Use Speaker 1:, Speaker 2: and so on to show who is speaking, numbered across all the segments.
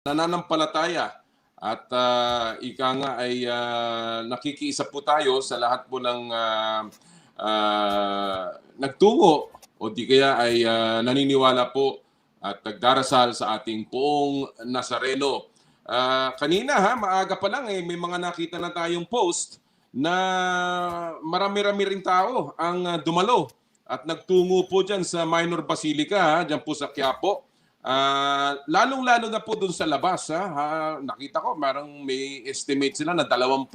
Speaker 1: Nananampalataya at ika nga ay nakikiisa po tayo sa lahat po ng nagtungo o di kaya ay naniniwala po at nagdarasal sa ating poong Nazareno. Kanina maaga pa lang may mga nakita na tayong post na marami-rami ring tao ang dumalo at nagtungo po dyan sa Minor Basilica, dyan po sa Quiapo. Lalong-lalo na po dun sa labas. Nakita ko, may estimate sila na 20,000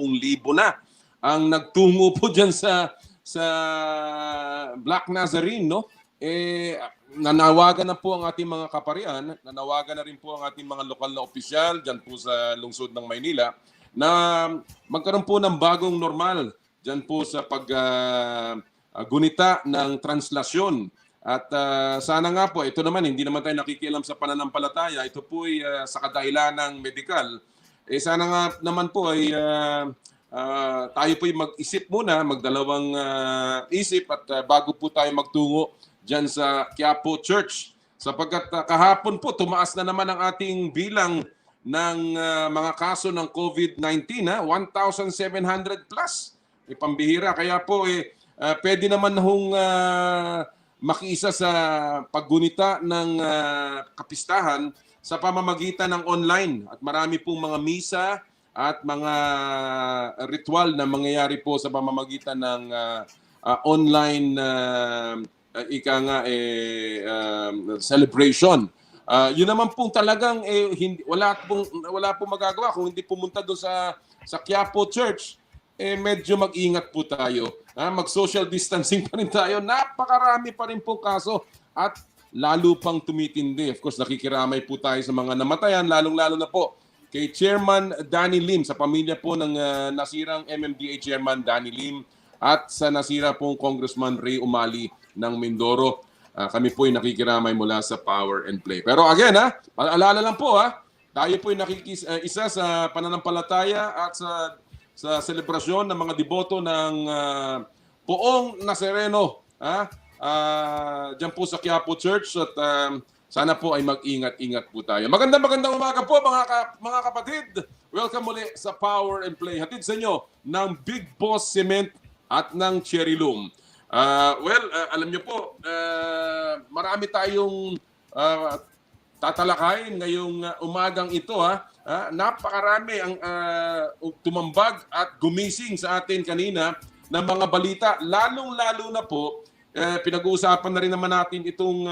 Speaker 1: na ang nagtungo po dyan sa Black Nazarene. No? Nanawagan na po ang ating mga kaparian, nanawagan na rin po ang ating mga lokal na opisyal dyan po sa lungsod ng Maynila na magkaroon po ng bagong normal dyan po sa paggunita ng translasyon. At sana nga po, ito naman, hindi naman tayo nakikialam sa pananampalataya. Ito po ay sa kadahilanang medikal. Sana nga naman po ay tayo po ay mag-isip muna, magdalawang isip at bago po tayo magtungo dyan sa Quiapo Church. Sapagkat kahapon po, tumaas na naman ang ating bilang ng mga kaso ng COVID-19. 1,700 plus. Pambihira. Kaya po, pwede naman hong makiisa sa paggunita ng kapistahan sa pamamagitan ng online. At marami pong mga misa at mga ritual na mangyayari po sa pamamagitan ng online celebration. Yun naman pong talagang wala pong magagawa kung hindi pumunta doon sa Quiapo Church. Medyo mag-ingat po tayo. Mag-social distancing pa rin tayo. Napakarami pa rin po kaso at lalo pang tumitindi. Of course, nakikiramay po tayo sa mga namatayan, lalong-lalo na po kay Chairman Danny Lim, sa pamilya po ng nasirang MMDA Chairman Danny Lim at sa nasira pong Congressman Ray Umali ng Mindoro. Kami po ay nakikiramay mula sa Power and Play. Pero again, paalala lang po, tayo po ay nakikisa sa pananampalataya at sa selebrasyon ng mga deboto ng poong Nazareno dyan po sa Quiapo Church at sana po ay mag-ingat-ingat po tayo. Magandang umaga po mga kapatid. Welcome muli sa Power and Play. Hatid sa inyo ng Big Boss Cement at ng Cherry Loom. Alam nyo po, marami tayong tatalakayin ngayong umagang ito. Napakarami ang tumambag at gumising sa atin kanina ng mga balita. Lalong-lalo na po, pinag-uusapan na rin naman natin itong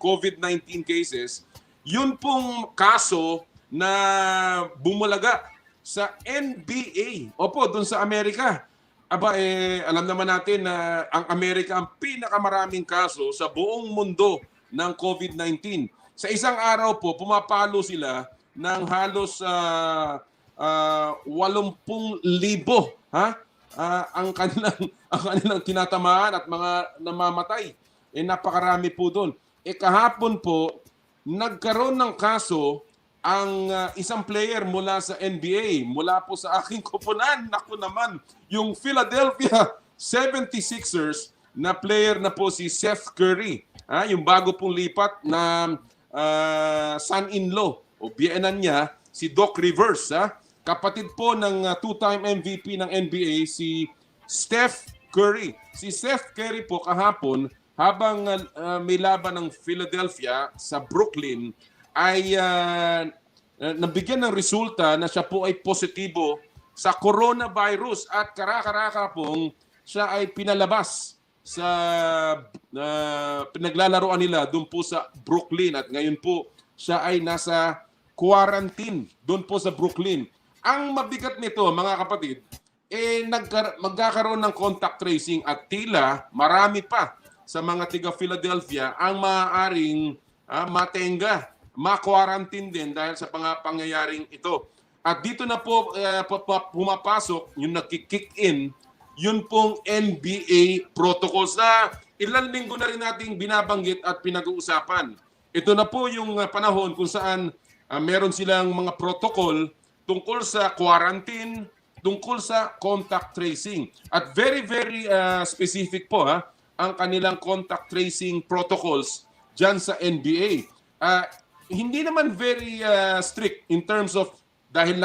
Speaker 1: COVID-19 cases. Yun pong kaso na bumulaga sa NBA. Opo, dun sa Amerika. Alam naman natin na ang Amerika ang pinakamaraming kaso sa buong mundo ng COVID-19. Sa isang araw po, pumapalo sila ng halos 80,000 ang kanilang tinatamaan at mga namamatay. Napakarami po doon. Kahapon po, nagkaroon ng kaso ang isang player mula sa NBA, mula po sa aking koponan. Naku naman, yung Philadelphia 76ers na player na po si Seth Curry. Yung bago pong lipat na son-in-law o biyenan niya, si Doc Rivers. Kapatid po ng two-time MVP ng NBA, si Steph Curry. Si Steph Curry po kahapon, habang may laban ng Philadelphia sa Brooklyn, ay nabigyan ng resulta na siya po ay positibo sa coronavirus at karaka-raka pong siya ay pinalabas sa pinaglalaroan nila doon po sa Brooklyn at ngayon po siya ay nasa quarantine doon po sa Brooklyn. Ang mabigat nito mga kapatid, magkakaroon ng contact tracing at tila marami pa sa mga tiga Philadelphia ang maaaring matenga, ma-quarantine din dahil sa pangyayaring ito. At dito na po pumapasok yung nagkikick in yun pong NBA protocols na ilang linggo na rin nating binabanggit at pinag-uusapan. Ito na po yung panahon kung saan meron silang mga protocol tungkol sa quarantine, tungkol sa contact tracing. At very, very specific po ang kanilang contact tracing protocols dyan sa NBA. hindi naman very strict in terms of dahil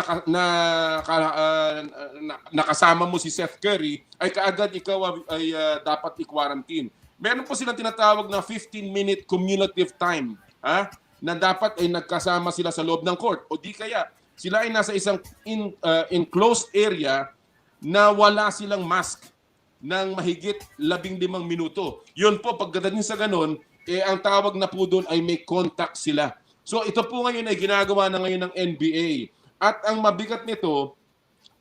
Speaker 1: nakasama mo si Seth Curry, ay kaagad ikaw ay dapat i-quarantine. Meron po silang tinatawag na 15-minute cumulative time, na dapat ay nagkasama sila sa loob ng court. O di kaya, sila ay nasa isang enclosed area na wala silang mask ng mahigit 15 minuto. Yun po, pagdating sa ganun, ang tawag na po doon ay may contact sila. So ito po ngayon ay ginagawa na ngayon ng NBA. At ang mabigat nito,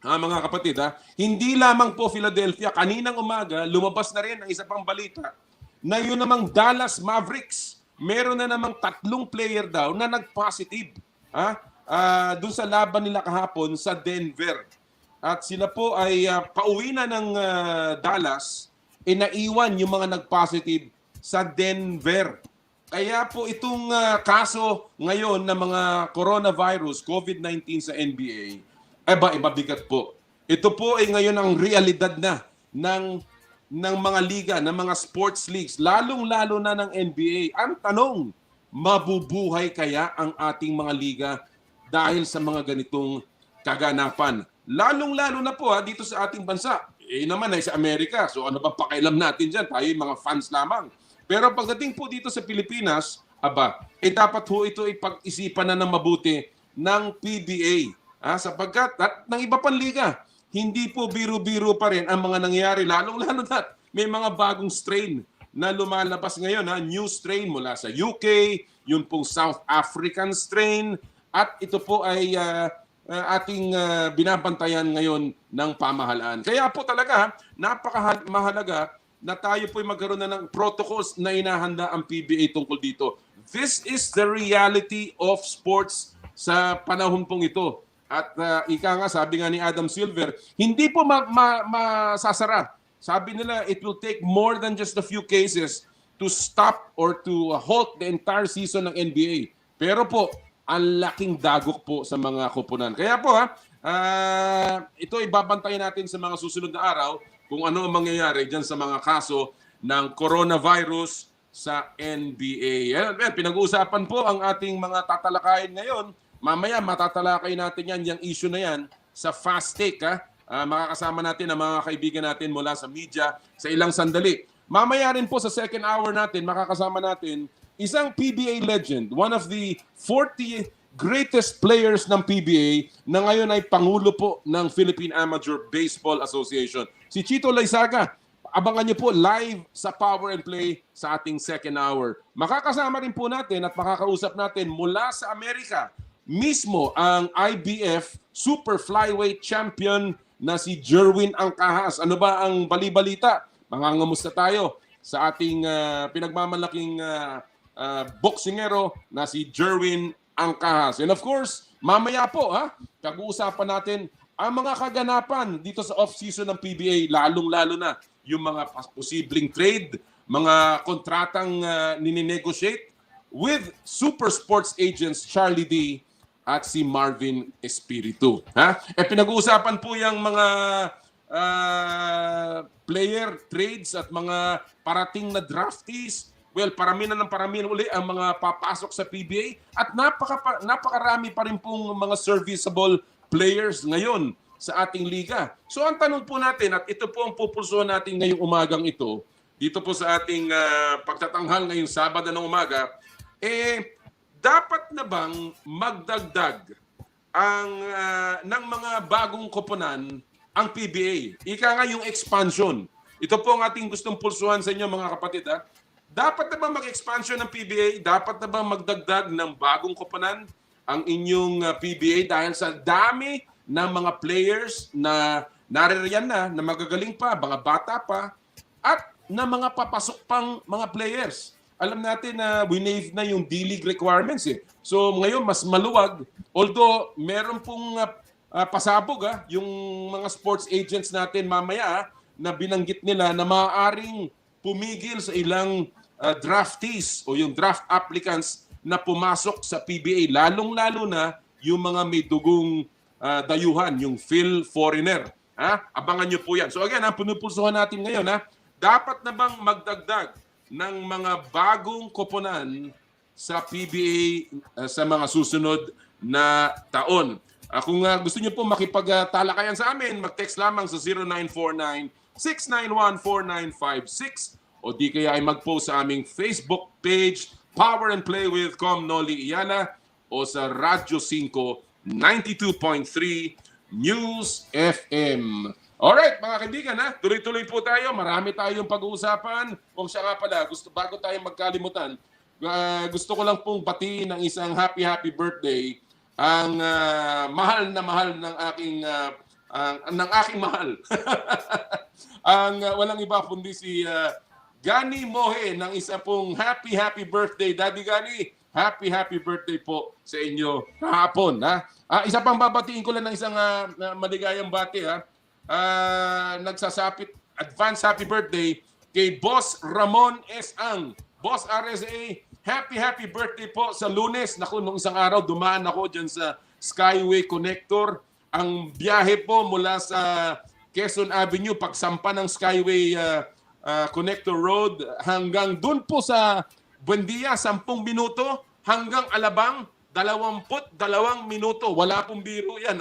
Speaker 1: mga kapatid, hindi lamang po Philadelphia, kaninang umaga, lumabas na rin ang isa pang balita na yun namang Dallas Mavericks. Meron na namang 3 player daw na nag-positive doon sa laban nila kahapon sa Denver. At sila po ay pauwi na ng Dallas, naiwan yung mga nag-positive sa Denver. Kaya po itong kaso ngayon ng mga coronavirus, COVID-19 sa NBA, mabigat po. Ito po ay ngayon ang realidad na ng mga liga, ng mga sports leagues, lalong-lalo na ng NBA. Ang tanong, mabubuhay kaya ang ating mga liga dahil sa mga ganitong kaganapan? Lalong-lalo na po dito sa ating bansa. Naman ay sa Amerika, so ano ba pakialam natin dyan? Tayo yung mga fans lamang. Pero pagdating po dito sa Pilipinas, dapat ho ito ipag-isipan na ng mabuti ng PBA. Sapagkat at ng iba pang liga, hindi po biro-biro pa rin ang mga nangyayari. Lalong-lalo na may mga bagong strain na lumalabas ngayon. New strain mula sa UK, yung pong South African strain. At ito po ay ating binabantayan ngayon ng pamahalaan. Kaya po talaga, napaka-mahalaga na tayo po'y magkaroon na ng protocols na inahanda ang PBA tungkol dito. This is the reality of sports sa panahon pong ito. At ika nga, sabi nga ni Adam Silver, hindi po masasara. Sabi nila, it will take more than just a few cases to stop or to halt the entire season ng NBA. Pero po, ang laking dagok po sa mga koponan. Kaya po ito ibabantayan natin sa mga susunod na araw kung ano ang mangyayari dyan sa mga kaso ng coronavirus sa NBA. Pinag-uusapan po ang ating mga tatalakayin ngayon. Mamaya matatalakay natin yung issue na yan sa Fast Take. Makakasama natin ang mga kaibigan natin mula sa media sa ilang sandali. Mamaya rin po sa second hour natin, makakasama natin isang PBA legend, one of the 40 greatest players ng PBA na ngayon ay Pangulo po ng Philippine Amateur Baseball Association. Si Chito Laizaga, abangan niyo po live sa Power and Play sa ating second hour. Makakasama rin po natin at makakausap natin mula sa Amerika mismo ang IBF Super Flyweight Champion na si Jerwin Angkahas. Ano ba ang bali-balita? Mangangamusta tayo sa ating pinagmamalaking boksingero na si Jerwin Angkahas. And of course, mamaya po, pag-uusapan natin ang mga kaganapan dito sa off-season ng PBA, lalong-lalo na yung mga posibleng trade, mga kontratang nininegotiate with super sports agents Charlie D at si Marvin Espiritu. Pinag-uusapan po yung mga player trades at mga parating na draftees. Well, paramihan uli ang mga papasok sa PBA at napakarami pa rin pong mga serviceable players ngayon sa ating liga. So ang tanong po natin, at ito po ang pupulsuhan natin ngayong umagang ito, dito po sa ating pagtatanghal ngayong Sabado ng umaga, dapat na bang magdagdag ng mga bagong koponan ang PBA? Ika nga yung expansion. Ito po ang ating gustong pulsuhan sa inyo mga kapatid. Dapat na ba mag-expansion ng PBA? Dapat na ba magdagdag ng bagong koponan ang inyong PBA dahil sa dami ng mga players na naririyan na magagaling pa, mga bata pa, at na mga papasok pang mga players? Alam natin na winave na yung D-League requirements. So ngayon mas maluwag, although meron pong pasabog yung mga sports agents natin mamaya na binanggit nila na maaaring pumigil sa ilang draftees o yung draft applicants na pumasok sa PBA, lalong-lalo na yung mga may dugong dayuhan, yung Phil Foreigner. Abangan nyo po yan. So again, pinupulsuhan natin ngayon, dapat na bang magdagdag ng mga bagong koponan sa PBA sa mga susunod na taon. Kung gusto niyo po makipagtalakayan sa amin, mag-text lamang sa 0949-691-4956 o di kaya ay mag-post sa aming Facebook page, Power and Play with Com Noli Iyala, o sa Radyo 5 92.3 News FM. Alright, mga kaibigan, tuloy-tuloy po tayo. Marami tayong pag-uusapan. Kung siya nga pala, bago tayo magkalimutan, gusto ko lang pong batiin ng isang happy birthday ang mahal na mahal ng aking mahal. Ang walang iba kundi si Gani Mohe ng isa pong happy birthday. Daddy Gani, happy birthday po sa inyo kahapon. Isa pang babatiin ko lang ng isang maligayang bati. Nagsasapit advance happy birthday kay Boss Ramon S. Ang. Boss RSA, happy birthday po sa Lunes. Naku, nung isang araw dumaan ako dyan sa Skyway Connector. Ang biyahe po mula sa Quezon Avenue, pagsampa ng Skyway Connector Road hanggang dun po sa Buendia, 10 minuto, hanggang Alabang, 22 minuto. Wala pong biro yan.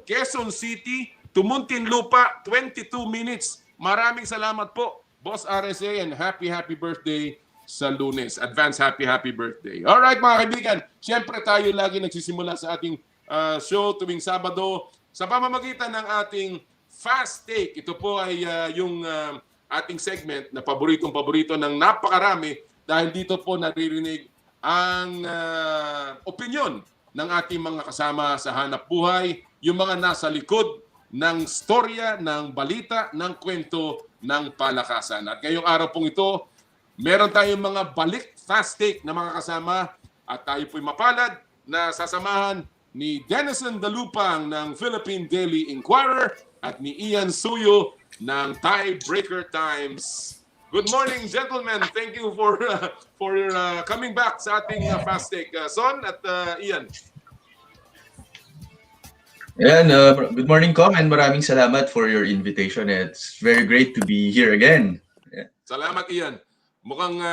Speaker 1: Quezon City to Muntinlupa, 22 minutes. Maraming salamat po, Boss RSA, and happy birthday sa Lunes. Advance happy birthday. Alright, mga kaibigan, siyempre tayo lagi nagsisimula sa ating show tuwing Sabado sa pamamagitan ng ating Fast Take. Ito po ay yung ating segment na paborito ng napakarami dahil dito po naririnig ang opinion ng ating mga kasama sa hanap buhay, yung mga nasa likod ng storya, ng balita, ng kwento, ng palakasan. At ngayong araw pong ito, meron tayong mga balik fast take na mga kasama at tayo po'y mapalad na sasamahan ni Denison Dalupang ng Philippine Daily Inquirer at ni Ian Suyo ng Tiebreaker Times. Good morning, gentlemen. Thank you for coming back sa ating fast take. Son at Ian.
Speaker 2: Ayan, good morning, Com, and maraming salamat for your invitation. It's very great to be here again. Yeah.
Speaker 1: Salamat, Ian. Mukhang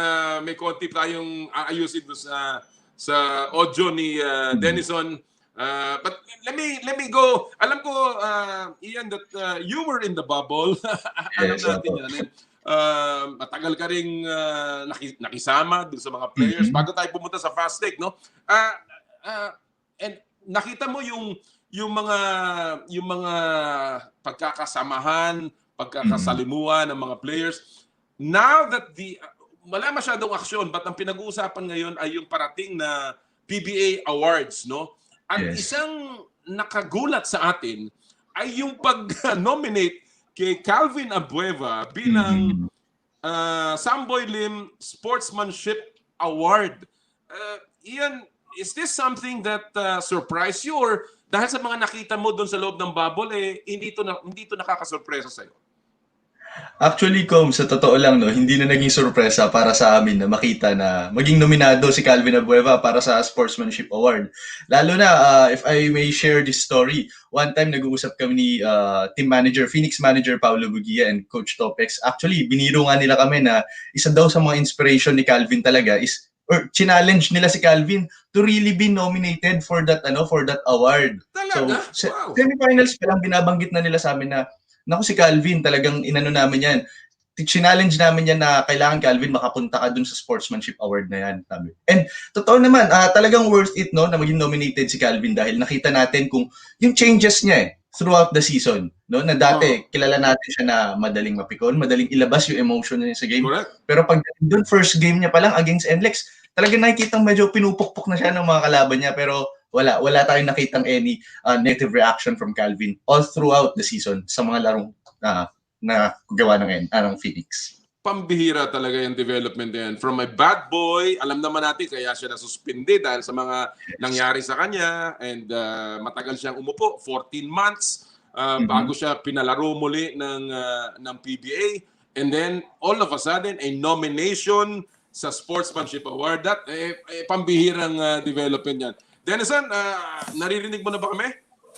Speaker 1: may konti tayong aayusin doon sa audio ni Denison. But let me go. Alam ko, Ian, that you were in the bubble. Alam natin yan. Matagal ka ring nakisama doon sa mga players bago tayo pumunta sa fast take, no? And nakita mo yung mga pagkakasamahan, pagkakasalimuhan ng mga players. Now that wala masyadong aksyon, but ang pinag-uusapan ngayon ay yung parating na PBA Awards, no? At isang nakagulat sa atin ay yung pag-nominate kay Calvin Abueva bilang Samboy Lim Sportsmanship Award. Ian, is this something that surprised you, or dahil sa mga nakita mo doon sa loob ng bubble, hindi to nakakasurpresa sa'yo?
Speaker 2: Actually, Com, sa totoo lang, no, hindi na naging sorpresa para sa amin na makita na maging nominado si Calvin Abueva para sa Sportsmanship Award. Lalo na, if I may share this story, one time nag-uusap kami ni team manager, Phoenix manager Paulo Bugia and Coach Topex. Actually, biniro nga nila kami na isa daw sa mga inspiration ni Calvin talaga is challenge nila si Calvin to really be nominated for that award.
Speaker 1: Talaga?
Speaker 2: So,
Speaker 1: Wow.
Speaker 2: Semifinals pa lang binabanggit na nila sa amin na naku, si Calvin talagang inano namin yan. Challenge namin yan na kailangan, Calvin, makapunta ka dun sa Sportsmanship Award na yan. And totoo naman, talagang worth it, no, na maging nominated si Calvin dahil nakita natin kung yung changes niya throughout the season, no, na dati kilala natin siya na madaling mapikon, madaling ilabas yung emotion niya sa game.
Speaker 1: Correct.
Speaker 2: Pero pag doon first game niya pa lang against NLEX, talagang nakikitang medyo pinupukpok na siya ng mga kalaban niya, pero wala tayong nakitang any negative reaction from Calvin all throughout the season sa mga larong na gawa ng Phoenix.
Speaker 1: Pambihira talaga yung development yan. From a bad boy, alam naman natin kaya siya nasuspindi dahil sa mga nangyari sa kanya, and matagal siyang umupo, 14 months bago siya pinalaro muli ng PBA, and then all of a sudden a nomination sa Sportsmanship Award. That pambihirang development yan. Denison, naririnig mo na ba kami?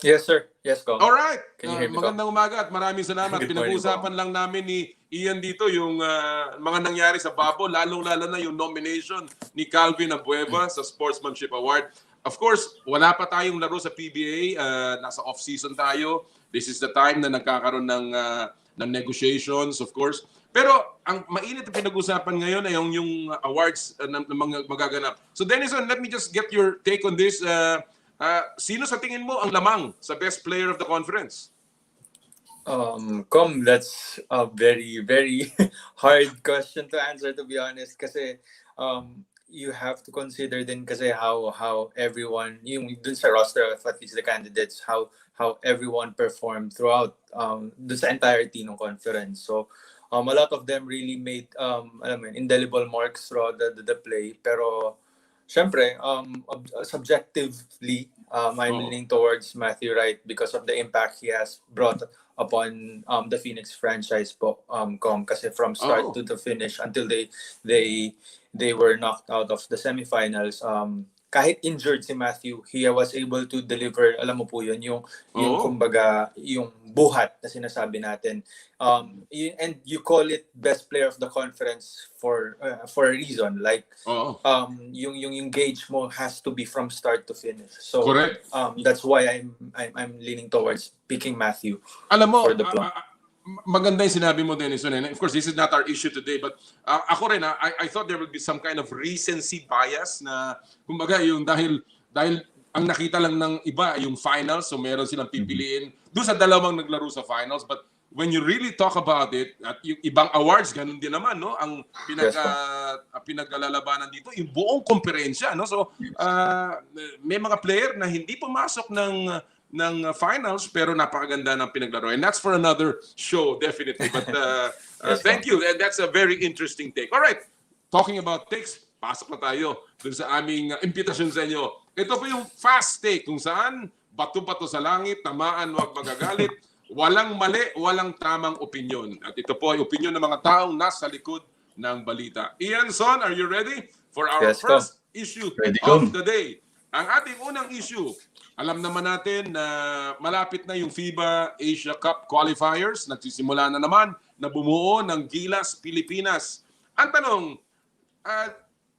Speaker 3: Yes, sir. Yes, Kong.
Speaker 1: Alright.
Speaker 3: Can you hear me, Kong?
Speaker 1: Magandang umaga at maraming salamat.
Speaker 3: Good morning,
Speaker 1: Pinag-uusapan lang namin ni Ian dito yung mga nangyari sa Babo, lalong-lalo na yung nomination ni Calvin Abueva sa Sportsmanship Award. Of course, wala pa tayong laro sa PBA. Nasa off-season tayo. This is the time na nagkakaroon ng negotiations, of course. Pero ang mainit na pinag-usapan ngayon ay yung awards na mga magaganap. So Denison, let me just get your take on this. Sino sa tingin mo ang lamang sa best player of the conference?
Speaker 3: That's a very, very hard question to answer, to be honest. Kasi you have to consider din kasi how everyone, yung dun sa roster of at least the candidates, how everyone performed throughout dun sa entirety ng conference. So a lot of them really made indelible marks throughout the play. Pero syempre, subjectively, I'm leaning towards Matthew Wright because of the impact he has brought upon the Phoenix franchise po. Kasi from start to the finish until they were knocked out of the semifinals. Kahit injured si Matthew, he was able to deliver, alam mo po yun, yung kumbaga, yung buhat na sinasabi natin. And you call it best player of the conference for a reason. Like, yung gauge mo has to be from start to finish. So,
Speaker 1: correct.
Speaker 3: That's why I'm leaning towards picking Matthew.
Speaker 1: Alam mo,
Speaker 3: for the plum.
Speaker 1: Maganda yung sinabi mo, Denison. And of course, this is not our issue today, but ako rin, I thought there would be some kind of recency bias na, kumbaga, yung dahil ang nakita lang ng iba, yung finals, so meron silang pipiliin doon sa dalawang naglaro sa finals. But when you really talk about it, at yung ibang awards, ganun din naman, no? Ang pinaglalalabanan dito, yung buong komperensya, no? So, may mga player na hindi pumasok ng finals pero napakaganda ng pinaglaro. And that's for another show, definitely. But thank you. And that's a very interesting take. All right. Talking about takes, pasok na tayo dun sa aming impitasyon sa inyo. Ito po yung fast take kung saan bato-bato sa langit, tamaan, wag magagalit, walang mali, walang tamang opinyon. At ito po ay opinyon ng mga taong nasa likod ng balita. Ian, Son, are you ready for our first issue of the day? Ang ating unang issue, alam naman natin na malapit na yung FIBA Asia Cup qualifiers. Nagsisimula na naman na bumuo ng Gilas Pilipinas. Ang tanong,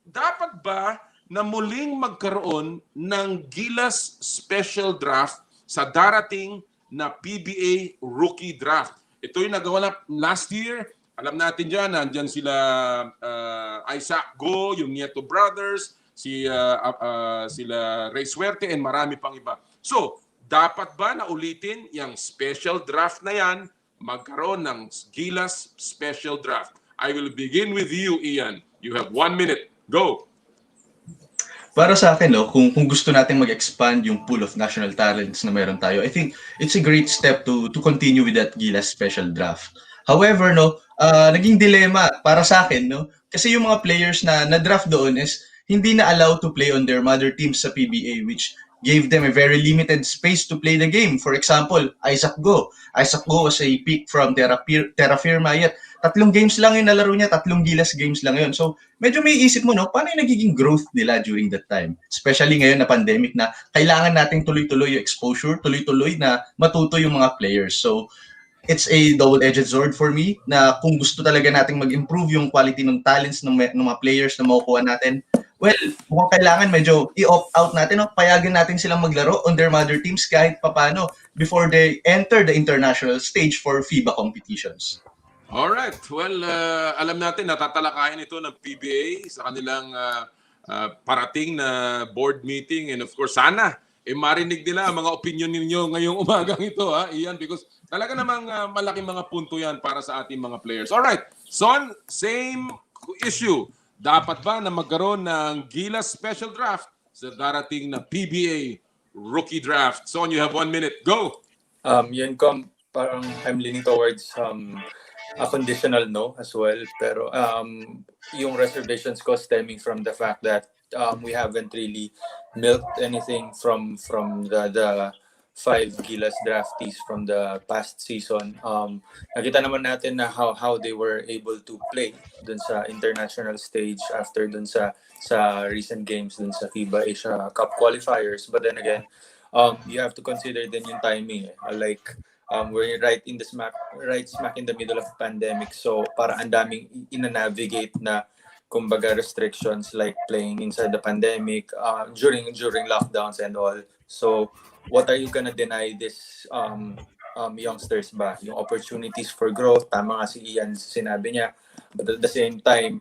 Speaker 1: dapat ba na muling magkaroon ng Gilas Special Draft sa darating na PBA Rookie Draft? Ito yung nagawa na last year. Alam natin dyan, nandyan sila Isaac Go, yung Nieto Brothers, sila Ray Suerte, and marami pang iba. So, dapat ba na ulitin yung special draft na yan, magkaroon ng Gilas Special Draft? I will begin with you, Ian. You have 1 minute. Go!
Speaker 2: Para sa akin, kung gusto nating mag-expand yung pool of national talents na meron tayo, I think it's a great step to continue with that Gilas Special Draft. However, naging dilemma para sa akin, kasi yung mga players na na-draft doon is hindi na allowed to play on their mother teams sa PBA, which gave them a very limited space to play the game. For example, Isaac Go. Isaac Go was a pick from Terra Firma, yet 3 games lang yung nalaro niya, 3 Gilas games lang yun. So, medyo may isip mo, paano yung nagiging growth nila during that time? Especially ngayon na pandemic na kailangan nating tuloy-tuloy yung exposure, tuloy-tuloy na matuto yung mga players. So, it's a double-edged sword for me na kung gusto talaga nating mag-improve yung quality ng talents ng mga players na makukuha natin, well, mukhang kailangan medyo i-opt out natin, payagan natin silang maglaro on their mother teams kahit papano before they enter the international stage for FIBA competitions.
Speaker 1: Alright. Well, alam natin, natatalakayan ito ng PBA sa kanilang parating na board meeting. And of course, sana marinig nila ang mga opinion ninyo ngayong umagang ito, Ian, because talaga namang malaking mga punto yan para sa ating mga players. Alright. Son, same issue. Dapat ba na magkaroon ng Gilas Special Draft sa darating na PBA Rookie Draft? Son, you have 1 minute. Go!
Speaker 3: Yun, parang I'm leaning towards a conditional no as well. Pero yung reservations ko stemming from the fact that we haven't really milked anything from the 5 Gilas draftees from the past season. Nakita naman natin na how they were able to play dun sa international stage after dun sa recent games dun sa FIBA Asia Cup qualifiers. But then again, you have to consider din yung timing. Like, we're right smack in the middle of pandemic. So, para ang daming ina-navigate na kumbaga restrictions like playing inside the pandemic, during lockdowns and all. So, what are you gonna deny this youngsters ba? Yung opportunities for growth, tama nga si Ian sinabi niya. But at the same time,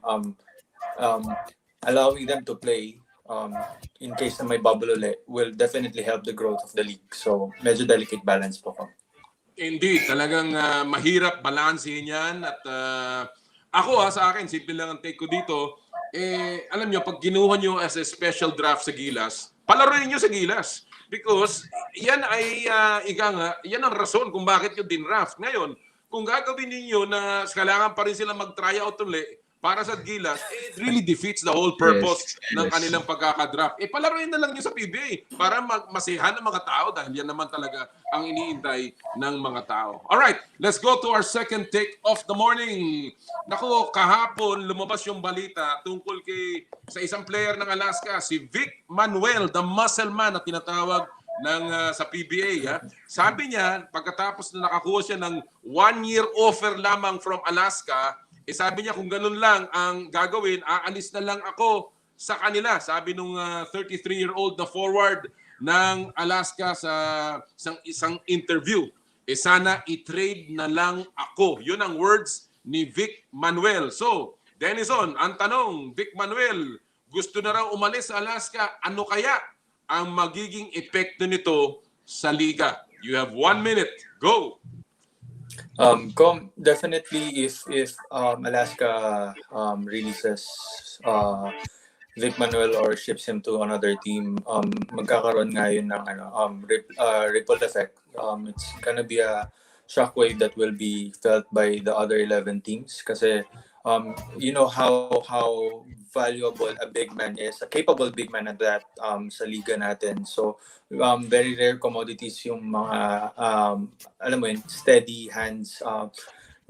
Speaker 3: allowing them to play in case na may bubble ulit will definitely help the growth of the league. So, medyo delicate balance po ko.
Speaker 1: Indeed, talagang mahirap balansehin yan. At ako sa akin, simple lang ang take ko dito. Alam nyo, pag ginuha nyo as a special draft sa Gilas, palaruin nyo sa Gilas. Because yan ay, yan ang rason kung bakit yung dinraft. Ngayon, kung gagawin ninyo na kailangan pa rin sila mag-tryout ulit para sa Gilas, it really defeats the whole purpose ng kanilang pagkakadraft. Palaruin na lang nyo sa PBA para masihan ng mga tao dahil yan naman talaga ang iniintay ng mga tao. Alright, let's go to our second take of the morning. Naku, kahapon lumabas yung balita tungkol sa isang player ng Alaska, si Vic Manuel, the muscle man na tinatawag sa PBA. Sabi niya, pagkatapos na nakakuha siya ng 1-year offer lamang from Alaska, sabi niya kung ganun lang ang gagawin, aalis na lang ako sa kanila. Sabi nung 33-year-old na forward ng Alaska sa isang interview. Sana i-trade na lang ako. Yun ang words ni Vic Manuel. So, Denison, ang tanong, Vic Manuel, gusto na raw umalis sa Alaska. Ano kaya ang magiging epekto nito sa liga? You have 1 minute. Go!
Speaker 3: Definitely if Alaska releases Vic Manuel or ships him to another team, magkakaroon nga yun ng ripple effect. It's gonna be a shockwave that will be felt by the other 11 teams kasi you know how valuable a big man is, a capable big man at that sa liga natin. So very rare commodities yung mga alam mo yun, steady hands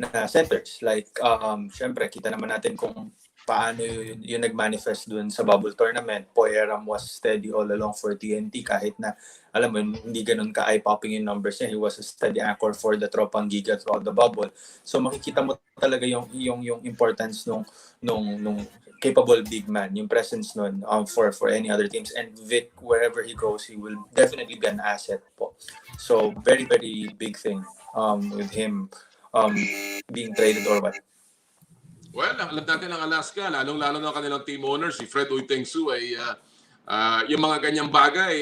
Speaker 3: na centers. Like syempre kita naman natin kung paano yung nag-manifest dun sa bubble tournament. Poyeram was steady all along for TNT kahit na alam mo hindi ganun ka eye-popping yung numbers niya. He was a steady anchor for the Tropang Giga throughout the bubble. So makikita mo talaga yung importance nung capable big man, yung presence nun for any other teams. And Vic, wherever he goes, he will definitely be an asset po. So very, very big thing with him being traded or what.
Speaker 1: Well, alam natin ang Alaska, lalong-lalo na kanilang team owner, si Fred Uytengsu, ay yung mga ganyang bagay,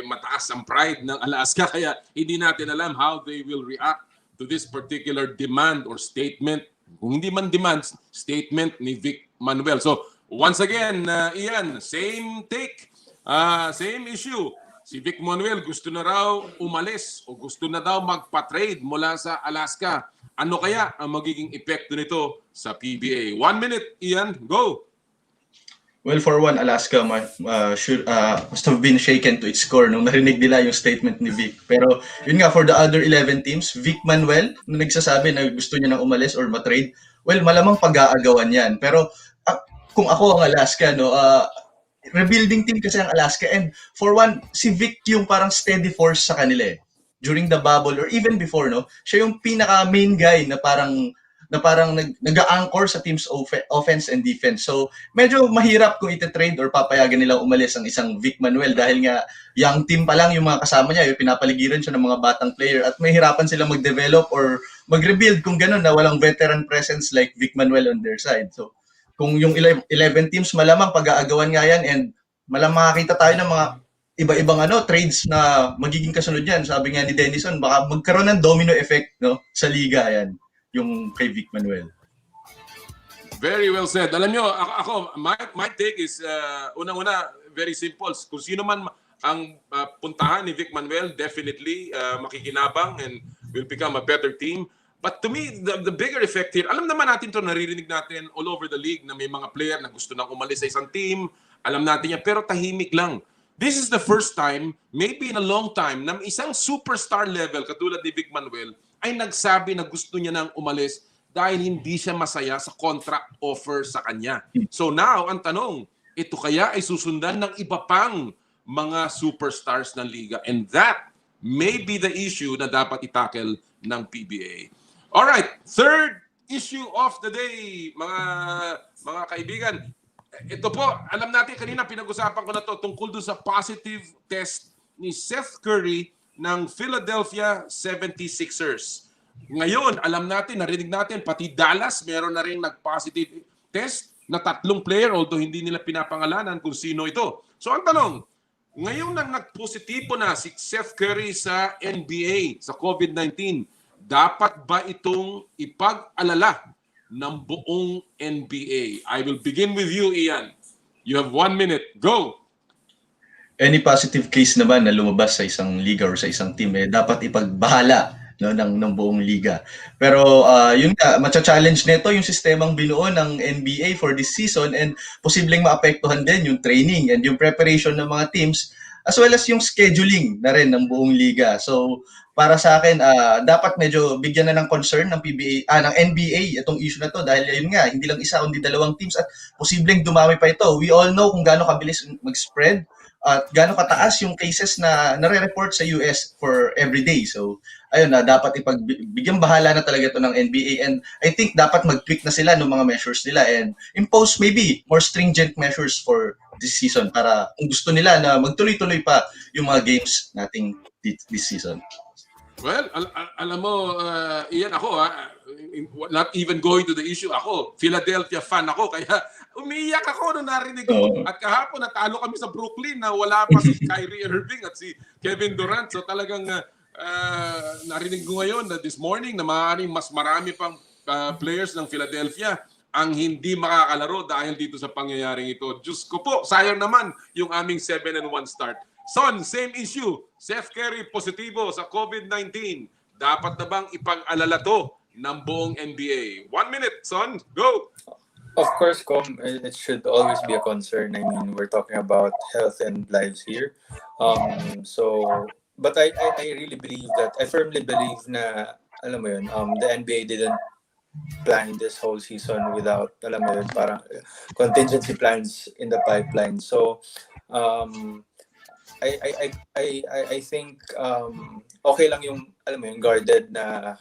Speaker 1: mataas ang pride ng Alaska. Kaya hindi natin alam how they will react to this particular demand or statement. Kung hindi man demand, statement ni Vic Manuel. So, once again, Ian, same take, same issue. Si Vic Manuel gusto na raw umalis o gusto na daw magpa-trade mula sa Alaska. Ano kaya ang magiging epekto nito sa PBA? 1 minute, Ian, go!
Speaker 2: Well, for one, Alaska must have been shaken to its core nung narinig nila yung statement ni Vic. Pero yun nga, for the other 11 teams, Vic Manuel, nung nagsasabi na gusto niya na umalis or matrade, well, malamang pag-aagawan yan. Pero kung ako ang Alaska, rebuilding team kasi ang Alaska. And for one, si Vic yung parang steady force sa kanila during the bubble or even before, siya yung pinaka-main guy na parang nag-a-anchor sa team's offense and defense. So, medyo mahirap kung iti-trade or papayagan nilang umalis ang isang Vic Manuel dahil nga young team pa lang yung mga kasama niya, yung pinapaligiran siya ng mga batang player at mahirapan sila mag-develop or mag-rebuild kung gano'n na walang veteran presence like Vic Manuel on their side. So, kung yung 11 teams malamang pag-aagawan nga yan and malamang makakita tayo ng mga iba-ibang trades na magiging kasunod yan. Sabi nga ni Denison, baka magkaroon ng domino effect sa liga yan, yung kay Vic Manuel.
Speaker 1: Very well said. Alam nyo, ako my take is, unang-una, very simple. Kung sino man ang puntahan ni Vic Manuel, definitely makikinabang and will become a better team. But to me, the bigger effect here, alam naman natin to, naririnig natin all over the league na may mga player na gusto nang umalis sa isang team. Alam natin yan, pero tahimik lang. This is the first time, maybe in a long time, na isang superstar level katulad ni Vic Manuel ay nagsabi na gusto niya nang umalis dahil hindi siya masaya sa contract offer sa kanya. So now, ang tanong, ito kaya ay susundan ng iba pang mga superstars ng liga. And that may be the issue na dapat itackle ng PBA. Alright, third issue of the day, mga kaibigan. Ito po, alam natin kanina pinag-usapan ko na to tungkol doon sa positive test ni Seth Curry ng Philadelphia 76ers. Ngayon, alam natin, narinig natin, pati Dallas meron na rin nag-positive test na 3 player, although hindi nila pinapangalanan kung sino ito. So ang tanong, ngayon nang nag-positibo na si Seth Curry sa NBA, sa COVID-19, dapat ba itong ipag-alala ng buong NBA? I will begin with you, Ian. You have 1 minute. Go!
Speaker 2: Any positive case naman na lumabas sa isang liga or sa isang team, dapat ipagbahala, no, ng buong liga. Pero yun nga, matcha-challenge nito yung sistemang binuo ng NBA for this season, and posibleng maapektuhan din yung training and yung preparation ng mga teams, as well as yung scheduling na rin ng buong liga. So para sa akin, dapat medyo bigyan na ng concern ng ng NBA itong issue na to, dahil yun nga, hindi lang isa kundi 2 teams at posibleng dumami pa ito. We all know kung gaano kabilis mag-spread at gaano kataas yung cases na nare-report sa US for every day. So ayun na, dapat ipagbigyan bahala na talaga ito ng NBA, and I think dapat mag-tweak na sila ng mga measures nila and impose maybe more stringent measures for this season para kung gusto nila na magtuloy-tuloy pa yung mga games nating this season.
Speaker 1: Well, alam mo, Ian, ako not even going to the issue, ako, Philadelphia fan ako, kaya umiiyak ako nung narinig ko. At kahapon, natalo kami sa Brooklyn na wala pa si Kyrie Irving at si Kevin Durant. So talagang narinig ko ngayon na this morning na maaaring mas marami pang players ng Philadelphia ang hindi makakalaro dahil dito sa pangyayaring ito. Diyos ko po, sayang naman yung aming 7-1 start. Son, same issue. Seth Curry positibo sa COVID-19. Dapat na bang ipag-alala to ng buong NBA? 1 minute, Son. Go!
Speaker 3: Of course, it should always be a concern. I mean, we're talking about health and lives here. But I really believe that, I firmly believe na, alam mo yun, the NBA didn't plan this whole season without, alam mo yun, parang contingency plans in the pipeline. So, I think okay lang yung, alam mo yung guarded na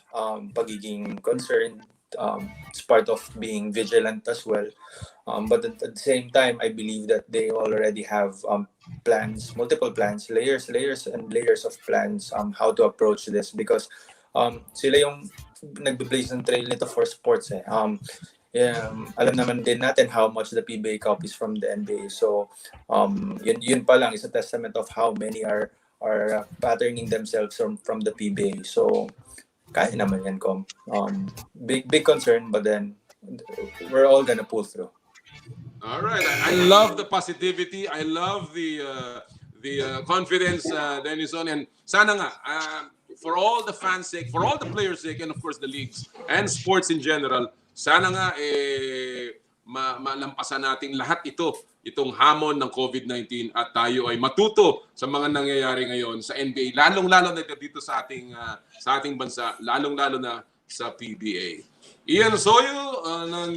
Speaker 3: pagiging concerned. It's part of being vigilant as well. But at the same time, I believe that they already have plans, multiple plans, layers and layers of plans how to approach this, because sila yung nagbe-blaze ng trail nito for sports. Alam naman din natin how much the PBA copies from the NBA. So yun pa lang is a testament of how many are patterning themselves from the PBA. So kaya naman yan, Com. Big concern, but then we're all gonna pull through.
Speaker 1: All right. I love the positivity. I love the confidence, Denison. And sana nga, for all the fans' sake, for all the players' sake, and of course the leagues and sports in general, sana nga malampasan natin lahat itong hamon ng COVID-19 at tayo ay matuto sa mga nangyayari ngayon sa NBA, lalong-lalo na dito sa ating bansa, lalong-lalo na sa PBA. Ian Soyo ng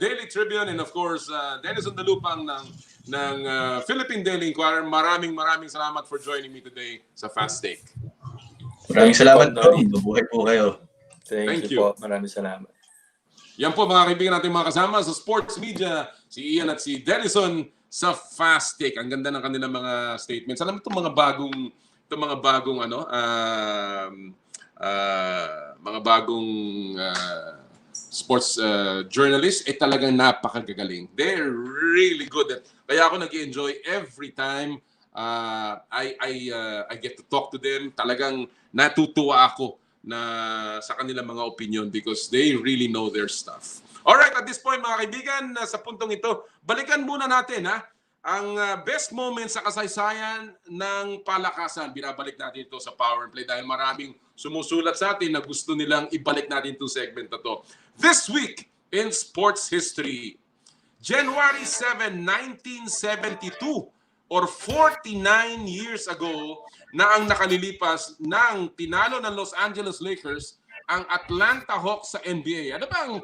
Speaker 1: Daily Tribune, and of course Denison Dalupang ng Philippine Daily Inquirer. Maraming salamat for joining me today sa Fast Take.
Speaker 2: Maraming salamat po. Mabuhay po kayo.
Speaker 3: Thank you po. Maraming salamat.
Speaker 1: Yan po mga kaibigan natin mga kasama sa sports media, si Ian at si Denison sa Fast Take. Ang ganda ng kanilang mga statements. Alam mo itong mga bagong sports journalists talagang napakagagaling. They're really good at. Kaya ako nag-enjoy every time I get to talk to them. Talagang natutuwa ako na sa kanilang mga opinion because they really know their stuff. Alright, at this point mga kaibigan, sa puntong ito, balikan muna natin ang best moments sa kasaysayan ng palakasan. Binabalik natin ito sa Power and Play dahil maraming sumusulat sa atin na gusto nilang ibalik natin itong segment na to. This week in sports history, January 7, 1972, or 49 years ago na ang nakalilipas nang tinalo ng Los Angeles Lakers ang Atlanta Hawks sa NBA. Ano ba ang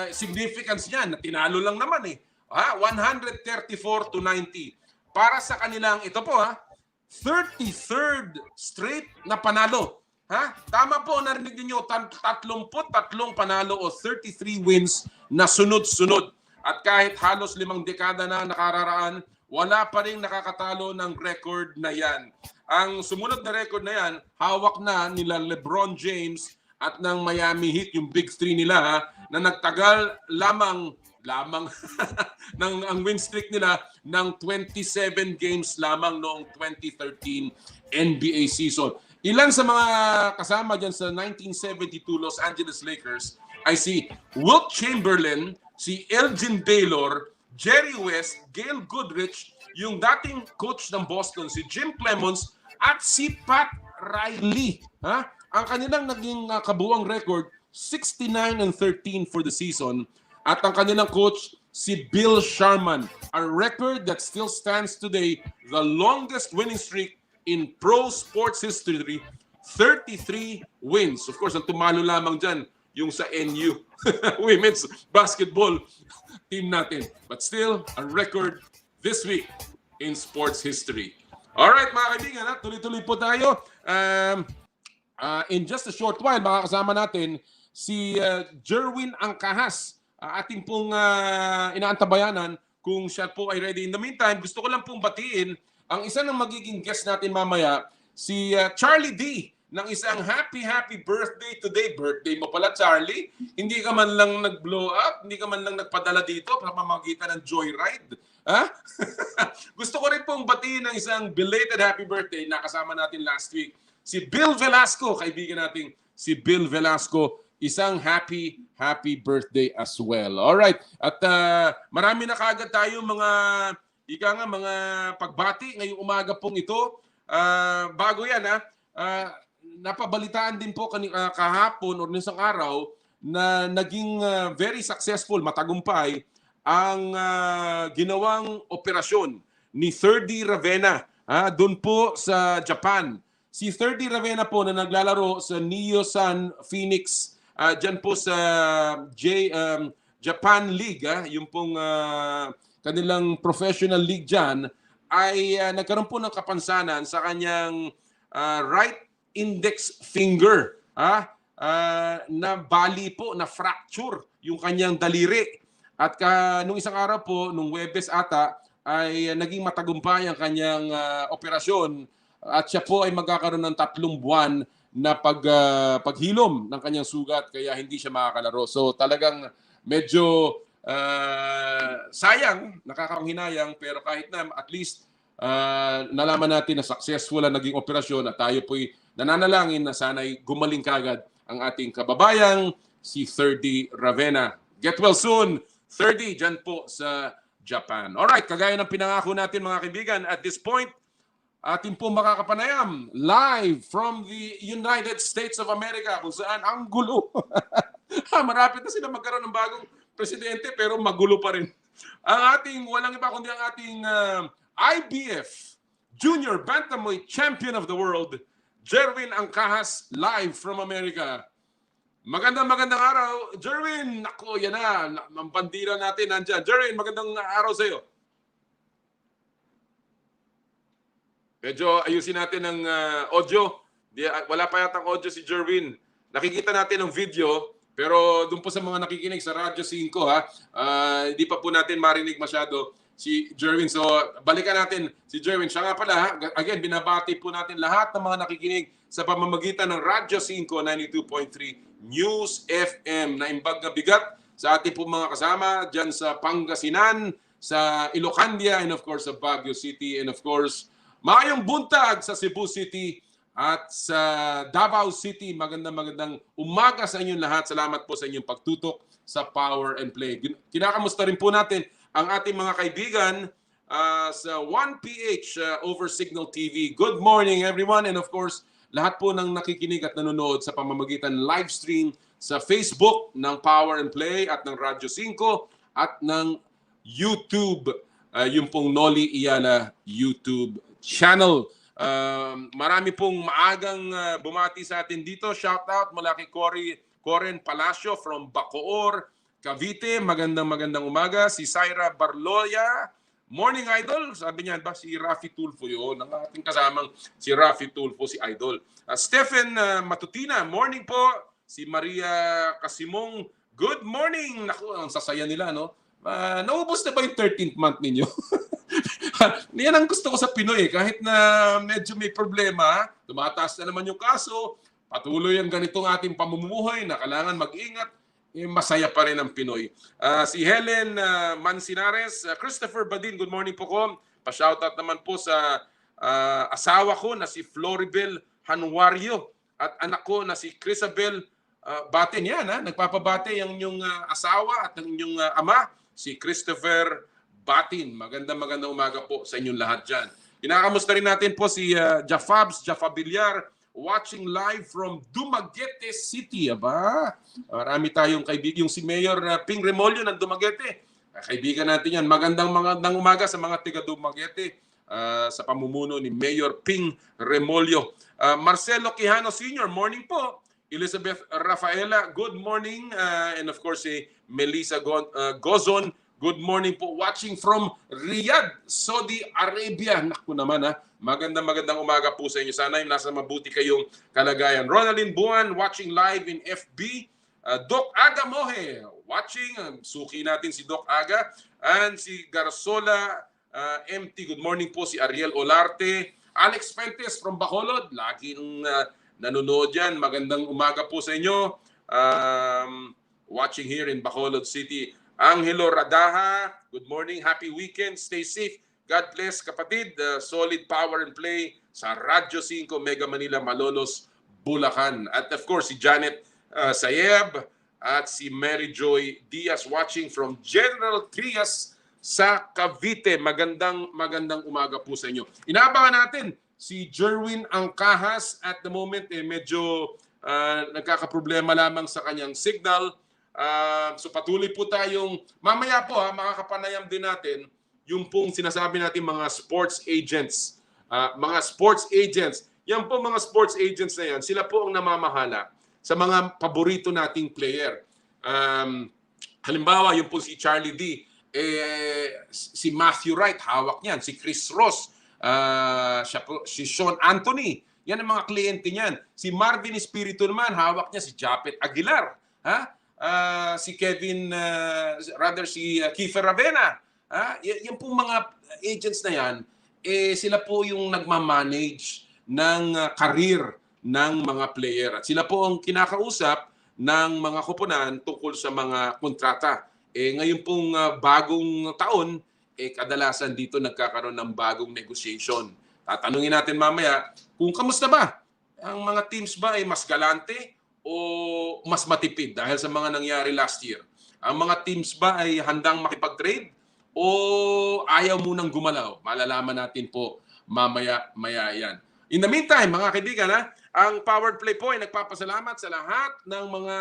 Speaker 1: significance niyan? Na tinalo lang naman 134-90. para sa kanilang, ito po 33rd straight na panalo. Ha? Tama po, narinig niyo 33 panalo o 33 wins na sunod-sunod. At kahit halos 5 dekada na nakararaan, wala pa rin nakakatalo ng record na yan. Ang sumunod na record na yan, hawak na nila LeBron James at ng Miami Heat, yung big three nila, na nagtagal lamang ng ang win streak nila ng 27 games lamang noong 2013 NBA season. Ilan sa mga kasama dyan sa 1972 Los Angeles Lakers ay si Wilt Chamberlain, si Elgin Baylor, Jerry West, Gail Goodrich, yung dating coach ng Boston, si Jim Clemons, at si Pat Riley. Ha? Ang kanilang naging kabuuang record, 69-13 for the season. At ang kanilang coach, si Bill Sharman. A record that still stands today, the longest winning streak in pro sports history, 33 wins. Of course, ang tumalo lamang dyan, yung sa NU, women's basketball team natin. But still, a record this week in sports history. Alright, mga kaibigan, tuloy-tuloy po tayo. In just a short while, makakasama natin si Jerwin Angkahas, ating pong inaantabayanan kung siya po ay ready. In the meantime, gusto ko lang pong batiin ang isa ng magiging guest natin mamaya, si Charlie D, ng isang happy birthday today. Birthday mo pala, Charlie. Hindi ka man lang nag-blow up, hindi ka man lang nagpadala dito sa pamamagitan ng Joyride. Ha? Gusto ko rin pong batiin ng isang belated happy birthday na kasama natin last week. Si Bill Velasco, kaibigan natin si Bill Velasco. Isang happy birthday as well. Alright. At marami na kaagad tayo mga pagbati ngayong umaga pong ito. Bago yan napabalitaan din po kahapon o isang araw na naging very successful, matagumpay ang ginawang operasyon ni 3D Ravenna doon po sa Japan. Si 3D Ravenna po na naglalaro sa Neosan Phoenix dyan po sa Japan League, yung pong kanilang professional league dyan, ay nagkaroon po ng kapansanan sa kanyang right index finger na bali po, na fracture yung kanyang daliri. At nung isang araw po, nung Webes ata, ay naging matagumpay ang kanyang operasyon at siya po ay magkakaroon ng 3 buwan na paghilom ng kanyang sugat kaya hindi siya makakalaro. So talagang medyo sayang, nakakanghinayang, pero kahit na at least nalaman natin na successful ang naging operasyon at tayo po'y nananalangin na sana'y gumaling kagad ang ating kababayang si 3D Ravenna. Get well soon, 3D, dyan po sa Japan. Alright, kagaya ng pinangako natin mga kaibigan, at this point, ating po makakapanayam live from the United States of America kung saan ang gulo. Marapit na sila magkaroon ng bagong presidente pero magulo pa rin. Ang ating, walang iba kundi ang ating IBF Junior Bantamweight Champion of the World, Jerwin Angkahas, live from America. Magandang araw, Jerwin. Nako, yan na. Ang bandila natin nandyan. Jerwin, magandang araw sa iyo. Medyo ayusin natin ng audio. Wala pa yatang audio si Jerwin. Nakikita natin ng video, pero doon po sa mga nakikinig sa Radyo 5, hindi pa po natin marinig masyado si Jerwin. So, balikan natin si Jerwin. Siya nga pala, again, binabati po natin lahat ng mga nakikinig sa pamamagitan ng Radyo 5, 92.3 News FM, na imbag na bigat sa ating po mga kasama dyan sa Pangasinan, sa Ilocandia, and of course sa Baguio City, and of course maayong buntag sa Cebu City at sa Davao City. Magandang umaga sa inyong lahat. Salamat po sa inyong pagtutok sa Power and Play. Kinakamusta rin po natin ang ating mga kaibigan sa 1PH over Signal TV. Good morning everyone, and of course lahat po ng nakikinig at nanonood sa pamamagitan live stream sa Facebook ng Power and Play at ng Radyo 5 at ng YouTube, yung pong Noli Iyala YouTube channel. Marami pong maagang bumati sa atin dito. Shout out mula kay Coren Palacio from Bacoor, Cavite. Magandang umaga. Si Syra Barloya Morning, Idol. Sabi niyan ba, si Rafi Tulfo yun. Ang ating kasamang si Rafi Tulfo, si Idol. Stephen Matutina, morning po. Si Maria Casimong, good morning. Naku, ang sasaya nila, no? Naubos na ba yung 13th month ninyo? Yan ang gusto ko sa Pinoy. Kahit na medyo may problema, tumataas na naman yung kaso, patuloy ang ganitong ating pamumuhay na kailangan mag-ingat, masaya pa rin ang Pinoy. Si Helen Mansinares, Christopher Badin, good morning po ko. Pa-shoutout naman po sa asawa ko na si Floribel Hanwario at anak ko na si Crisabel Batin. Yan, nagpapabate ang inyong asawa at ang inyong ama, si Christopher Batin. Magandang umaga po sa inyong lahat dyan. Kinakamusta rin natin po si Jaffa Villar, watching live from Dumaguete City. Aba, marami tayong kaibigan. Yung si Mayor Ping Remolyo ng Dumaguete. Kaibigan natin yan. Magandang umaga sa mga tiga Dumaguete sa pamumuno ni Mayor Ping Remolyo. Marcelo Quijano Sr., morning po. Elizabeth Rafaela, good morning. And of course, si Melissa Gozon, good morning po. Watching from Riyadh, Saudi Arabia. Naku naman Magandang umaga po sa inyo. Sana yung nasa mabuti kayong kalagayan. Ronaldin Buan, watching live in FB. Doc Aga Mohe, watching. Suki natin si Doc Aga. And si Garzola MT, good morning po. Si Ariel Olarte. Alex Fuentes from Bacolod, laging nanonood yan. Magandang umaga po sa inyo. Watching here in Bacolod City. Angelo Radaha, good morning. Happy weekend. Stay safe. God bless, kapatid. Solid power and play sa Radyo 5 Mega Manila, Malolos, Bulacan. At of course, si Janet Sayeb at si Mary Joy Diaz watching from General Trias sa Cavite. Magandang umaga po sa inyo. Inaabangan natin si Jerwin Angkahas. At the moment, medyo nagkakaproblema lamang sa kanyang signal. So patuloy po tayong, mamaya po makakapanayam din natin yung pong sinasabi natin mga sports agents. Mga sports agents. Yan po mga sports agents na yan, sila po ang namamahala sa mga paborito nating player. Halimbawa, yung po si Charlie D, si Matthew Wright, hawak niyan. Si Chris Ross, si Sean Anthony, yan ang mga kliyente niyan. Si Marvin Espiritu naman, hawak niya si Japet Aguilar. Si Kevin, si Kiefer Ravena. Yan po mga agents na yan, sila po yung nagmamanage ng career ng mga player. At sila po ang kinakausap ng mga koponan tungkol sa mga kontrata. Ngayon pong bagong taon, kadalasan dito nagkakaroon ng bagong negotiation. Tatanungin natin mamaya kung kamusta ba? Ang mga teams ba ay mas galante o mas matipid dahil sa mga nangyari last year? Ang mga teams ba ay handang makipag-trade o ayaw munang gumalaw? Malalaman natin po mamaya yan. In the meantime, mga kaibigan, ang Power Play po ay nagpapasalamat sa lahat ng mga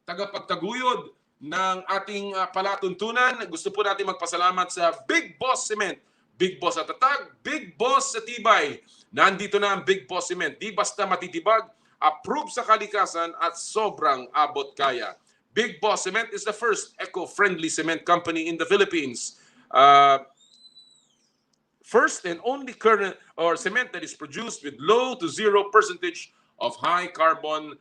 Speaker 1: tagapagtaguyod ng ating palatuntunan. Gusto po natin magpasalamat sa Big Boss Cement. Big Boss sa tatag, Big Boss sa tibay. Nandito na ang Big Boss Cement. Di basta matitibag, approved sa kalikasan at sobrang abot kaya. Big Boss Cement is the first eco-friendly cement company in the Philippines. First and only current or cement that is produced with low to 0% of high carbon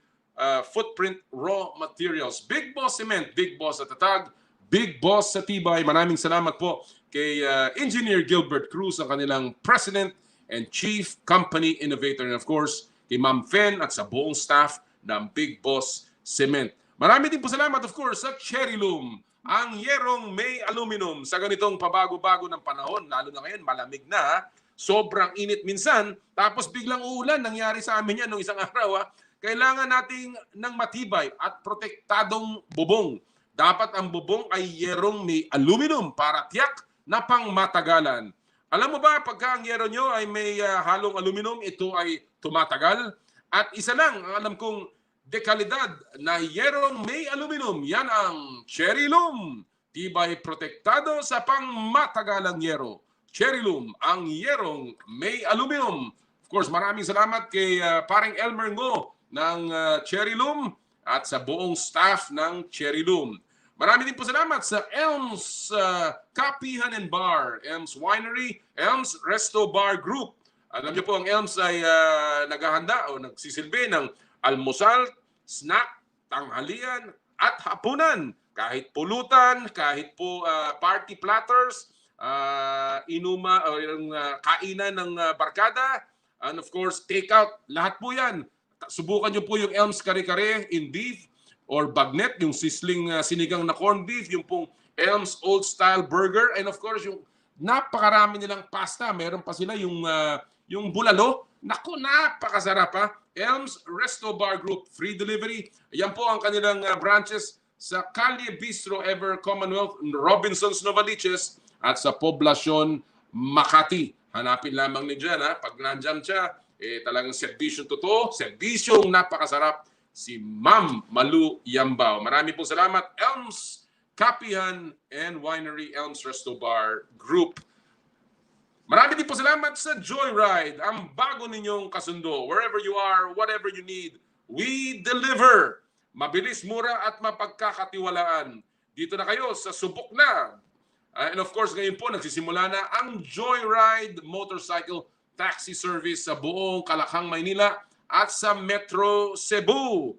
Speaker 1: footprint raw materials. Big Boss Cement, Big Boss sa tatag, Big Boss sa tibay. Maraming salamat po kay Engineer Gilbert Cruz, ang kanilang President and Chief Company Innovator. And of course, kay Ma'am Fen at sa buong staff ng Big Boss Cement. Marami din po salamat of course sa Cherry Loom, ang yerong may aluminum sa ganitong pabago-bago ng panahon. Lalo na ngayon, malamig na. Sobrang init minsan. Tapos biglang uulan. Nangyari sa amin yan nung isang araw. Kailangan nating ng matibay at protektadong bubong. Dapat ang bubong ay yerong may aluminum para tiyak na pangmatagalan. Alam mo ba, pagka ang yero nyo ay may halong aluminum, ito ay tumatagal. At isa lang, ang alam kong dekalidad na yerong may aluminum, yan ang Cherry Loom. Tibay protektado sa pangmatagalang yero. Cherry Loom, ang yerong may aluminum. Of course, maraming salamat kay paring Elmer Ngo ng Cherry Loom at sa buong staff ng Cherry Loom. Marami din po salamat sa Elms Kapihan and Bar, Elms Winery, Elms Resto Bar Group. Alam niyo po, ang Elms ay naghahanda o nagsisilbi ng almusal, snack, tanghalian, at hapunan. Kahit pulutan, kahit po party platters, inuma o kainan ng barkada, and of course, take-out. Lahat po yan. Subukan niyo po yung Elms Kare-Kare in beef or bagnet, yung sizzling sinigang na corned beef, yung pong Elms Old Style Burger, and of course, yung napakarami nilang pasta. Meron pa sila yung bulalo. Naku, napakasarap ha. Elms Resto Bar Group, free delivery. Yan po ang kanilang branches sa Calle Bistro Ever Commonwealth, Robinsons Novaliches, at sa Poblacion Makati. Hanapin lamang niyo dyan ha. Pag nandyan siya, talagang serbisyong totoo, serbisyong napakasarap. Si Ma'am Malu Yambao. Marami pong salamat. Elms Kapihan and Winery, Elms Resto Bar Group. Marami din po salamat sa Joyride, ang bago ninyong kasundo. Wherever you are, whatever you need, we deliver. Mabilis, mura at mapagkakatiwalaan. Dito na kayo sa subok na. And of course, ngayon po nagsisimula na ang Joyride Motorcycle Taxi Service sa buong Kalakhang, Maynila at sa Metro Cebu.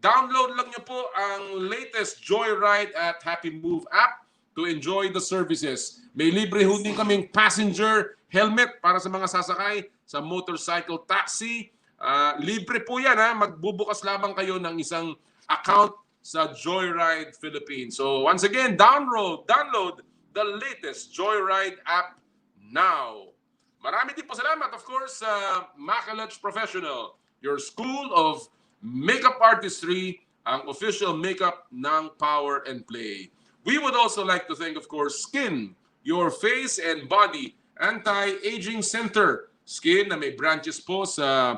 Speaker 1: Download lang niyo po ang latest Joyride at Happy Move app to enjoy the services. May libre ho din kaming passenger helmet para sa mga sasakay sa motorcycle taxi. Libre po yan ha. Magbubukas lamang kayo ng isang account sa Joyride Philippines. So once again, download the latest Joyride app now. Marami din po salamat, of course, sa Makalach Professional, your school of makeup artistry, ang official makeup ng Power and Play. We would also like to thank, of course, Skin, your face and body anti-aging center. Skin na may branches po sa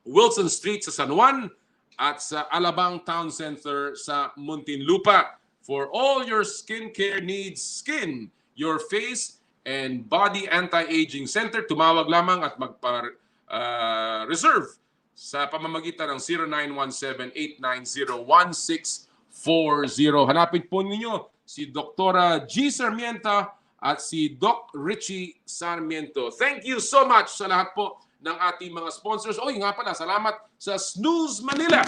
Speaker 1: Wilson Street sa San Juan at sa Alabang Town Center sa Muntinlupa. For all your skincare needs, Skin, your face and body anti-aging center. Tumawag lamang at magpa-reserve sa pamamagitan ng 0917-890-1640. Hanapin po ninyo si Dr. G. Sarmiento at si Doc Richie Sarmiento. Thank you so much sa lahat po ng ating mga sponsors. Oy, nga pala, salamat sa Snooze Manila.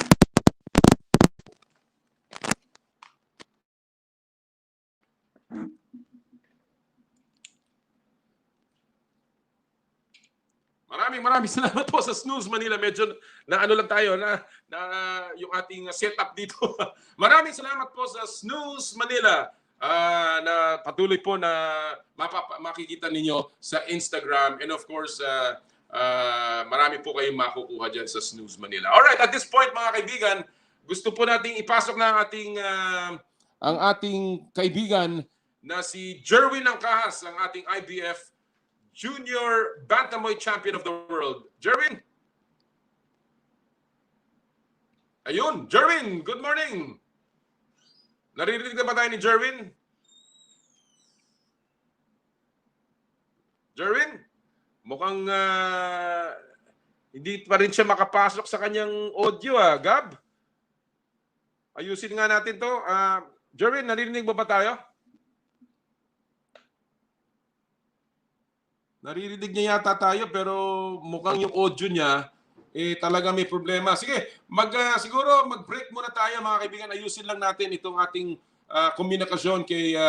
Speaker 1: Maraming salamat po sa Snooze Manila. Medyo na ano lang tayo na yung ating setup dito. Maraming salamat po sa Snooze Manila na patuloy po na makikita ninyo sa Instagram, and of course marami po kayong makukuha dyan sa Snooze Manila. Alright, at this point mga kaibigan, gusto po nating ipasok na ang ating kaibigan na si Jerwin Angkahas, ang ating IBF Junior Bantamweight Champion of the World. Jerwin? Ayun, Jerwin, good morning. Naririnig na ba tayo ni Jerwin? Jerwin? Mukhang hindi pa rin siya makapasok sa kanyang audio, Gab? Ayusin nga natin to. Jerwin, naririnig mo ba tayo? Naririnig niya yata tayo pero mukhang yung audio niya talaga may problema. Sige, siguro mag-break muna tayo mga kaibigan. Ayusin lang natin itong ating komunikasyon kay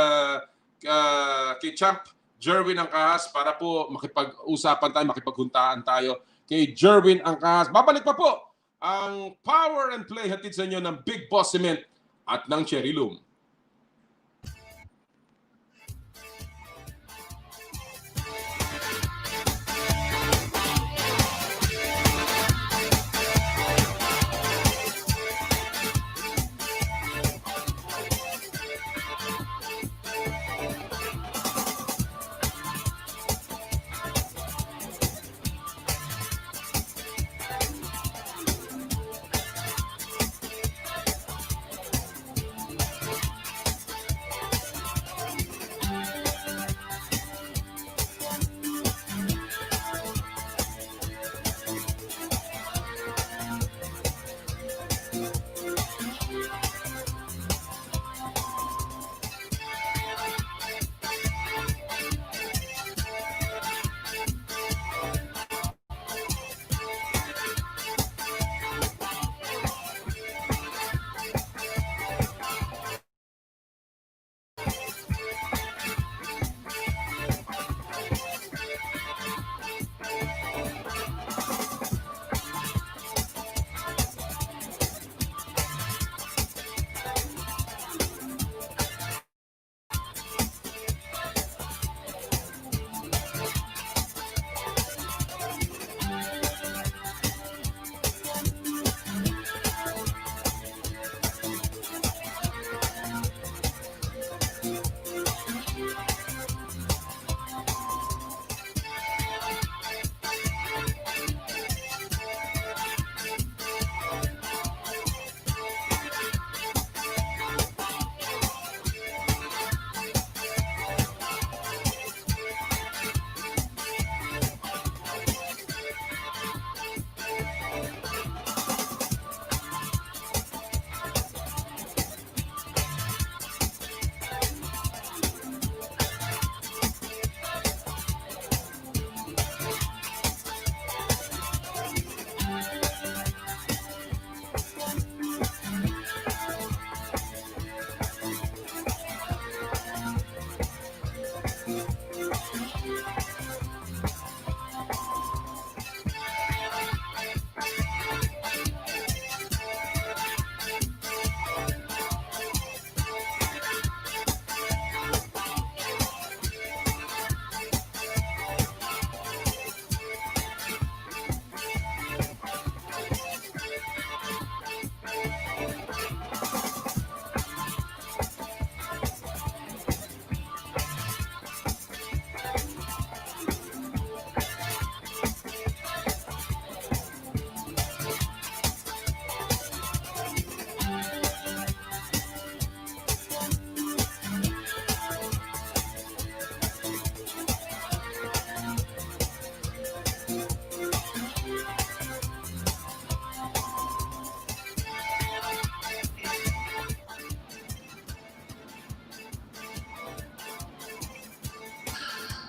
Speaker 1: Champ Jerwin Angkahas para po makipag-usapan tayo, makipaghuntaan tayo kay Jerwin Angkahas. Babalik pa po ang Power and Play hatid sa inyo ng Big Boss Cement at ng Cherry Loom.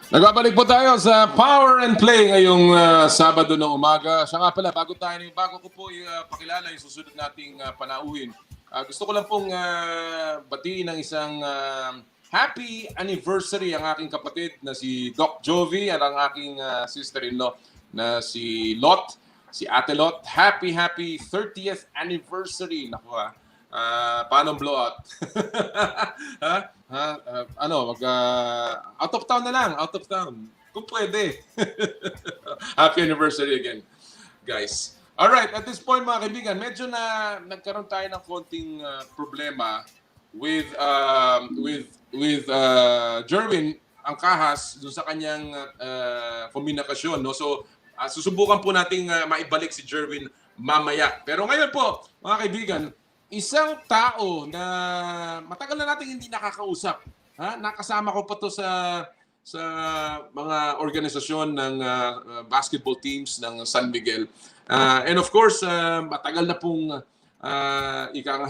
Speaker 1: Nagbabalik po tayo sa Power and Play ngayong Sabado ng umaga. Siya nga pala, bago ko po pakilala yung susunod nating panauhin. Gusto ko lang pong batiin ng isang happy anniversary ang aking kapatid na si Doc Jovi at ang aking sister-in-law na si Lot, si Ate Lot. Happy 30th anniversary. Naku paano blowout? Out of town na lang, out of town. Kung pwede. Happy anniversary again, guys. Alright, at this point mga kaibigan, medyo nagkaroon tayo ng konting problema with Jerwin Angkahas dun sa kanyang komunikasyon. No? So, susubukan po nating maibalik si Jerwin mamaya. Pero ngayon po, mga kaibigan, isang tao na matagal na natin hindi nakakausap. Nakasama ko pa to sa mga organisasyon ng basketball teams ng San Miguel. And of course, matagal na pong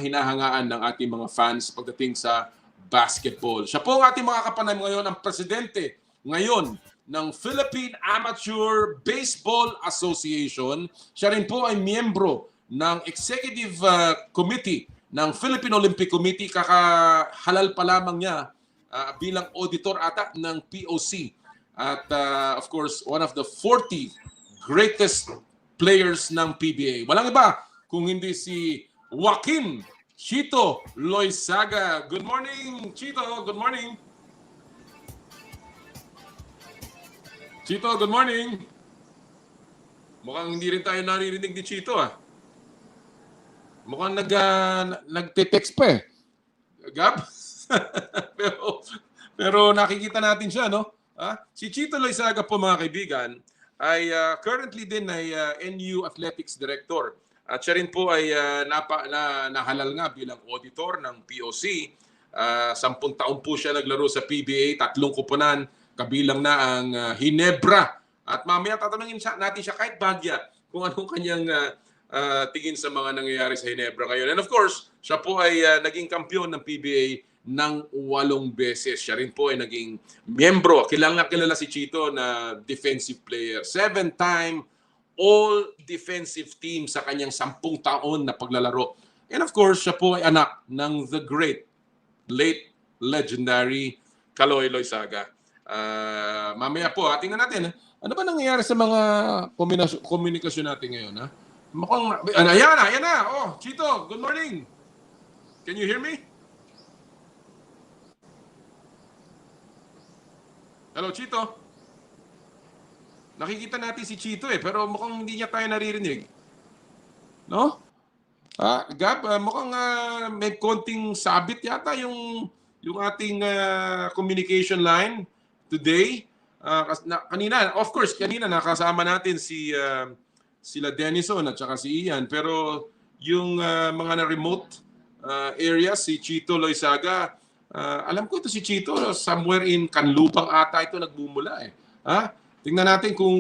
Speaker 1: hinahangaan ng ating mga fans pagdating sa basketball. Siya po ang ating mga kapanay ngayon, ang presidente ngayon ng Philippine Amateur Baseball Association. Siya rin po ay miyembro ng Executive Committee ng Philippine Olympic Committee. Kakahalal pa lamang niya bilang auditor ata ng POC. At of course, one of the 40 greatest players ng PBA. Walang iba kung hindi si Joaquin Chito Loizaga. Good morning, Chito. Good morning. Chito, good morning. Mukhang hindi rin tayo naririnig ni Chito Mukhang nagte-text pa Gab? pero nakikita natin siya, no? Si Chito Loizaga po mga kaibigan ay currently din ay NU Athletics Director. At siya rin po ay nahalal nga bilang auditor ng POC. 10 taon po siya naglaro sa PBA, 3 koponan, kabilang na ang Hinebra. At mamaya tatanungin natin siya kahit bagya kung anong kanyang tingin sa mga nangyayari sa Hinebra ngayon. And of course, siya po ay naging kampiyon ng PBA ng 8 beses. Siya rin po ay naging miyembro. Kilala si Chito na defensive player. 7-time all-defensive team sa kanyang 10 taon na paglalaro. And of course, siya po ay anak ng the great, late, legendary Kaloy Loizaga. Mamaya po, tingnan natin. Ano ba nangyayari sa mga komunikasyon natin ngayon? Mukhang, ayan na. Oh, Chito, good morning. Can you hear me? Hello, Chito. Nakikita natin si Chito pero mukhang hindi niya tayo naririnig. No? Gab, mukhang may konting sabit yata yung ating communication line today. Kanina, of course, nakasama natin sila Denison at saka si Ian. Pero yung mga na-remote areas, si Chito Loizaga, alam ko ito si Chito, somewhere in Canlupang ata ito nagmumula Tingnan natin kung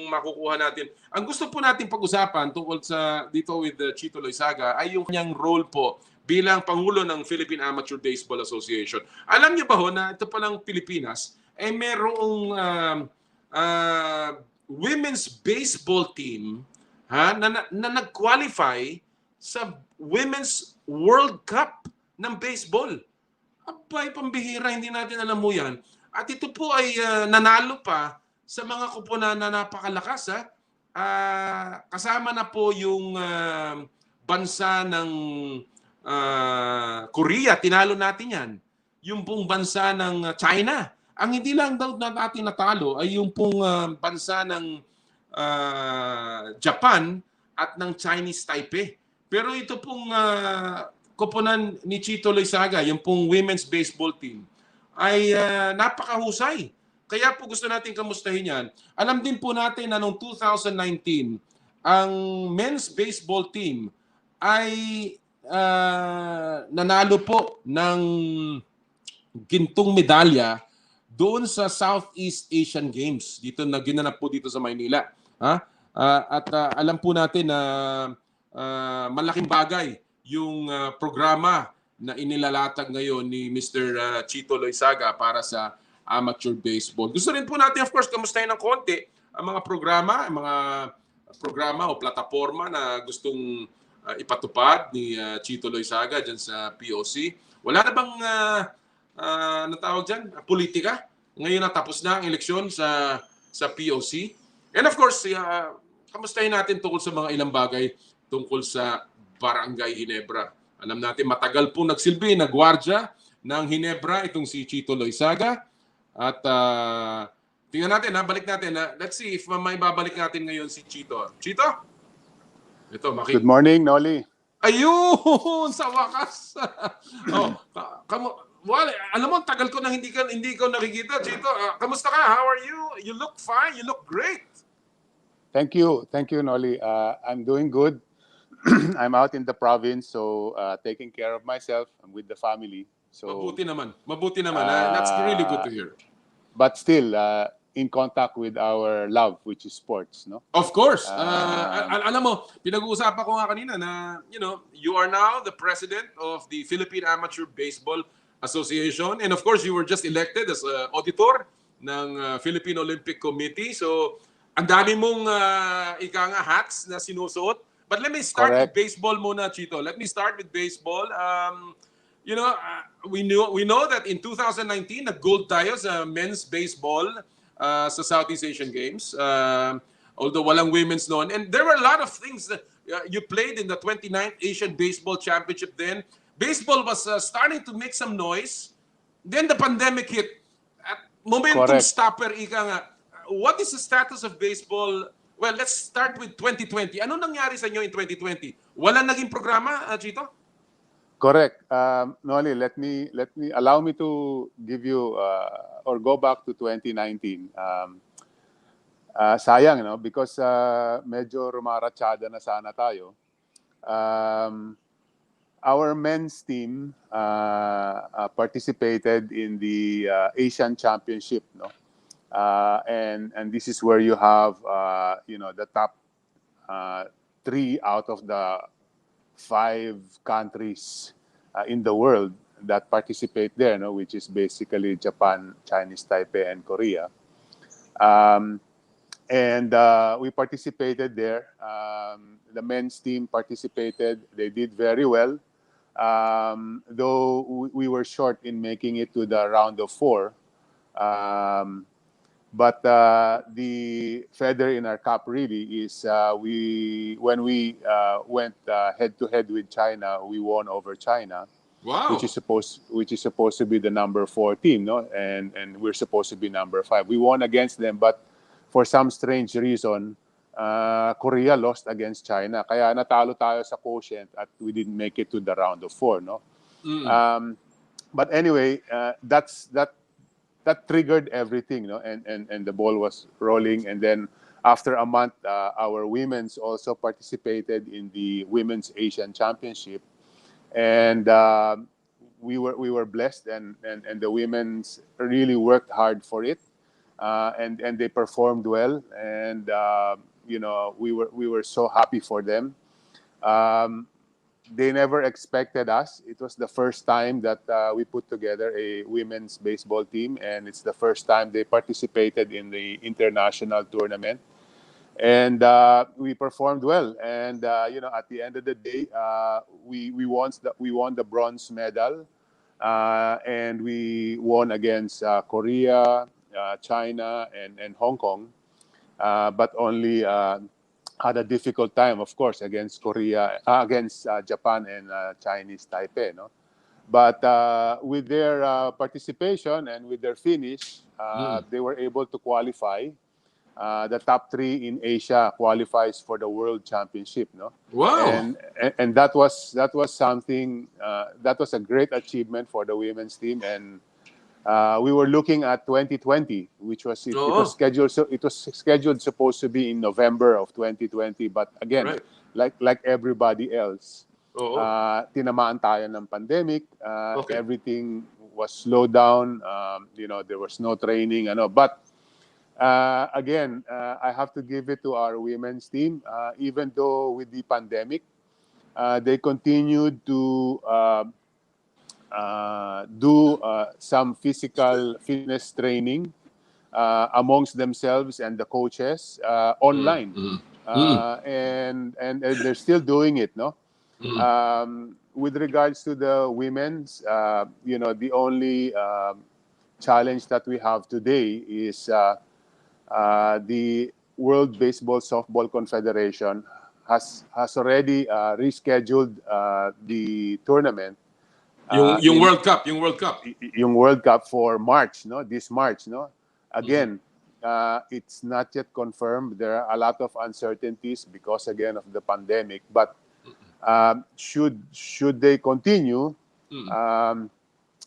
Speaker 1: makukuha natin. Ang gusto po natin pag-usapan tungkol dito with Chito Loizaga ay yung kanyang role po bilang Pangulo ng Philippine Amateur Baseball Association. Alam niyo ba na ito palang Pilipinas ay merong women's baseball team na nag-qualify sa Women's World Cup ng baseball. Abay, pambihira, hindi natin alam mo yan. At ito po ay nanalo pa sa mga koponan na napakalakas. Kasama na po yung bansa ng Korea, tinalo natin yan. Yung pong bansa ng China. Ang hindi lang daw natin natalo ay yung pong bansa ng Japan at ng Chinese Taipei. Pero ito pong koponan ni Chito Loizaga, yung pong women's baseball team, ay napakahusay. Kaya po gusto natin kamustahin yan. Alam din po natin na noong 2019, ang men's baseball team ay nanalo po ng gintong medalya doon sa Southeast Asian Games. Dito na ginanap po dito sa Maynila. At alam po natin na malaking bagay yung programa na inilalatag ngayon ni Mr. Chito Loizaga para sa amateur baseball. Gusto rin po natin, of course, kamustahin ng konti ang mga programa o plataforma na gustong ipatupad ni Chito Loizaga dyan sa POC. Wala na bang natawag dyan? Politika? Ngayon na tapos na ang eleksyon sa POC. And of course, kamustahin natin tungkol sa mga ilang bagay tungkol sa Barangay Ginebra. Alam natin, matagal po nagsilbi na gwardya ng Ginebra itong si Chito Loizaga. At tingnan natin, balik natin. Let's see if may babalik natin ngayon si Chito. Chito? Ito,
Speaker 4: Good morning, Noli.
Speaker 1: Ayun! Sa wakas! Alam mo, tagal ko na hindi ko nakikita, Chito. Kamusta ka? How are you? You look fine. You look great.
Speaker 4: Thank you, Noli. I'm doing good. I'm out in the province, so taking care of myself. I'm with the family. So
Speaker 1: Mabuti naman. That's really good to hear.
Speaker 4: But still, in contact with our love, which is sports, no?
Speaker 1: Of course. Alam mo, pinag-uusapan ko nga kanina na, you are now the president of the Philippine Amateur Baseball Association. And of course, you were just elected as auditor ng Philippine Olympic Committee. So, ang dami mong hats na sinusuot. But let me start with baseball muna, Chito. Let me start with baseball. We know that in 2019, nag-gold tayo sa men's baseball sa Southeast Asian Games. Although walang women's noon. And there were a lot of things that you played in the 29th Asian Baseball Championship then. Baseball was starting to make some noise. Then the pandemic hit. At momentum stopper, ika nga. What is the status of baseball? Well, let's start with 2020. Ano nangyari sa inyo in 2020? Walang naging programa, Chito?
Speaker 4: Correct. Noli, let me allow me to give you or go back to 2019. Sayang, because medyo rumaratsada na sana tayo. Our men's team participated in the Asian Championship, and this is where you have the top 3 out of the 5 countries in the world that participate there, which is basically Japan, Chinese Taipei, and Korea. And we participated there. The men's team participated. They did very well. Though we were short in making it to the round of 4. But the feather in our cap really is when we went head-to-head with China, we won over China.
Speaker 1: Wow.
Speaker 4: Which is supposed to be the number 4 team, and we're supposed to be number 5. We won against them, but for some strange reason, Korea lost against China. Kaya natalo tayo sa quotient at we didn't make it to the round of 4, But anyway, that triggered everything, and the ball was rolling. And then after a month, our women's also participated in the Women's Asian Championship, and we were blessed, and the women's really worked hard for it, and they performed well, and we were so happy for them. They never expected us. It was the first time that we put together a women's baseball team, and it's the first time they participated in the international tournament. And we performed well. And at the end of the day, we won the bronze medal, and we won against Korea, China, and Hong Kong, but only had a difficult time, of course, against Japan and Chinese Taipei, But with their participation and with their finish, they were able to qualify. The top 3 in Asia qualifies for the World Championship,
Speaker 1: Wow!
Speaker 4: And that was something that was a great achievement for the women's team. And we were looking at 2020, which was it was scheduled. So it was scheduled supposed to be in November of 2020, but again, like everybody else, tinamaan tayo ng pandemic. Everything was slowed down. There was no training. But again, I have to give it to our women's team. Even though with the pandemic, they continued to do some physical fitness training amongst themselves and the coaches online. And they're still doing it, no? With regards to the women's, the only challenge that we have today is the World Baseball Softball Confederation has already rescheduled the tournament.
Speaker 1: Yung World Cup,
Speaker 4: Yung World Cup for March, no? This March, no? Again, it's not yet confirmed. There are a lot of uncertainties because, again, of the pandemic. But should they continue,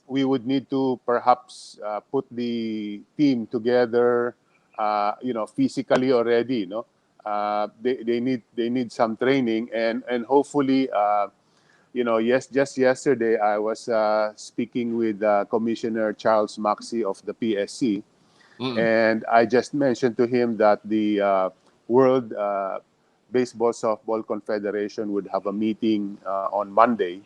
Speaker 4: we would need to perhaps put the team together, physically already. No, they need some training, and hopefully, just yesterday I was speaking with Commissioner Charles Maxey of the PSC, and I just mentioned to him that the World Baseball Softball Confederation would have a meeting on Monday,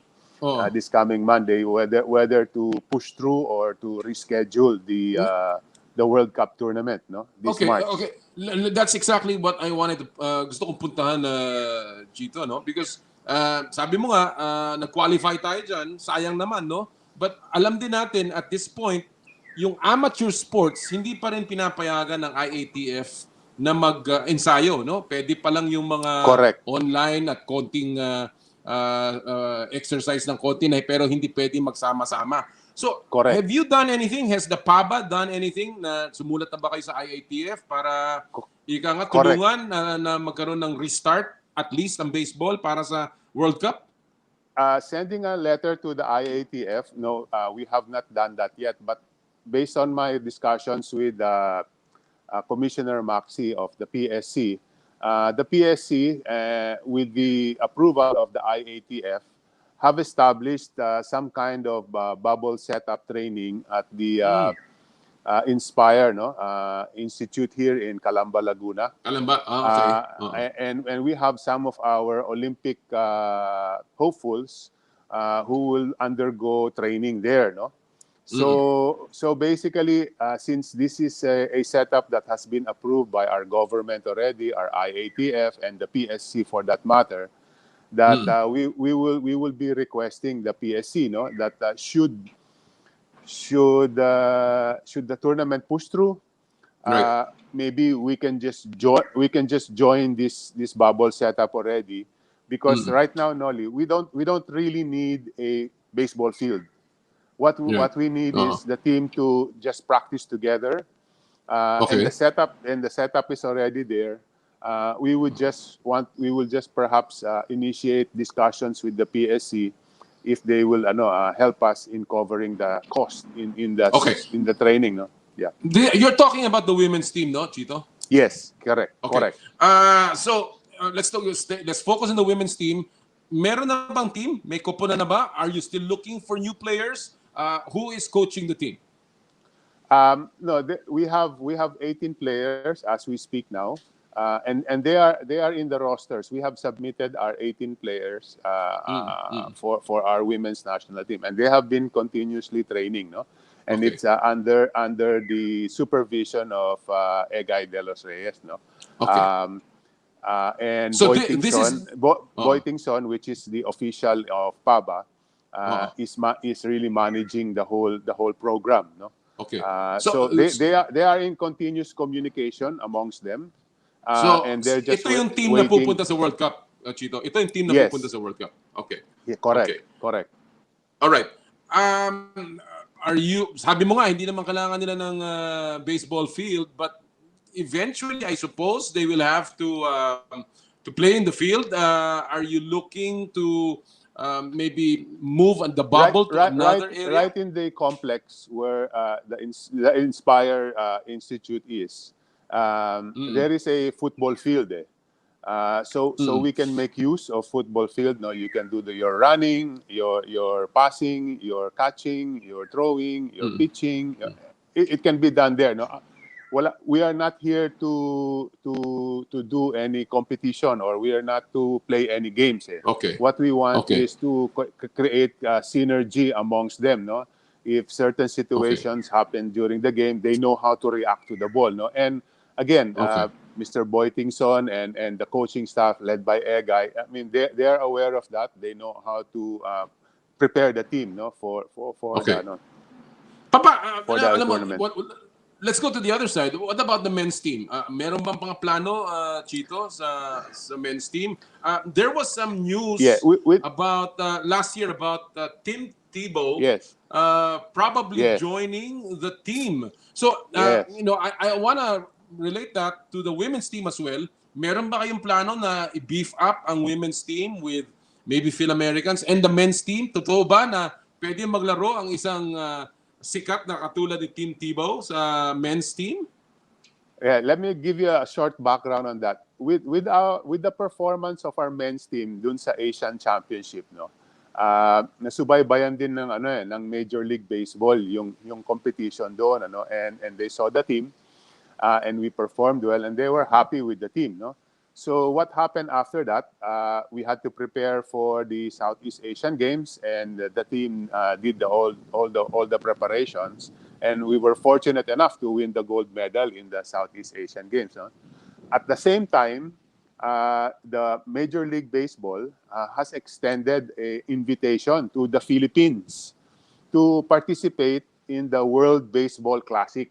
Speaker 4: this coming Monday, whether to push through or to reschedule the World Cup tournament, no? This March.
Speaker 1: Okay. That's exactly what I wanted to gusto kong puntahan, Chito, no? Because sabi mo nga nag-qualify tayo diyan, sayang naman, no? But alam din natin at this point, yung amateur sports hindi pa rin pinapayagan ng IATF na mag-ensayo, no? Pwede pa lang yung mga
Speaker 4: Correct.
Speaker 1: online at konting exercise ng konti na pero hindi pwede magsama-sama. So,
Speaker 4: Correct.
Speaker 1: have you done anything? Has the PABA done anything? Na sumulat na ba kayo sa IATF para tulungan na magkaroon ng restart at least ng baseball para sa World Cup?
Speaker 4: Sending a letter to the IATF, no, we have not done that yet. But based on my discussions with Commissioner Maxey of the PSC, with the approval of the IATF, have established some kind of bubble setup training at the Inspire Institute here in Calamba, Laguna.
Speaker 1: Calamba, okay.
Speaker 4: And we have some of our Olympic hopefuls who will undergo training there, no? So basically, since this is a setup that has been approved by our government already, our IATF and the PSC for that matter, that we will be requesting the PSC, no, that should the tournament push through,
Speaker 1: Right.
Speaker 4: maybe we can just join this bubble setup already, because right now, Noli, we don't really need a baseball field. What we need is the team to just practice together,
Speaker 1: Okay.
Speaker 4: and the setup is already there. We will just perhaps initiate discussions with the PSC if they will help us in covering the cost in the training, no? Yeah.
Speaker 1: You're talking about the women's team, no, Chito?
Speaker 4: Yes, correct.
Speaker 1: Okay.
Speaker 4: Correct.
Speaker 1: So let's focus on the women's team. Meron na bang team? May koponan na ba? Are you still looking for new players? Who is coaching the team?
Speaker 4: No, we have 18 players as we speak now, and they are in the rosters. We have submitted our 18 players for our women's national team, and they have been continuously training, no? And
Speaker 1: Okay.
Speaker 4: it's under the supervision of Egay De Los Reyes, no?
Speaker 1: Okay.
Speaker 4: And
Speaker 1: So
Speaker 4: Boytingson, which is the official of PABA, is really managing the whole program, no?
Speaker 1: Okay.
Speaker 4: So they are in continuous communication amongst them, and they're just
Speaker 1: ito yung team
Speaker 4: waiting.
Speaker 1: na pupunta sa World Cup, Chito. Ito yung team na
Speaker 4: Yes.
Speaker 1: pupunta sa World Cup. Okay.
Speaker 4: Yeah, correct.
Speaker 1: Okay.
Speaker 4: Correct.
Speaker 1: All right. Sabi mo nga, hindi naman kailangan nila ng baseball field, but eventually, I suppose, they will have to play in the field. Are you looking to maybe move on the bubble to another area?
Speaker 4: Right in the complex where the Inspire Institute is, there is a football field. So we can make use of football field. No, you can do your running, your passing, your catching, your throwing, your pitching. It can be done there. No, we are not here to do any competition, or we are not to play any games. Eh.
Speaker 1: Okay.
Speaker 4: What we want
Speaker 1: Okay.
Speaker 4: is to create synergy amongst them. No, if certain situations happen during the game, they know how to react to the ball. No, and again,
Speaker 1: Okay.
Speaker 4: Mr. Boytingson and the coaching staff led by Egay, I mean, they are aware of that. They know how to prepare the team, no, for
Speaker 1: Okay.
Speaker 4: the no,
Speaker 1: Papa,
Speaker 4: for the
Speaker 1: alam mo,
Speaker 4: tournament.
Speaker 1: let's go to the other side. What about the men's team? Meron bang mga plano, Chito, sa men's team? There was some news
Speaker 4: Yeah,
Speaker 1: about last year about Tim Tebow
Speaker 4: yes,
Speaker 1: probably
Speaker 4: yes,
Speaker 1: joining the team. So,
Speaker 4: yes.
Speaker 1: I want to relate that to the women's team as well. Meron ba kayong plano na i-beef up ang women's team with maybe Phil-Americans and the men's team? Totoo ba na pwede maglaro ang isang sikat na katulad ni Tim Tebow sa men's team?
Speaker 4: Yeah, let me give you a short background on that. With the performance of our men's team dun sa Asian Championship, no. Nasubaybayan din ng ng Major League Baseball yung competition doon, and they saw the team, and we performed well, and they were happy with the team, no. So what happened after that? We had to prepare for the Southeast Asian Games, and the team did all the preparations, and we were fortunate enough to win the gold medal in the Southeast Asian Games. No? At the same time, the Major League Baseball has extended an invitation to the Philippines to participate in the World Baseball Classic.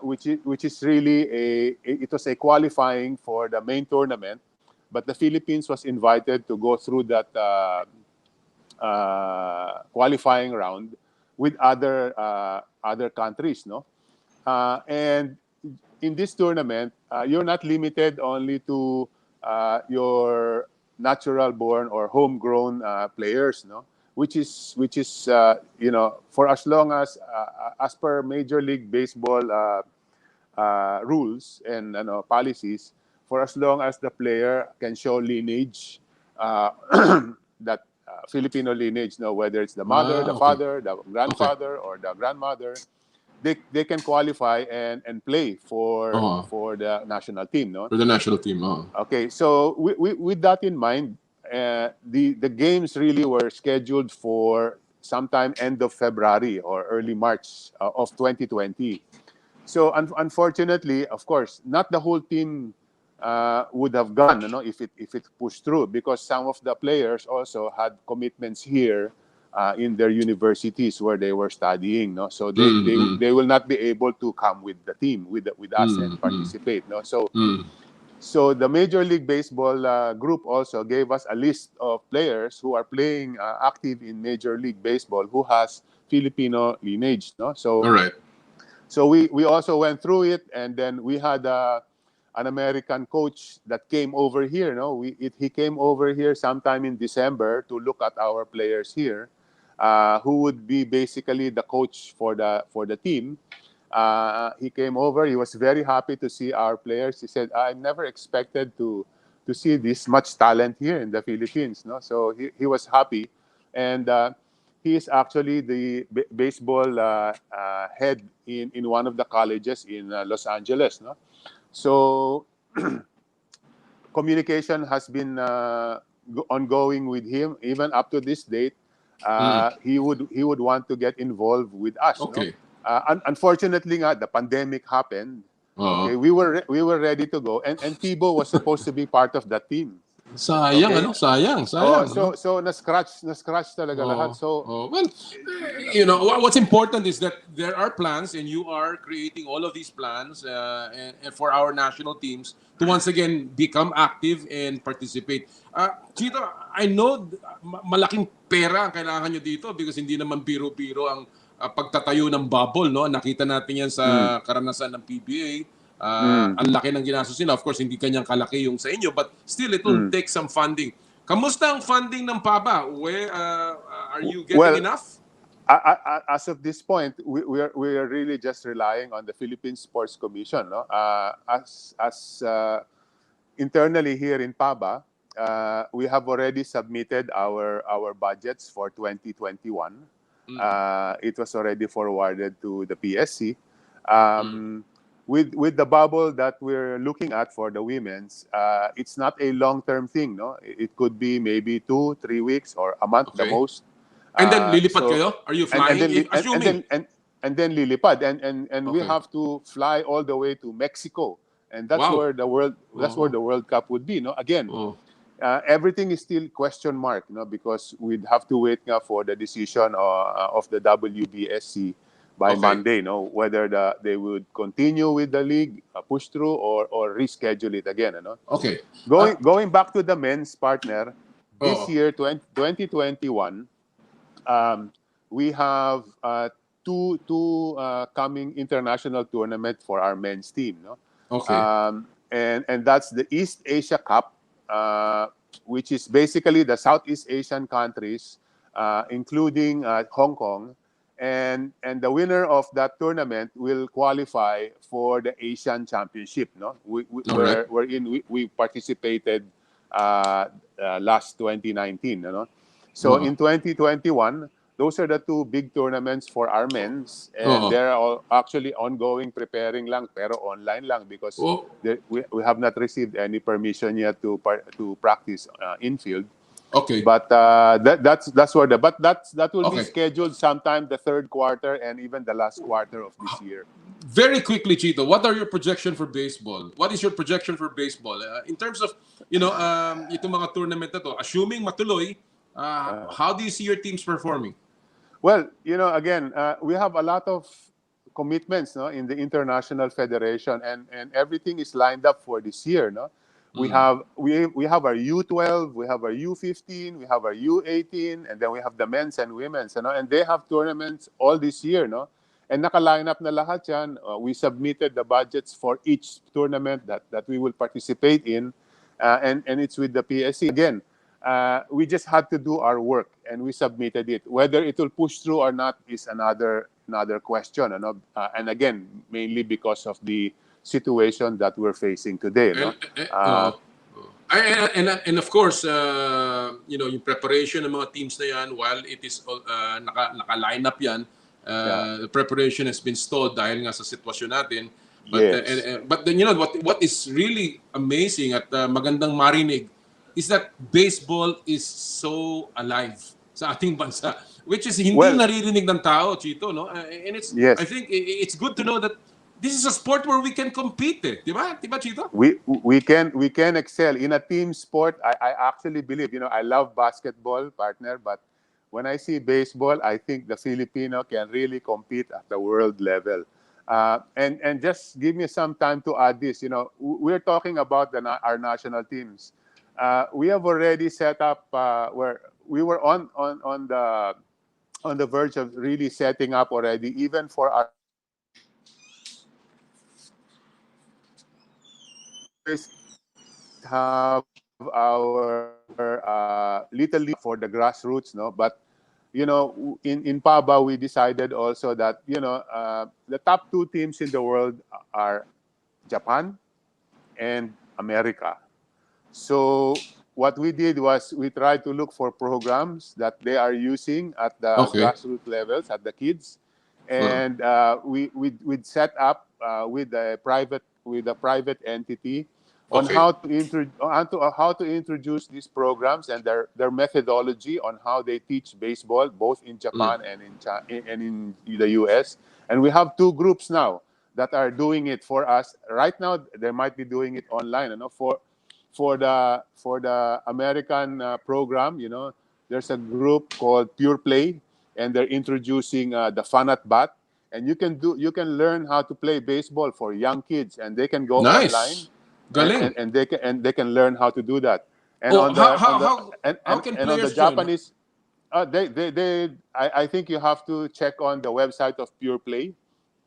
Speaker 4: Which is really it was a qualifying for the main tournament, but the Philippines was invited to go through that qualifying round with other countries, no, and in this tournament, you're not limited only to your natural born or homegrown players, no, which is for as per Major League Baseball rules and policies, for as long as the player can show lineage, that Filipino lineage, no, whether it's the mother, the
Speaker 1: Okay.
Speaker 4: father, the grandfather, or the grandmother, they can qualify and play
Speaker 1: Oo.
Speaker 4: for the national team, no.
Speaker 1: For the national team. Oh.
Speaker 4: Okay, so with that in mind, the games really were scheduled for sometime end of February or early March of 2020. So unfortunately, of course, not the whole team would have gone, if it pushed through, because some of the players also had commitments here in their universities where they were studying, no. So they will not be able to come with the team with us and participate, no. So the Major League Baseball group also gave us a list of players who are playing active in Major League Baseball who has Filipino lineage, no.
Speaker 1: All right.
Speaker 4: So we also went through it, and then we had an American coach that came over here. No, he came over here sometime in December to look at our players here, who would be basically the coach for the team. He came over. He was very happy to see our players. He said, "I never expected to see this much talent here in the Philippines." No, so he was happy, and he is actually the baseball head in one of the colleges in Los Angeles. No, so communication has been ongoing with him even up to this date. He would want to get involved with us.
Speaker 1: Okay.
Speaker 4: No? Unfortunately, the pandemic happened.
Speaker 1: Oo.
Speaker 4: Okay, we were ready to go, and Tibo was supposed to be part of that team.
Speaker 1: Sayang,
Speaker 4: Okay.
Speaker 1: Sayang.
Speaker 4: Oh,
Speaker 1: no?
Speaker 4: so na-scratch talaga lahat. So
Speaker 1: Well, what's important is that there are plans, and you are creating all of these plans and for our national teams to once again become active and participate. Chito, I know malaking pera ang kailangan nyo dito because hindi naman biro-biro ang pagtatayo ng bubble, no? Nakita natin yan sa karanasan ng PBA. Ang laki ng ginastos nila. Of course, hindi kanyang kalaki yung sa inyo, but still, it will take some funding. Kamusta ang funding ng PABA? Where are you getting enough?
Speaker 4: As of this point, we are really just relying on the Philippine Sports Commission. No, as internally here in PABA, we have already submitted our budgets for 2021. It was already forwarded to the PSC. With the bubble that we're looking at for the women's, it's not a long-term thing, no? It could be maybe 2, 3 weeks or a month the
Speaker 1: Okay.
Speaker 4: most.
Speaker 1: And then lilipat
Speaker 4: So
Speaker 1: kayo? Are you
Speaker 4: and
Speaker 1: flying?
Speaker 4: then
Speaker 1: If, assuming.
Speaker 4: and then lilipad and we
Speaker 1: Okay.
Speaker 4: have to fly all the way to Mexico, and that's
Speaker 1: Wow.
Speaker 4: where the World Cup would be, no? Again,
Speaker 1: Oh.
Speaker 4: everything is still question mark, because we'd have to wait now for the decision of the WBSC by
Speaker 1: Okay.
Speaker 4: Monday, whether they would continue with the league, push through, or reschedule it again,
Speaker 1: Okay.
Speaker 4: Going back to the men's partner, this
Speaker 1: Oo.
Speaker 4: year, 2021, we have two coming international tournament for our men's team, no?
Speaker 1: Okay.
Speaker 4: And that's the East Asia Cup, which is basically the Southeast Asian countries, including Hong Kong, and the winner of that tournament will qualify for the Asian Championship. No,
Speaker 1: All right.
Speaker 4: we participated last 2019. So
Speaker 1: Oo.
Speaker 4: in 2021, those are the two big tournaments for our men's, and
Speaker 1: Oo.
Speaker 4: they're all actually ongoing, preparing lang, pero online lang because
Speaker 1: Oh.
Speaker 4: we have not received any permission yet to practice infield.
Speaker 1: Okay.
Speaker 4: But that's where that will be
Speaker 1: Okay.
Speaker 4: scheduled sometime the third quarter and even the last quarter of this year.
Speaker 1: Very quickly, Chito, what are your projection for baseball? What is your projection for baseball? In terms of, itong mga tournament na to, assuming matuloy, how do you see your teams performing?
Speaker 4: Well, again, we have a lot of commitments, no, in the international federation, and everything is lined up for this year, no. We have our U12, we have our U15, we have our U18, and then we have the men's and women's, and they have tournaments all this year, no. And naka-line up na lahat yan. We submitted the budgets for each tournament that we will participate in, and it's with the PSC. Again, we just had to do our work and we submitted it. Whether it will push through or not is another question. And again, mainly because of the situation that we're facing today. No?
Speaker 1: And of course, yung preparation ng mga teams na yan, while it is naka-line up yan, the preparation has been stalled dahil nga sa sitwasyon natin. But
Speaker 4: Yes.
Speaker 1: but then what is really amazing at magandang marinig is that baseball is so alive sa ating bansa, which is hindi naririnig ng tao, Chito, no? And it's
Speaker 4: Yes.
Speaker 1: I think it's good to know that this is a sport where we can compete, di ba? Di ba, Chito?
Speaker 4: We can excel in a team sport. I actually believe, I love basketball, partner, but when I see baseball, I think the Filipino can really compete at the world level. And just give me some time to add this. We're talking about our national teams. We have already set up where we were on the verge of really setting up already, even for our have our little league for the grassroots, no? But in PABA, we decided also that the top two teams in the world are Japan and America. So what we did was we tried to look for programs that they are using at the grassroots levels, at the kids, and we'd set up with a private entity on how to introduce these programs and their methodology on how they teach baseball, both in Japan and in the US. And we have two groups now that are doing it for us. Right now, they might be doing it online. For the American program, there's a group called Pure Play, and they're introducing the Fun at Bat, and you can learn how to play baseball for young kids, and they can go online.
Speaker 1: Galing.
Speaker 4: And they can learn how to do that. And
Speaker 1: how can
Speaker 4: on the
Speaker 1: players join?
Speaker 4: Japanese, I think you have to check on the website of Pure Play.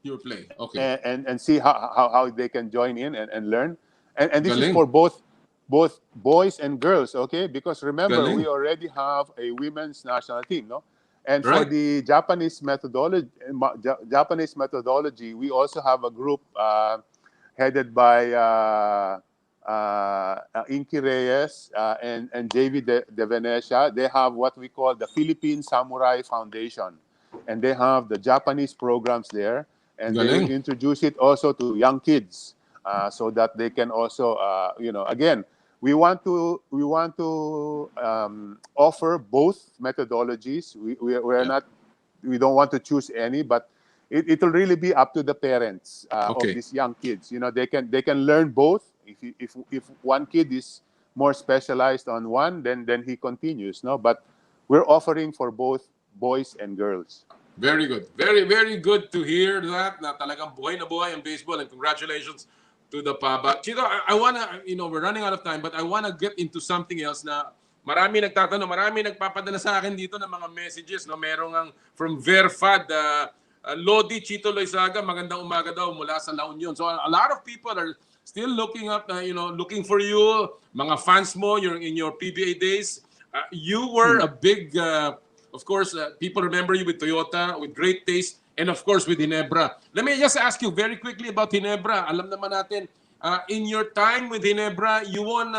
Speaker 1: Pure Play, okay.
Speaker 4: And see how they can join in and learn. And this
Speaker 1: Galing.
Speaker 4: is for both boys and girls, okay? Because remember,
Speaker 1: Galing.
Speaker 4: we already have a women's national team, no? And for
Speaker 1: Right.
Speaker 4: the Japanese methodology, we also have a group headed by Inky Reyes and JV De Venecia. They have what we call the Philippine Samurai Foundation, and they have the Japanese programs there. and they will
Speaker 1: Galing.
Speaker 4: introduce it also to young kids, so that they can also, again, we want to offer both methodologies. We are
Speaker 1: Yeah.
Speaker 4: not, we don't want to choose any, but it will really be up to the parents of
Speaker 1: Okay.
Speaker 4: these young kids. They can learn both. If one kid is more specialized on one, then he continues. No, but we're offering for both boys and girls.
Speaker 1: Very good. Very, very good to hear that na talagang buhay na buhay ang baseball, and congratulations to the PABA. Chito, I wanna, we're running out of time, but I wanna get into something else na marami nagtatanong, marami nagpapadala sa akin dito ng mga messages, no? Merong ang from Verfad, Lodi Chito Loizaga, magandang umaga daw mula sa La Union. So a lot of people are still looking up, looking for you, mga fans mo, you're in your PBA days. You were a big, of course, people remember you with Toyota, with great taste, and of course with Ginebra. Let me just ask you very quickly about Ginebra. Alam naman natin, in your time with Ginebra, you won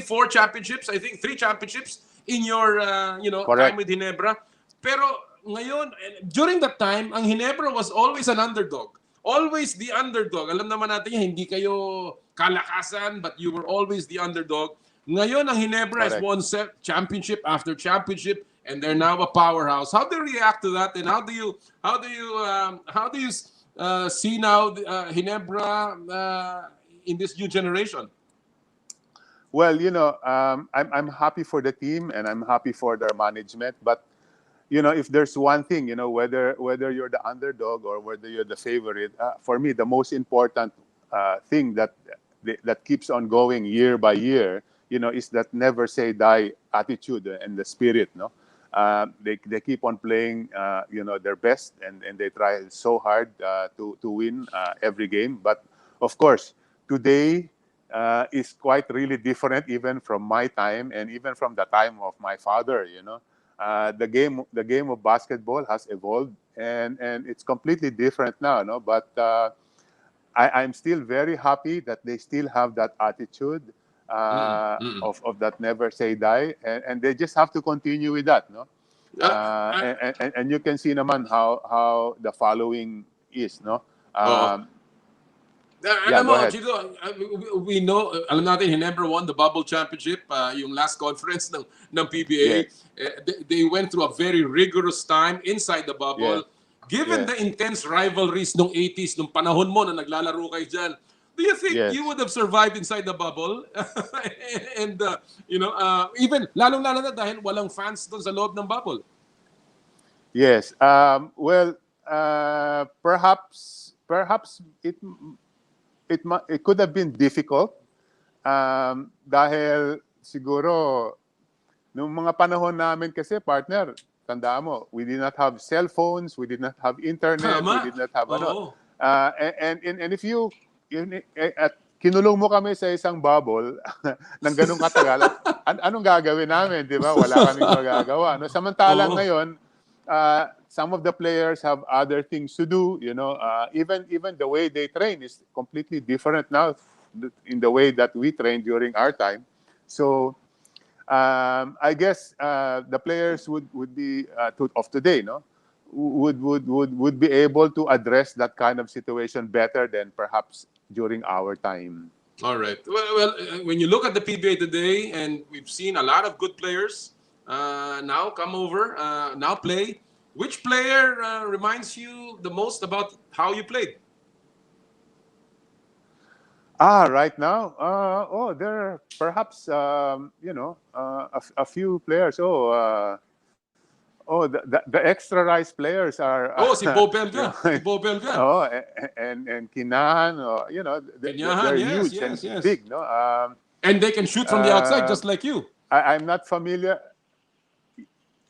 Speaker 1: four championships. I think 3 championships in your, time
Speaker 4: Correct.
Speaker 1: with Ginebra. Pero ngayon, during that time, ang Ginebra was always an underdog. Always the underdog. Alam naman natin yan, hindi kayo kalakasan, but you were always the underdog. Ngayon, ang Ginebra has
Speaker 4: Correct.
Speaker 1: won championship after championship, and they're now a powerhouse. How do you react to that, and how do you see now Ginebra in this new generation?
Speaker 4: Well, I'm happy for the team and I'm happy for their management. But if there's one thing, whether you're the underdog or whether you're the favorite, for me, the most important thing that keeps on going year by year, is that never say die attitude and the spirit. No, they keep on playing, their best, and they try so hard to win every game. But of course, today is quite really different, even from my time and even from the time of my father. The game of basketball has evolved, and it's completely different now. No, but I'm still very happy that they still have that attitude of that never say die, and they just have to continue with that. No, and you can see naman how the following is. No.
Speaker 1: Alam
Speaker 4: Go
Speaker 1: mo,
Speaker 4: ahead.
Speaker 1: Chico, we know, alam natin, Ginebra won the bubble championship, yung last conference ng PBA.
Speaker 4: Yes.
Speaker 1: They went through a very rigorous time inside the bubble.
Speaker 4: Yes.
Speaker 1: Given
Speaker 4: Yes.
Speaker 1: the intense rivalries nung 80s, nung panahon mo na naglalaro kayo dyan, do you think
Speaker 4: Yes.
Speaker 1: you would have survived inside the bubble? And, even, lalong-lalo na dahil walang fans doon sa loob ng bubble.
Speaker 4: Yes. Well, perhaps it could have been difficult, dahil siguro nung mga panahon namin kasi, partner, tandaan mo, we did not have cell phones, we did not have internet,
Speaker 1: Tama.
Speaker 4: we did not have
Speaker 1: Oo.
Speaker 4: and if at kinulong mo kami sa isang bubble ng ganung katagal, anong gagawin namin, di ba? Wala kaming magagawa. No? Samantalang
Speaker 1: Oo.
Speaker 4: ngayon, some of the players have other things to do. Even the way they train is completely different now in the way that we trained during our time. So I guess the players would be of today, no, would be able to address that kind of situation better than perhaps during our time.
Speaker 1: All right. Well, when you look at the PBA today, and we've seen a lot of good players now come over, now play. Which player reminds you the most about how you played?
Speaker 4: Right now, there are perhaps a few players. The extra rice players are.
Speaker 1: Si Bobelga. Si Bobelga.
Speaker 4: And Kinahan. They're
Speaker 1: Kinahan,
Speaker 4: huge
Speaker 1: yes.
Speaker 4: and big. No.
Speaker 1: And they can shoot from the outside just like you.
Speaker 4: I'm not familiar.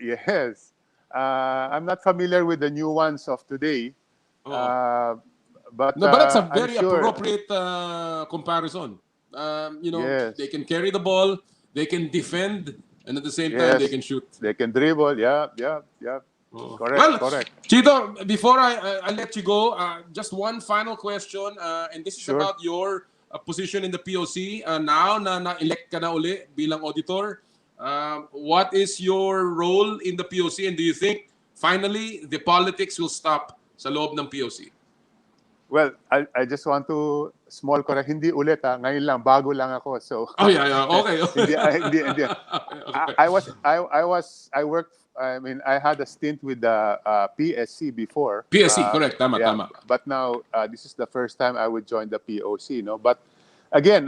Speaker 4: Yes. I'm not familiar with the new ones of today. But
Speaker 1: that's a
Speaker 4: I'm
Speaker 1: very
Speaker 4: sure.
Speaker 1: appropriate comparison.
Speaker 4: Yes.
Speaker 1: They can carry the ball, they can defend, and at the same time,
Speaker 4: Yes.
Speaker 1: they can shoot.
Speaker 4: They can dribble. Yeah. Correct.
Speaker 1: Well,
Speaker 4: Correct.
Speaker 1: Chito, before I let you go, just one final question, and this is
Speaker 4: Sure.
Speaker 1: about your position in the POC. Now na na-elect ka na uli bilang auditor, what is your role in the POC, and do you think finally the politics will stop sa loob ng POC?
Speaker 4: Well, I just want to small correct. Hindi ulit ha. Ngayon lang, bago lang ako. So
Speaker 1: Oh yeah. Okay.
Speaker 4: hindi. I worked. I mean, I had a stint with the PSC before.
Speaker 1: PSC, correct. Tama.
Speaker 4: But now this is the first time I would join the POC. No, but again,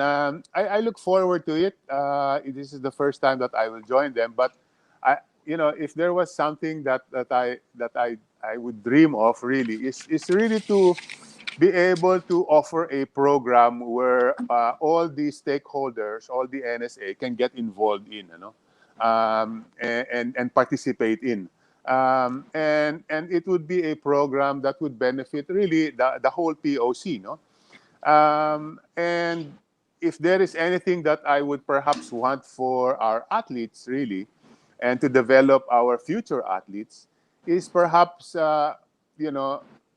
Speaker 4: I look forward to it. This is the first time that I will join them. But if there was something that I would dream of, really, is really to be able to offer a program where all the stakeholders, all the NSA can get involved in, and participate in. And it would be a program that would benefit really the whole POC, no? And if there is anything that I would perhaps want for our athletes, really, and to develop our future athletes, is perhaps,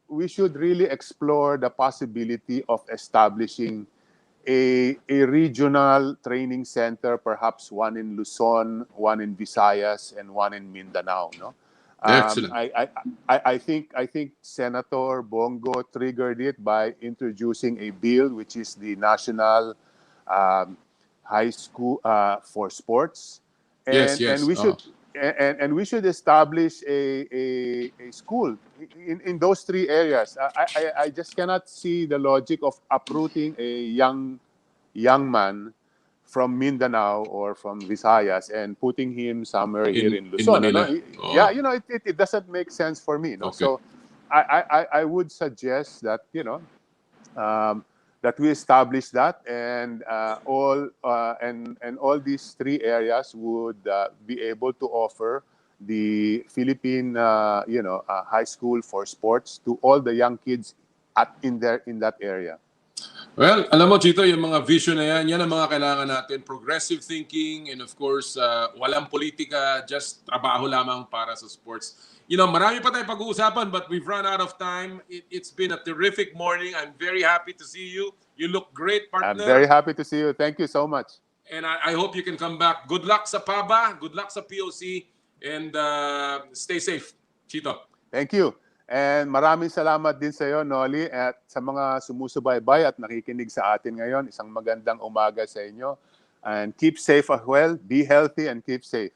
Speaker 4: we should really explore the possibility of establishing a regional training center, perhaps one in Luzon, one in Visayas, and one in Mindanao. No,
Speaker 1: Excellent.
Speaker 4: I think Senator Bongo triggered it by introducing a bill, which is the National High School for Sports, and
Speaker 1: Yes.
Speaker 4: we should. And we should establish a school in those three areas. I just cannot see the logic of uprooting a young man from Mindanao or from Visayas and putting him somewhere here in Luzon.
Speaker 1: Manila.
Speaker 4: Yeah, it doesn't make sense for me. No?
Speaker 1: Okay.
Speaker 4: So I would suggest that that we establish that, and all these three areas would be able to offer the Philippine high school for sports to all the young kids in that area.
Speaker 1: Well, alam mo, Chito, yung mga vision na yan ang mga kailangan natin. Progressive thinking and of course, walang politika, just trabaho lamang para sa sports. Marami pa tayong pag-uusapan but we've run out of time. It's been a terrific morning. I'm very happy to see you. You look great, partner.
Speaker 4: I'm very happy to see you. Thank you so much.
Speaker 1: And I hope you can come back. Good luck sa PABA. Good luck sa POC. And stay safe, Chito.
Speaker 4: Thank you. And maraming salamat din sa iyo, Noli, at sa mga sumusubaybay at nakikinig sa atin ngayon. Isang magandang umaga sa inyo. And keep safe as well. Be healthy and keep safe.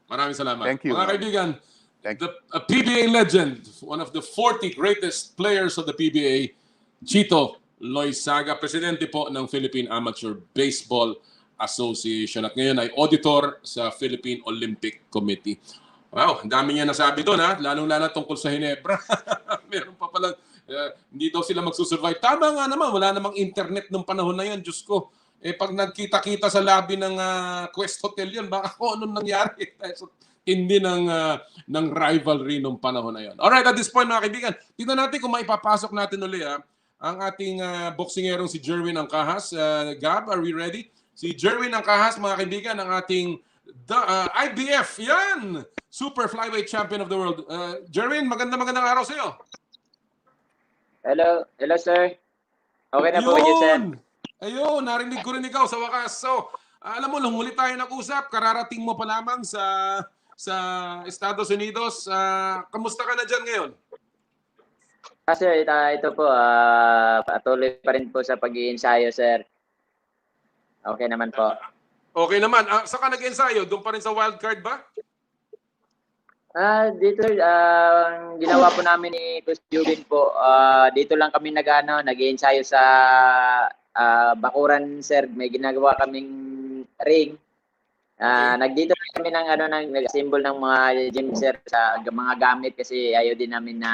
Speaker 1: Maraming salamat.
Speaker 4: Thank you.
Speaker 1: Mga kaibigan,
Speaker 4: Thank you.
Speaker 1: a PBA legend, one of the 40 greatest players of the PBA, Chito Loizaga, presidente po ng Philippine Amateur Baseball Association at ngayon ay auditor sa Philippine Olympic Committee. Wow, ang dami niya nasabi doon, ha? Lalong-lalo tungkol sa Ginebra. Meron pa palang, hindi daw sila magsusurvive. Tama nga naman, wala namang internet nung panahon na yun, Diyos ko. Pag nagkita-kita sa lobby ng Quest Hotel yun, baka kung anong nangyari. Hindi ng rivalry nung panahon na yun. Alright, at this point mga kaibigan, tignan natin kung maipapasok natin ulit ang ating boksingerong si Jerwin Angkahas. Gab, are we ready? Si Jerwin Angkahas, mga kaibigan, ang ating IBF, yan! Super Flyweight Champion of the World. Jerwin, magandang araw sa iyo.
Speaker 5: Hello, sir. Okay na po kayo, sir.
Speaker 1: Ayun, narinig ko rin ikaw sa wakas. So, alam mo, nung huli tayo nag-usap, kararating mo pa lamang sa Estados Unidos. Kamusta ka na dyan ngayon?
Speaker 5: Sir, ito po, patuloy pa rin po sa pag-iensayo, sir. Okay naman po.
Speaker 1: Okay naman. Saan ka nag-ensayo? Doon pa rin sa wildcard ba?
Speaker 5: Dito, ginawa po namin ni Coach Jubin po. Dito lang kami nag-iensayo sa Bakuran, sir. May ginagawa kaming ring. Nagdito lang kami nag-assemble ng mga gym, sir, sa mga gamit kasi ayaw din namin na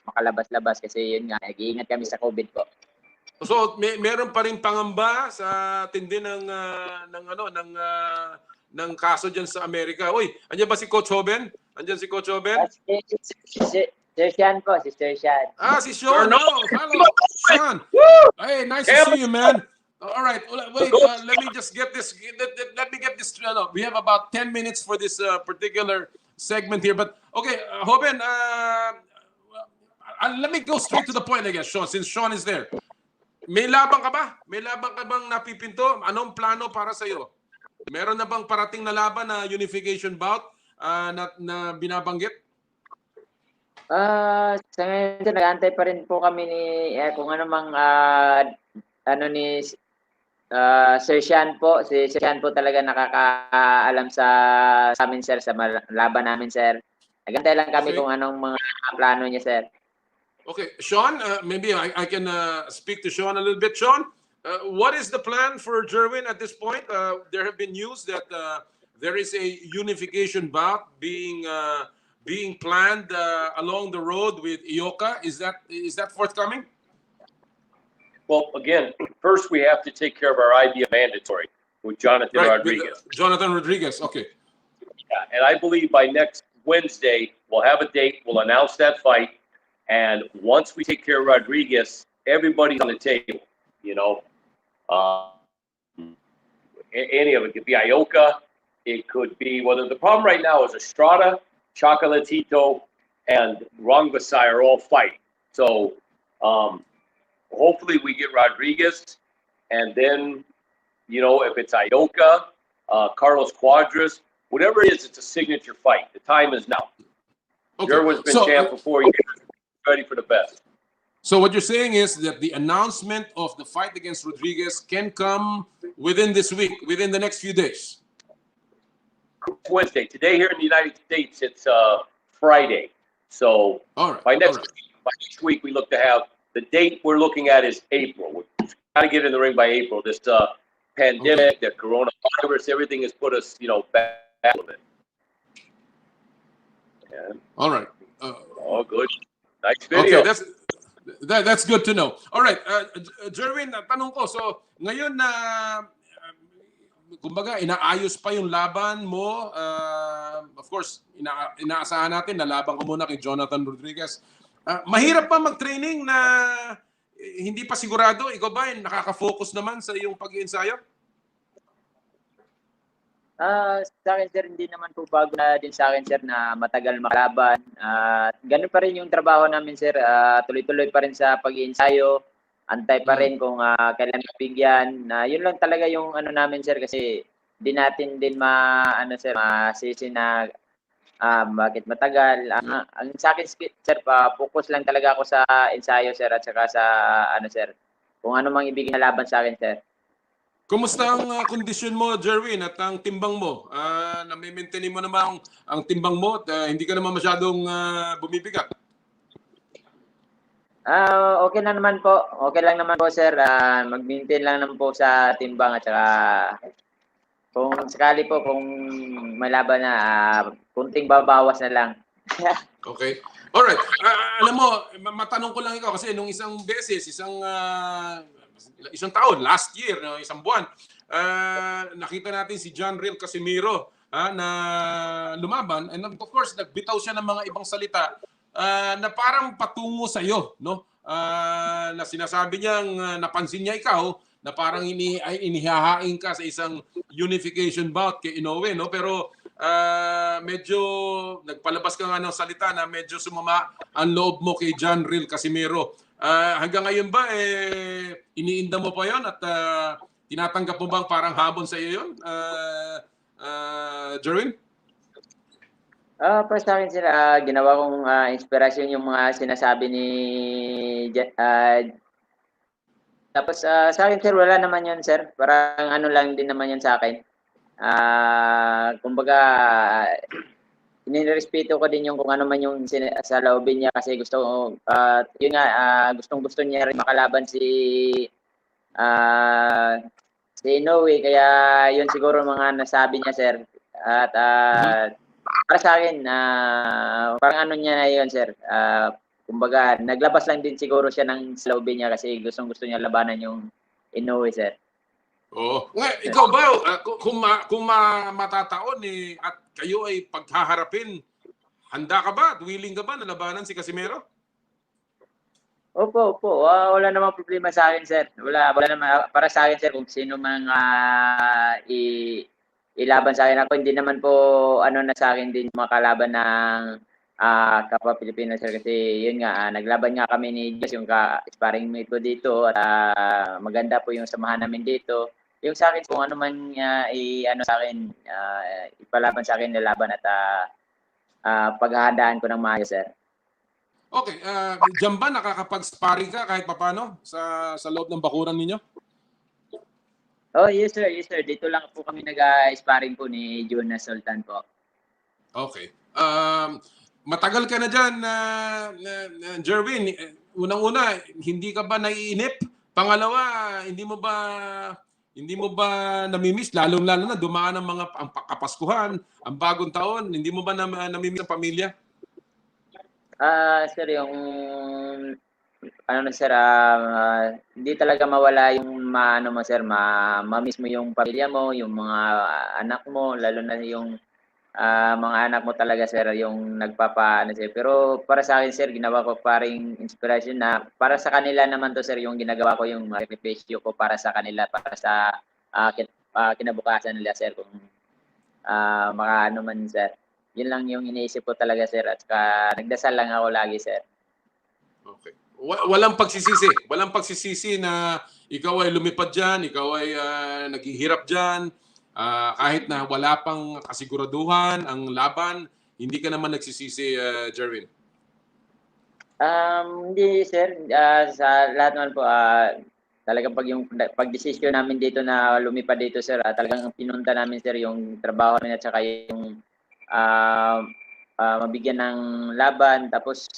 Speaker 5: makalabas-labas kasi yun nga, nag-iingat kami sa COVID po.
Speaker 1: So, meron pa rin pangamba sa tindi ng kaso diyan sa Amerika. Uy, andiyan ba si Coach Hoben? Andiyan si Coach Hoben?
Speaker 5: Sir Sean po, si Sir Sean.
Speaker 1: Si Sean. Hello, Sean. Hey, nice to see you, man. All right, wait. Let me just get this. Let me get this. We have about 10 minutes for this particular segment here, but okay, Hoben. Let me go straight to the point, I guess, Sean. Since Sean is there, may labang ka ba? May labang ka bang napipinto? Anong plano para sa iyo? Meron na bang parating na laban na unification bout na binabanggit?
Speaker 5: Sa ngayon sir, nag-aantay pa rin po kami ni kung ano mang ano ni Sir Sean po. Si Sir Sean po talaga nakakaalam sa amin sir, sa laban namin sir. Nag-aantay lang kami
Speaker 1: Okay.
Speaker 5: kung anong mga plano niya sir.
Speaker 1: Okay, Sean, maybe I can speak to Sean a little bit. Sean, what is the plan for Jerwin at this point? There have been news that there is a unification bout being planned along the road with Ioka. Is that forthcoming?
Speaker 6: Well, again, first we have to take care of our idea mandatory with Jonathan
Speaker 1: Right,
Speaker 6: Rodriguez.
Speaker 1: with Jonathan Rodriguez. Okay.
Speaker 6: Yeah, and I believe by next Wednesday, we'll have a date, we'll announce that fight. And once we take care of Rodriguez, everybody's on the table, you know. Any of it could be Ioka, it could be, whether the problem right now is Estrada, Chocolatito, and Rongvasai are all fighting. So hopefully we get Rodriguez, and then, you know, if it's Ioka, Carlos Cuadras, whatever it is, it's a signature fight. The time is now.
Speaker 1: Okay.
Speaker 6: Jerwin's been
Speaker 1: So,
Speaker 6: champ for 4 years. Ready for the best.
Speaker 1: so what you're saying is that the announcement of the fight against Rodriguez can come within this week, within the next few days.
Speaker 6: It's Wednesday. Today here in the United States, it's Friday. So
Speaker 1: All right.
Speaker 6: by next
Speaker 1: all right.
Speaker 6: week, we look to have the date we're looking at is April. We're trying to get in the ring by April. This pandemic, the coronavirus, everything has put us, you know, back a little bit. Yeah.
Speaker 1: All right.
Speaker 6: Oh, good. Nice video.
Speaker 1: Okay, that's good to know. All right, Jerwin, tanong ko, so ngayon na kumbaga inaayos pa yung laban mo, of course, inaasahan natin na laban ko muna kay Jonathan Rodriguez. Mahirap ba mag-training na hindi pa sigurado? Ikaw ba nakaka-focus naman sa iyong pag-iensayo?
Speaker 5: Sa akin sir, hindi naman po bago na din sa akin sir na matagal makalaban. Ganun pa rin yung trabaho namin sir. Tuloy-tuloy pa rin sa pag-iensayo. Antay pa rin kung kailan mabigyan. Yun lang talaga yung ano namin sir, kasi di natin din masisi na bakit matagal. Ang sa akin sir, focus lang talaga ako sa ensayo sir, at saka sa sir, kung ano mang ibigay na laban sa akin sir.
Speaker 1: Kumusta ang kondisyon mo, Jerwin, at ang timbang mo? Na-maintain mo naman ang timbang mo at hindi ka naman masyadong bumibigat.
Speaker 5: Okay lang naman po. Okay lang naman po, sir. Mag-maintain lang naman po sa timbang, at saka kung sakali po, kung may laban na, kunting babawas na lang.
Speaker 1: Okay. Alright. Alam mo, matanong ko lang ikaw kasi nung isang beses, isang taon, last year, no, isang buwan, nakita natin si John Real Casimiro na lumaban, and of course nagbitaw siya ng mga ibang salita na parang patungo sa iyo, no? Na sinasabi niyang napansin niya ikaw na parang inihahain ka sa isang unification bout kay Inoue, no? Pero medyo nagpalabas ka nga ng salita na medyo sumama ang loob mo kay John Real Casimiro. Hanggang ngayon ba iniinda mo pa 'yon at tinatanggap mo bang parang habon sa iyo 'yon? Jerwin?
Speaker 5: Para sa akin sila, ginawa kong inspirasyon yung mga sinasabi ni tapos sa akin sir, wala naman yun sir. Parang ano lang din naman yun sa akin. Kumbaga, inirespeto ko din yung kung ano man yung sa loobin niya, kasi gusto yun nga, gustong-gusto niya rin makalaban si Inoue, kaya yun siguro mga nasabi niya sir. At para sa akin, parang ano niya na yun sir. Kumbaga, naglabas lang din siguro siya ng loobin niya kasi gustong-gusto niya labanan yung Inoue sir.
Speaker 1: Oo. Ikaw ba, kung matataon at kayo ay paghaharapin, handa ka ba? Willing ka ba na labanan si Casimiro?
Speaker 5: Opo. Wala namang problema sa akin, sir. Wala naman para sa akin, sir, kung sino man ilaban sa akin. Ako hindi naman po na sa akin din makalaban ng kapwa Pilipino, sir, kasi yun nga, naglaban nga kami ni Diyos, yung sparring mate ko dito, at maganda po yung samahan namin dito. Yung sa akin, kung ano man sa akin, ipalaban sa akin, nilaban, at paghahandaan ko ng maayos, sir.
Speaker 1: Okay, diyan ba nakakapag-sparring ka kahit papano sa loob ng bakuran ninyo?
Speaker 5: Oh, yes sir, yes sir. Dito lang po kami nag-sparring po ni Jonas Sultan po.
Speaker 1: Okay. Matagal ka na dyan, Jerwin. Unang-una, hindi ka ba naiinip? Pangalawa, hindi mo ba namimiss, lalong-lalo na dumaan ang mga ang Kapaskuhan, ang bagong taon, hindi mo ba namimiss ang pamilya?
Speaker 5: Sir, yung ano na sir, hindi talaga mawala yung maano mo sir, ma-miss mo yung pamilya mo, yung mga anak mo, lalo na yung mga anak mo talaga sir, yung nagpapaano sir. Pero para sa akin sir, ginawa ko paring inspiration na para sa kanila naman to sir, yung ginagawa ko yung sacrifice ko para sa kanila, para sa kinabukasan nila sir, kung makaano man sir. Yun lang yung iniisip ko talaga sir, at saka nagdasal lang ako lagi sir.
Speaker 1: Okay. Walang pagsisisi na ikaw ay lumipad dyan, ikaw ay naghihirap dyan, kahit na wala pang kasiguraduhan ang laban, hindi ka naman nagsisisi, Jerwin.
Speaker 5: Hindi sir, sa lahat naman po, talagang pag-desisyon namin dito na lumipad dito sir, talagang pinunta namin sir yung trabaho namin at saka yung mabigyan ng laban. Tapos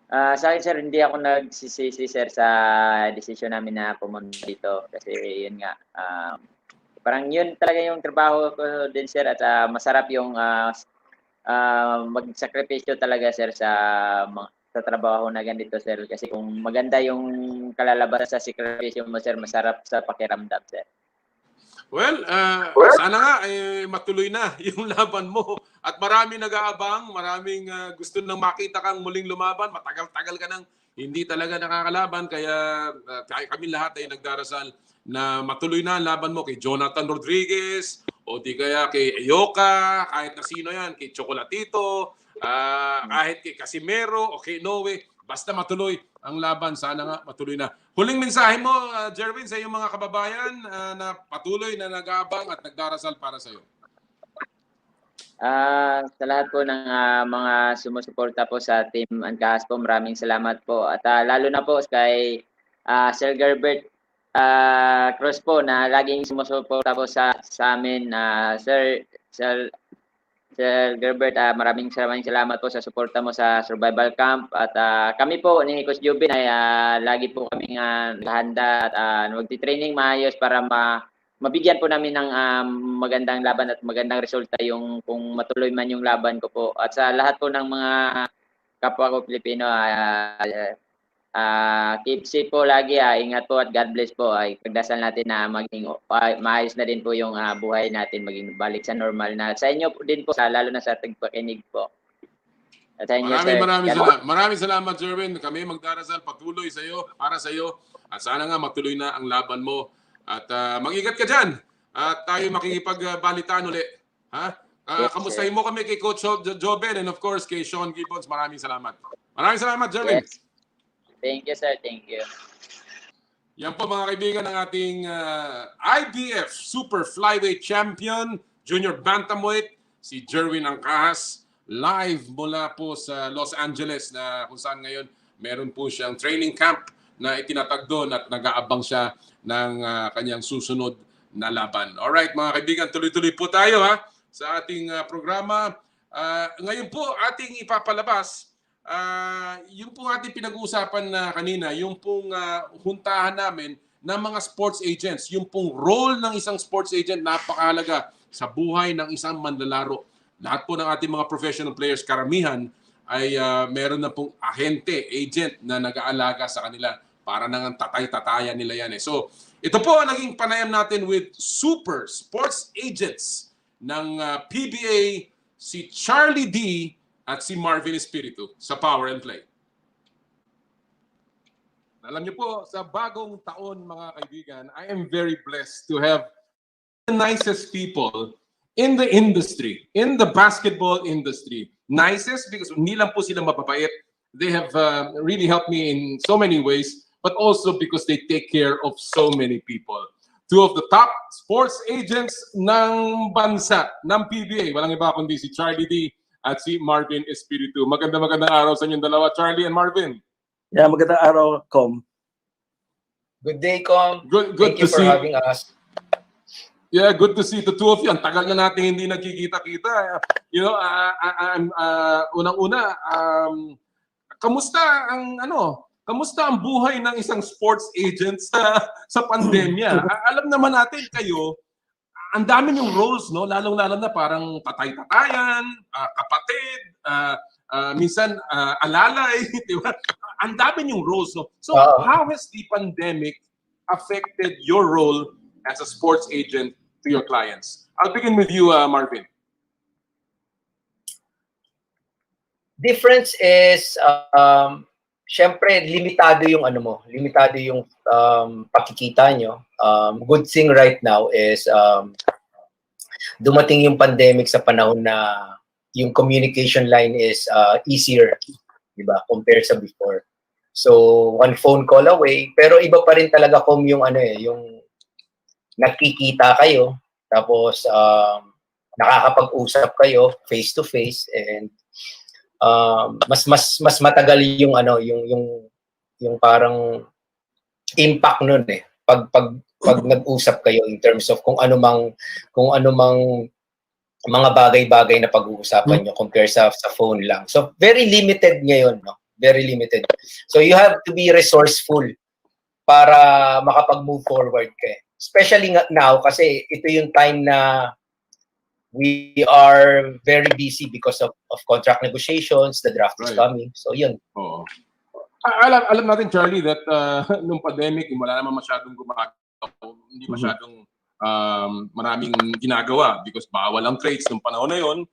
Speaker 5: sa akin sir, hindi ako nagsisisi sir sa desisyon namin na pumunta dito kasi yun nga, parang yun talaga yung trabaho ko din sir, at masarap yung magsakripisyo talaga sir sa trabaho na ganito sir, kasi kung maganda yung kalalabasan sa sakripisyo mo sir, masarap sa pakiramdam sir.
Speaker 1: Well, sana nga matuloy na yung laban mo at marami nag-aabang, maraming gusto nang makita kang muling lumaban. Matagal-tagal ka nang hindi talaga nakakalaban, kaya kami lahat ay nagdarasal na matuloy na ang laban mo kay Jonathan Rodriguez o di kaya kay Eyoka, kahit na sino yan, kay Chocolatito, kahit kay Casimero o kay Noe. Basta matuloy ang laban, sana nga matuloy na. Huling mensahe mo, Jerwin, sa iyong mga kababayan na patuloy na nag-aabang at nagdarasal para sa iyo.
Speaker 5: Sa lahat po ng mga sumusuporta po sa Team Angkahas po, maraming salamat po. At lalo na po kay Sir Gerbert Cruz po, na laging sumusuporta po sa amin. Sir Gerbert, maraming salamat po sa suporta mo sa survival camp. At kami po ni Coach Jubin ay lagi po kaming naghahanda at magti-training maayos para mabigyan po namin ng magandang laban at magandang resulta yung kung matuloy man yung laban ko po. At sa lahat po ng mga kapwa ko Pilipino, keep safe po lagi, ingat po at God bless po. Ay pagdasal natin na maging maayos na din po yung buhay natin, maging balik sa normal na. Sa inyo po din po, lalo na sa tagpakinig po. At sa inyo,
Speaker 1: maraming salamat, Jerwin. Kami magdarasal patuloy sa iyo, para sa iyo, at sana nga matuloy na ang laban mo. At mag-ingat ka dyan. At tayo makikipagbalitaan uli. Kamustahin mo kami kay Coach Joben and of course kay Sean Gibbons. Maraming salamat. Maraming salamat, Jerwin.
Speaker 5: Yes. Thank you, sir. Thank you.
Speaker 1: Yan po mga kaibigan ng ating IBF Super Flyweight Champion, Junior Bantamweight, si Jerwin Angkahas, live mula po sa Los Angeles, na kung saan ngayon meron po siyang training camp na itinatag doon at nag-aabang siya ng kanyang susunod na laban. Alright mga kaibigan, tuloy-tuloy po tayo sa ating programa. Ngayon po ating ipapalabas yung pong ating pinag-uusapan na kanina, yung pong huntahan namin ng mga sports agents, yung pong role ng isang sports agent, napakahalaga sa buhay ng isang manlalaro. Lahat po ng ating mga professional players, karamihan ay meron na pong ahente, agent na nag-aalaga sa kanila. Para nang tatay-tatayan nila yan. So, ito po ang naging panayam natin with super sports agents ng PBA, si Charlie D at si Marvin Espiritu sa Power and Play. Alam niyo po, sa bagong taon mga kaibigan, I am very blessed to have the nicest people in the industry, in the basketball industry. Nicest because hindi lang po sila mababait. They have really helped me in so many ways, but also because they take care of so many people. Two of the top sports agents ng bansa, ng PBA, walang iba kundi si Charlie D at si Marvin Espiritu. Magandang araw sa inyong dalawa, Charlie and Marvin.
Speaker 7: Yeah, magandang araw, Com.
Speaker 3: Good day, Com.
Speaker 1: Good
Speaker 3: Thank you
Speaker 1: to
Speaker 3: for
Speaker 1: see.
Speaker 3: having us.
Speaker 1: Yeah, good to see the two of you. Ang tagal na natin hindi nagkikita-kita. You know, unang-una, kamusta ang buhay ng isang sports agent sa pandemya? Alam naman natin kayo, ang dami yung roles, no? Lalong-lalo na parang tatay-tatayan, kapatid, minsan alalay, di ba? Ang dami yung roles, no? So, how has the pandemic affected your role as a sports agent to your clients? I'll begin with you, Marvin.
Speaker 8: Difference is, syempre, limitado yung limitado yung pakikita nyo. Good thing right now is dumating yung pandemic sa panahon na yung communication line is easier, di ba, compared sa before. So, one phone call away, pero iba pa rin talaga kung yung yung nakikita kayo, tapos nakakapag-usap kayo face to face, and mas matagal yung yung parang impact nun pag nag-usap kayo in terms of kung ano mang mga bagay-bagay na pag-uusapan nyo compare sa phone lang. So very limited ngayon, no? Very limited. So you have to be resourceful para makapag-move forward ka. Especially now kasi ito yung time na we are very busy because of contract negotiations, the draft is coming. So yun.
Speaker 1: Oo. Alam natin, Charlie, that nung pandemic, wala naman masyadong gumagawa. Hindi masyadong maraming ginagawa because bawal ang trades nung panahon na yun.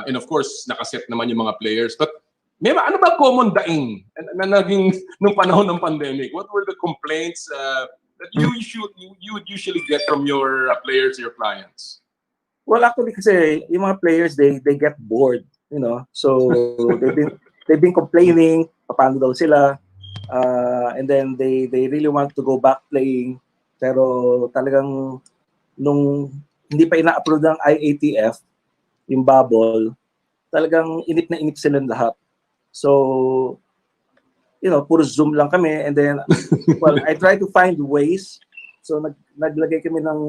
Speaker 1: And of course, nakaset naman yung mga players. But ano ba common daing na naging nung panahon ng pandemic? What were the complaints that you would usually get from your players, your clients?
Speaker 7: Well, actually, kasi yung mga players, they get bored, you know. So they've been complaining, paano daw sila, and then they really want to go back playing. Pero talagang nung hindi pa ina-approve ng IATF, yung bubble, talagang inip na inip silang lahat. So, you know, puro Zoom lang kami, and then, well, I try to find ways. So, naglagay kami ng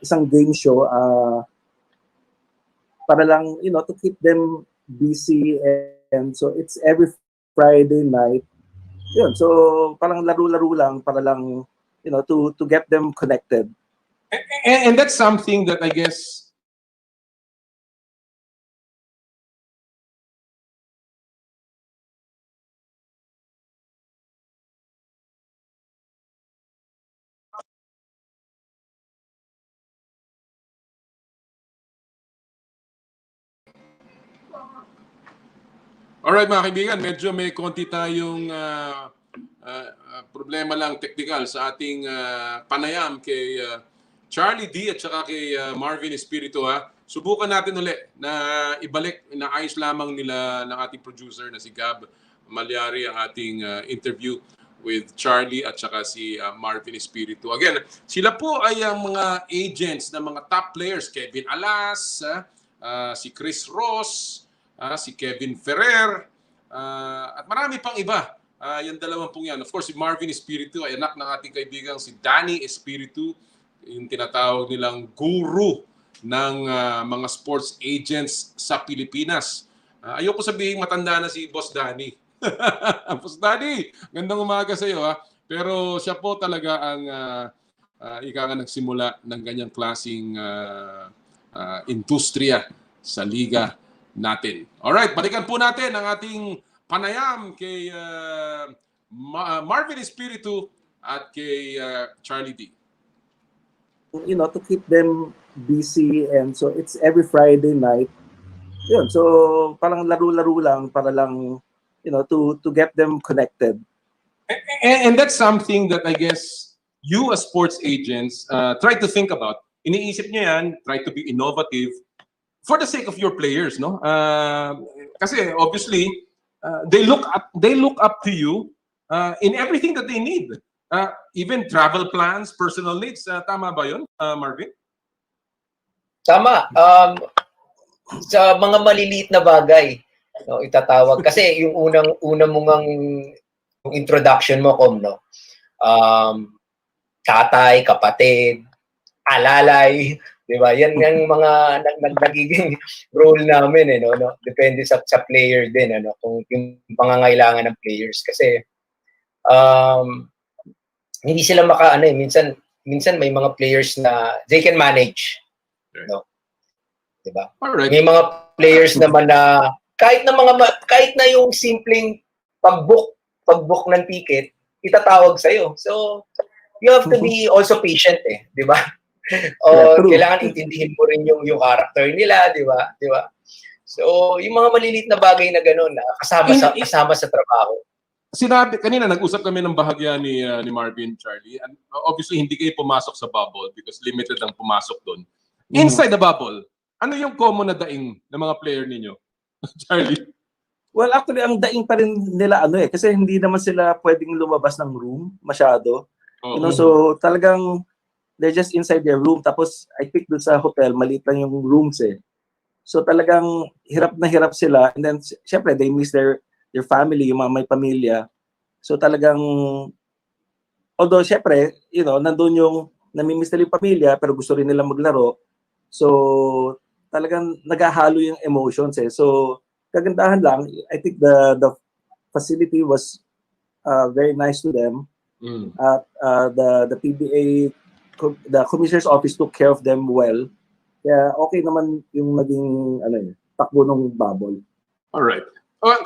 Speaker 7: isang game show para lang, you know, to keep them busy, and so it's every Friday night. Yun, so parang laro-laro lang para lang, you know, to get them connected.
Speaker 1: And that's something that I guess alright, mga kaibigan, medyo may konti tayong problema lang technical sa ating panayam kay Charlie D at saka kay Marvin Espiritu. Subukan natin ulit na ibalik, naayos lamang nila ng ating producer na si Gab Malyari ang ating interview with Charlie at saka si Marvin Espiritu. Again, sila po ay ang mga agents ng mga top players. Kevin Alas, si Chris Ross, si Kevin Ferrer, at marami pang iba. Yung dalawang pong yan. Of course, si Marvin Espiritu ay anak ng ating kaibigang si Danny Espiritu, yung tinatawag nilang guru ng mga sports agents sa Pilipinas. Ayoko sabihin matanda na si Boss Danny. Boss Danny, gandang umaga sa iyo. Pero siya po talaga ang ika nga nagsimula ng ganyang klaseng industriya sa liga natin. Alright, balikan po natin ang ating panayam kay Marvin Espiritu at kay Charlie D.
Speaker 7: You know, to keep them busy, and so it's every Friday night. Yun, so parang laro-laro lang para lang, you know, to get them connected.
Speaker 1: And that's something that I guess you as sports agents try to think about. Iniisip niyo yan, try to be innovative for the sake of your players, no? Kasi obviously they look up to you in everything that they need. Even travel plans, personal needs. Tama ba yun, Marvin?
Speaker 8: Tama. sa mga maliliit na bagay, no, itatawag. Kasi yung una mong yung introduction mo, Kom, no? Tatay, kapatid, alalay, di ba? Yan yung mga nagiging role namin, no? Depende sa player din, ano, kung yung pangangailangan ng players. Kasi, hindi sila minsan may mga players na they can manage, no? Di ba?
Speaker 1: Alright.
Speaker 8: May mga players naman na kahit na yung simpleng pag-book ng ticket, itatawag sa'yo. So, you have to be also patient, di ba? O kailangan intindihin mo rin yung character nila, di ba? Di ba? So, yung mga maliliit na bagay na gano'n na kasama sa trabaho.
Speaker 1: Sinabi kanina, nag-usap kami ng bahagya ni Marvin, Charlie. And obviously hindi kayo pumasok sa bubble because limited ang pumasok doon. Inside the bubble, ano yung common na daing ng mga player ninyo? Charlie.
Speaker 7: Well, actually, ang daing pa rin nila kasi hindi naman sila pwedeng lumabas ng room masyado.
Speaker 1: Oh.
Speaker 7: You know, so talagang they're just inside their room. Tapos I think doon sa hotel, maliit lang yung rooms So talagang hirap na hirap sila. And then syempre they miss their family, yung mga may pamilya. So talagang although syempre, nandun yung namimiss nila yung pamilya pero gusto rin nila maglaro. So talagang naghahalo yung emotions So kagandahan lang, I think the facility was very nice to them. The PBA, the Commissioner's Office took care of them well. Kaya okay naman yung naging takbo ng bubble.
Speaker 1: Alright.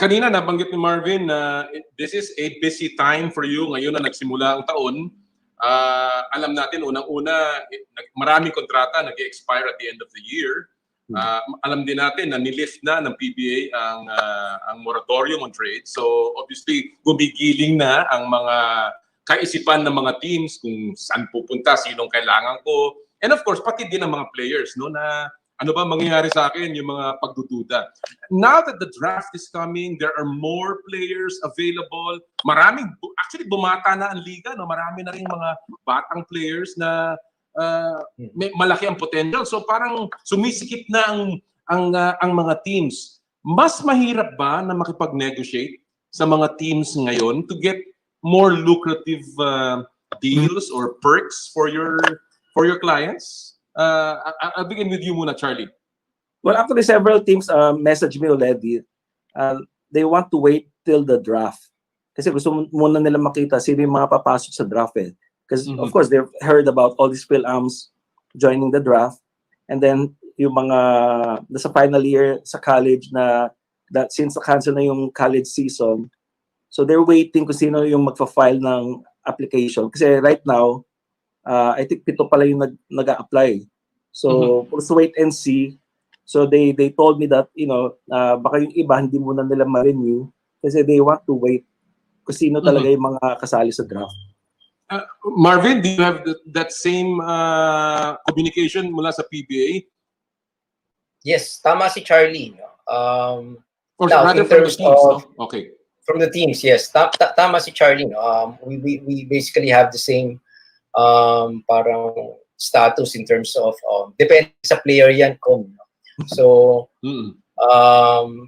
Speaker 1: Kanina nabanggit ni Marvin na this is a busy time for you ngayon na nagsimula ang taon. Alam natin unang-una maraming kontrata nag-expire at the end of the year. Alam din natin na nilift na ng PBA ang moratorium on trade. So obviously gumigiling na ang mga kaisipan ng mga teams kung saan pupunta, sinong kailangan ko. And of course, pati din ang mga players na ano ba mangyayari sa akin, yung mga pagdududa. Now that the draft is coming, there are more players available. Actually bumata na ang liga, no? Marami na ring mga batang players na may malaki ang potential. So parang sumisikip na ang mga teams. Mas mahirap ba na makipag-negotiate sa mga teams ngayon to get more lucrative deals or perks for your clients? I'll begin with you muna, Charlie.
Speaker 7: Well, actually several teams message me already. They want to wait till the draft. Kasi gusto muna nila makita sino yung mga papasok sa draft Because of course they've heard about all these Phil-Ams joining the draft, and then yung mga nasa final year sa college that since cancel na yung college season, so they're waiting kung sino yung magfa-file ng application. Kasi right now, I think 7 pala yung nag-a-apply. So let's wait and see. So they told me that baka yung iba hindi muna nila ma-renew kasi they want to wait kung sino talaga yung mga kasali sa draft.
Speaker 1: Marvin, do you have that same communication mula sa PBA?
Speaker 8: Yes, tama si Charlie.
Speaker 1: Or
Speaker 8: now,
Speaker 1: rather
Speaker 8: in
Speaker 1: from the
Speaker 8: terms
Speaker 1: teams,
Speaker 8: of,
Speaker 1: Okay.
Speaker 8: From the teams, yes. Tama si Charlie. We basically have the same parang status in terms of depende sa player yan, Kom. So,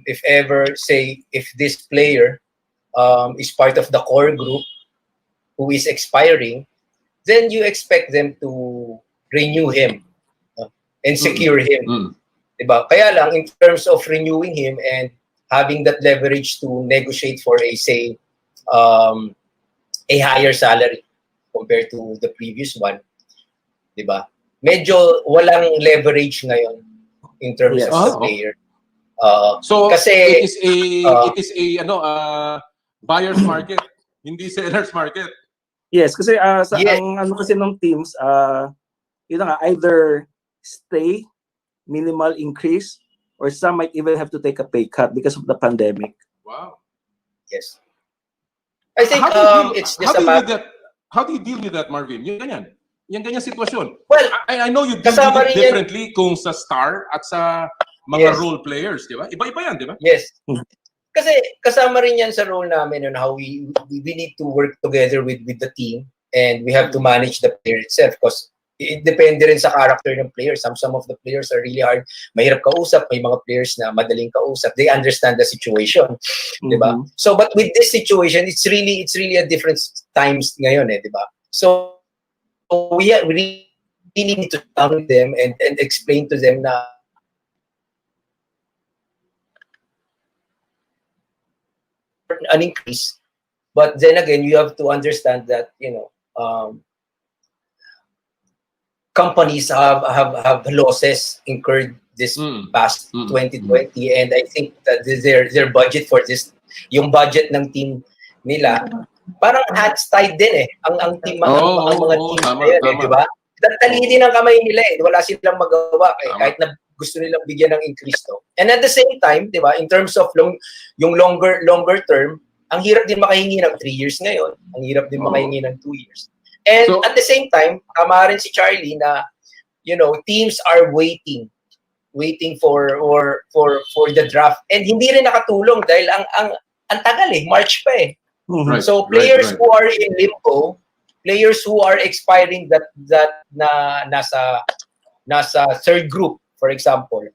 Speaker 8: if ever, say, if this player is part of the core group who is expiring, then you expect them to renew him and secure him. Diba? Kaya lang, in terms of renewing him and having that leverage to negotiate for a higher salary compared to the previous one, diba? Medyo walang leverage ngayon in terms of the player.
Speaker 1: So
Speaker 8: kasi,
Speaker 7: it
Speaker 1: is a buyer's market, hindi seller's market.
Speaker 7: Yes, kasi ang kasi ng teams, either stay, minimal increase, or some might even have to take a pay cut because of the pandemic.
Speaker 1: Wow.
Speaker 8: Yes. I think it's just
Speaker 1: how do you deal with that, Marvin? Yung ganyan sitwasyon.
Speaker 8: Well,
Speaker 1: I know you deal with it differently kung sa star at sa mga role players, di ba? Iba-iba yan, di ba?
Speaker 8: Yes. Kasi kasama rin yan sa role namin on how we need to work together with the team, and we have to manage the player itself because it depende rin sa character ng players. Some of the players are really hard. Mahirap kausap. May mga players na madaling kausap. They understand the situation. Diba? So, but with this situation, it's really a different times ngayon, diba? So, we really need to talk with them and explain to them na an increase. But then again, you have to understand that, companies have losses incurred this past 2020, and I think that their budget for this, yung budget ng team nila, parang hands tied din ang team, ang mga team na yun, di ba? Talidin ang kamay nila wala silang magawa kahit na gusto nilang bigyan ng increase to. And at the same time, di ba, in terms of yung longer term, ang hirap din makahingi ng 3 years ngayon. Ang hirap din makahingi ng 2 years. And so, at the same time, tama rin si Charlie na, teams are waiting for the draft. And hindi rin nakatulong dahil ang tagal March pa
Speaker 1: Right,
Speaker 8: so players who are in limbo, players who are expiring that na nasa third group, for example,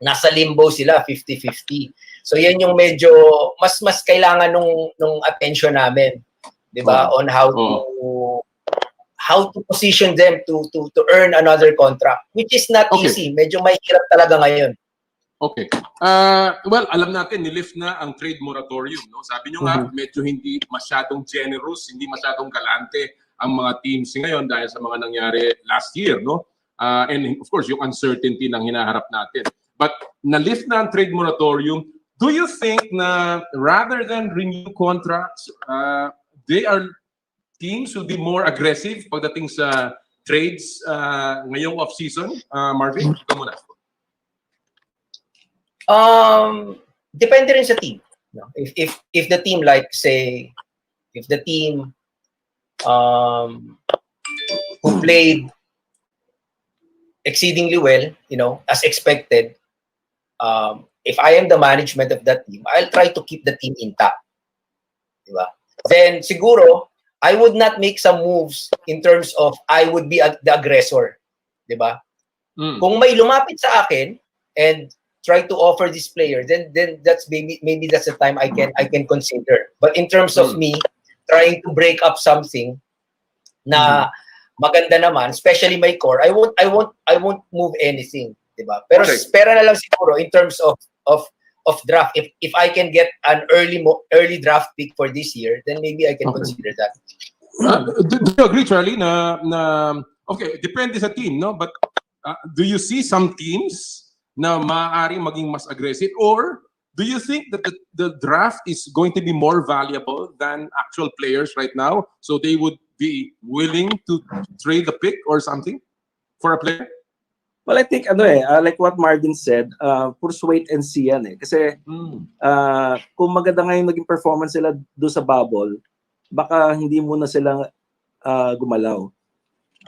Speaker 8: nasa limbo sila 50-50. So yan yung medyo mas kailangan nung attention namin, 'di ba, on how to position them to earn another contract, which is not easy. Medyo mahirap talaga ngayon.
Speaker 1: Okay. Well, alam natin, nilift na ang trade moratorium. No? Sabi nyo nga, medyo hindi masyadong generous, hindi masyadong galante ang mga teams ngayon dahil sa mga nangyari last year. No? And of course, yung uncertainty ng hinaharap natin. But na-lift na ang trade moratorium. Do you think na rather than renew contracts, teams will be more aggressive pagdating sa trades ngayong off-season? Marvin, ikaw muna.
Speaker 8: Depende rin sa team. If the team, like say, if the team who played exceedingly well, as expected, if I am the management of that team, I'll try to keep the team intact. Diba? Then siguro, I would not make some moves in terms of I would be the aggressor. Diba? Kung may lumapit sa akin and try to offer this player, then that's maybe that's the time I can consider. But in terms of me trying to break up something na maganda naman, especially my core, I won't move anything, diba? Pero espera na lang siguro in terms of draft. If I can get an early draft pick for this year, then maybe I can consider that.
Speaker 1: Do you agree, Charlie, na okay, depende sa team, no? But do you see some teams na maaaring maging mas aggressive, or do you think that the draft is going to be more valuable than actual players right now, so they would be willing to trade the pick or something for a player?
Speaker 7: Well, I think like what Marvin said, puro wait and see yan kasi kung maganda ngayon naging performance sila do sa bubble, baka hindi muna sila gumalaw.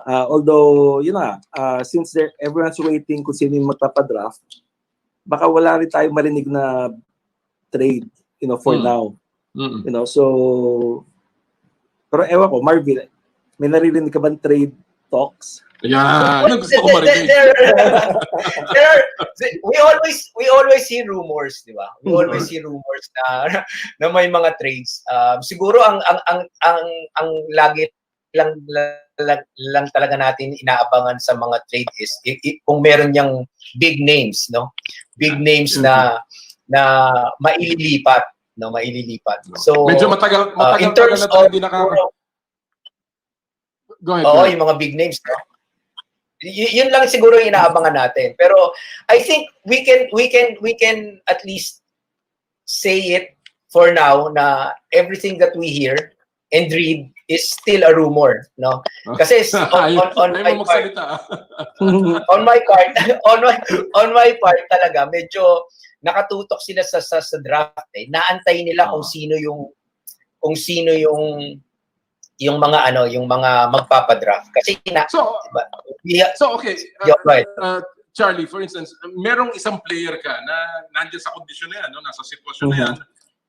Speaker 7: Although, since everyone's waiting kung sino yung magpapadraft, baka wala rin tayo marinig na trade, for now. So, pero ewan ko, Marvin, may naririnig ka bang trade talks?
Speaker 1: Yeah,
Speaker 8: we always see rumors, di ba? We always see rumors na may mga trades. Siguro ang lagi lang talaga natin inaabangan sa mga trade is kung meron yang big names, no? Big names na maililipat, no? Maililipat. So
Speaker 1: medyo matagal
Speaker 8: in terms
Speaker 1: na
Speaker 8: of
Speaker 1: hindi Go ahead.
Speaker 8: Yung mga big names, no? Yun lang siguro yung inaabangan natin. Pero I think we can at least say it for now na everything that we hear and read is still a rumor, no? Kasi on my part talaga medyo nakatutok sila sa draft. Naantay nila kung sino yung mga magpapadraft. Kasi
Speaker 1: okay. Charlie, for instance, merong isang player ka na nandiyan sa kondisyon na yan, no? Nasa sitwasyon na yan,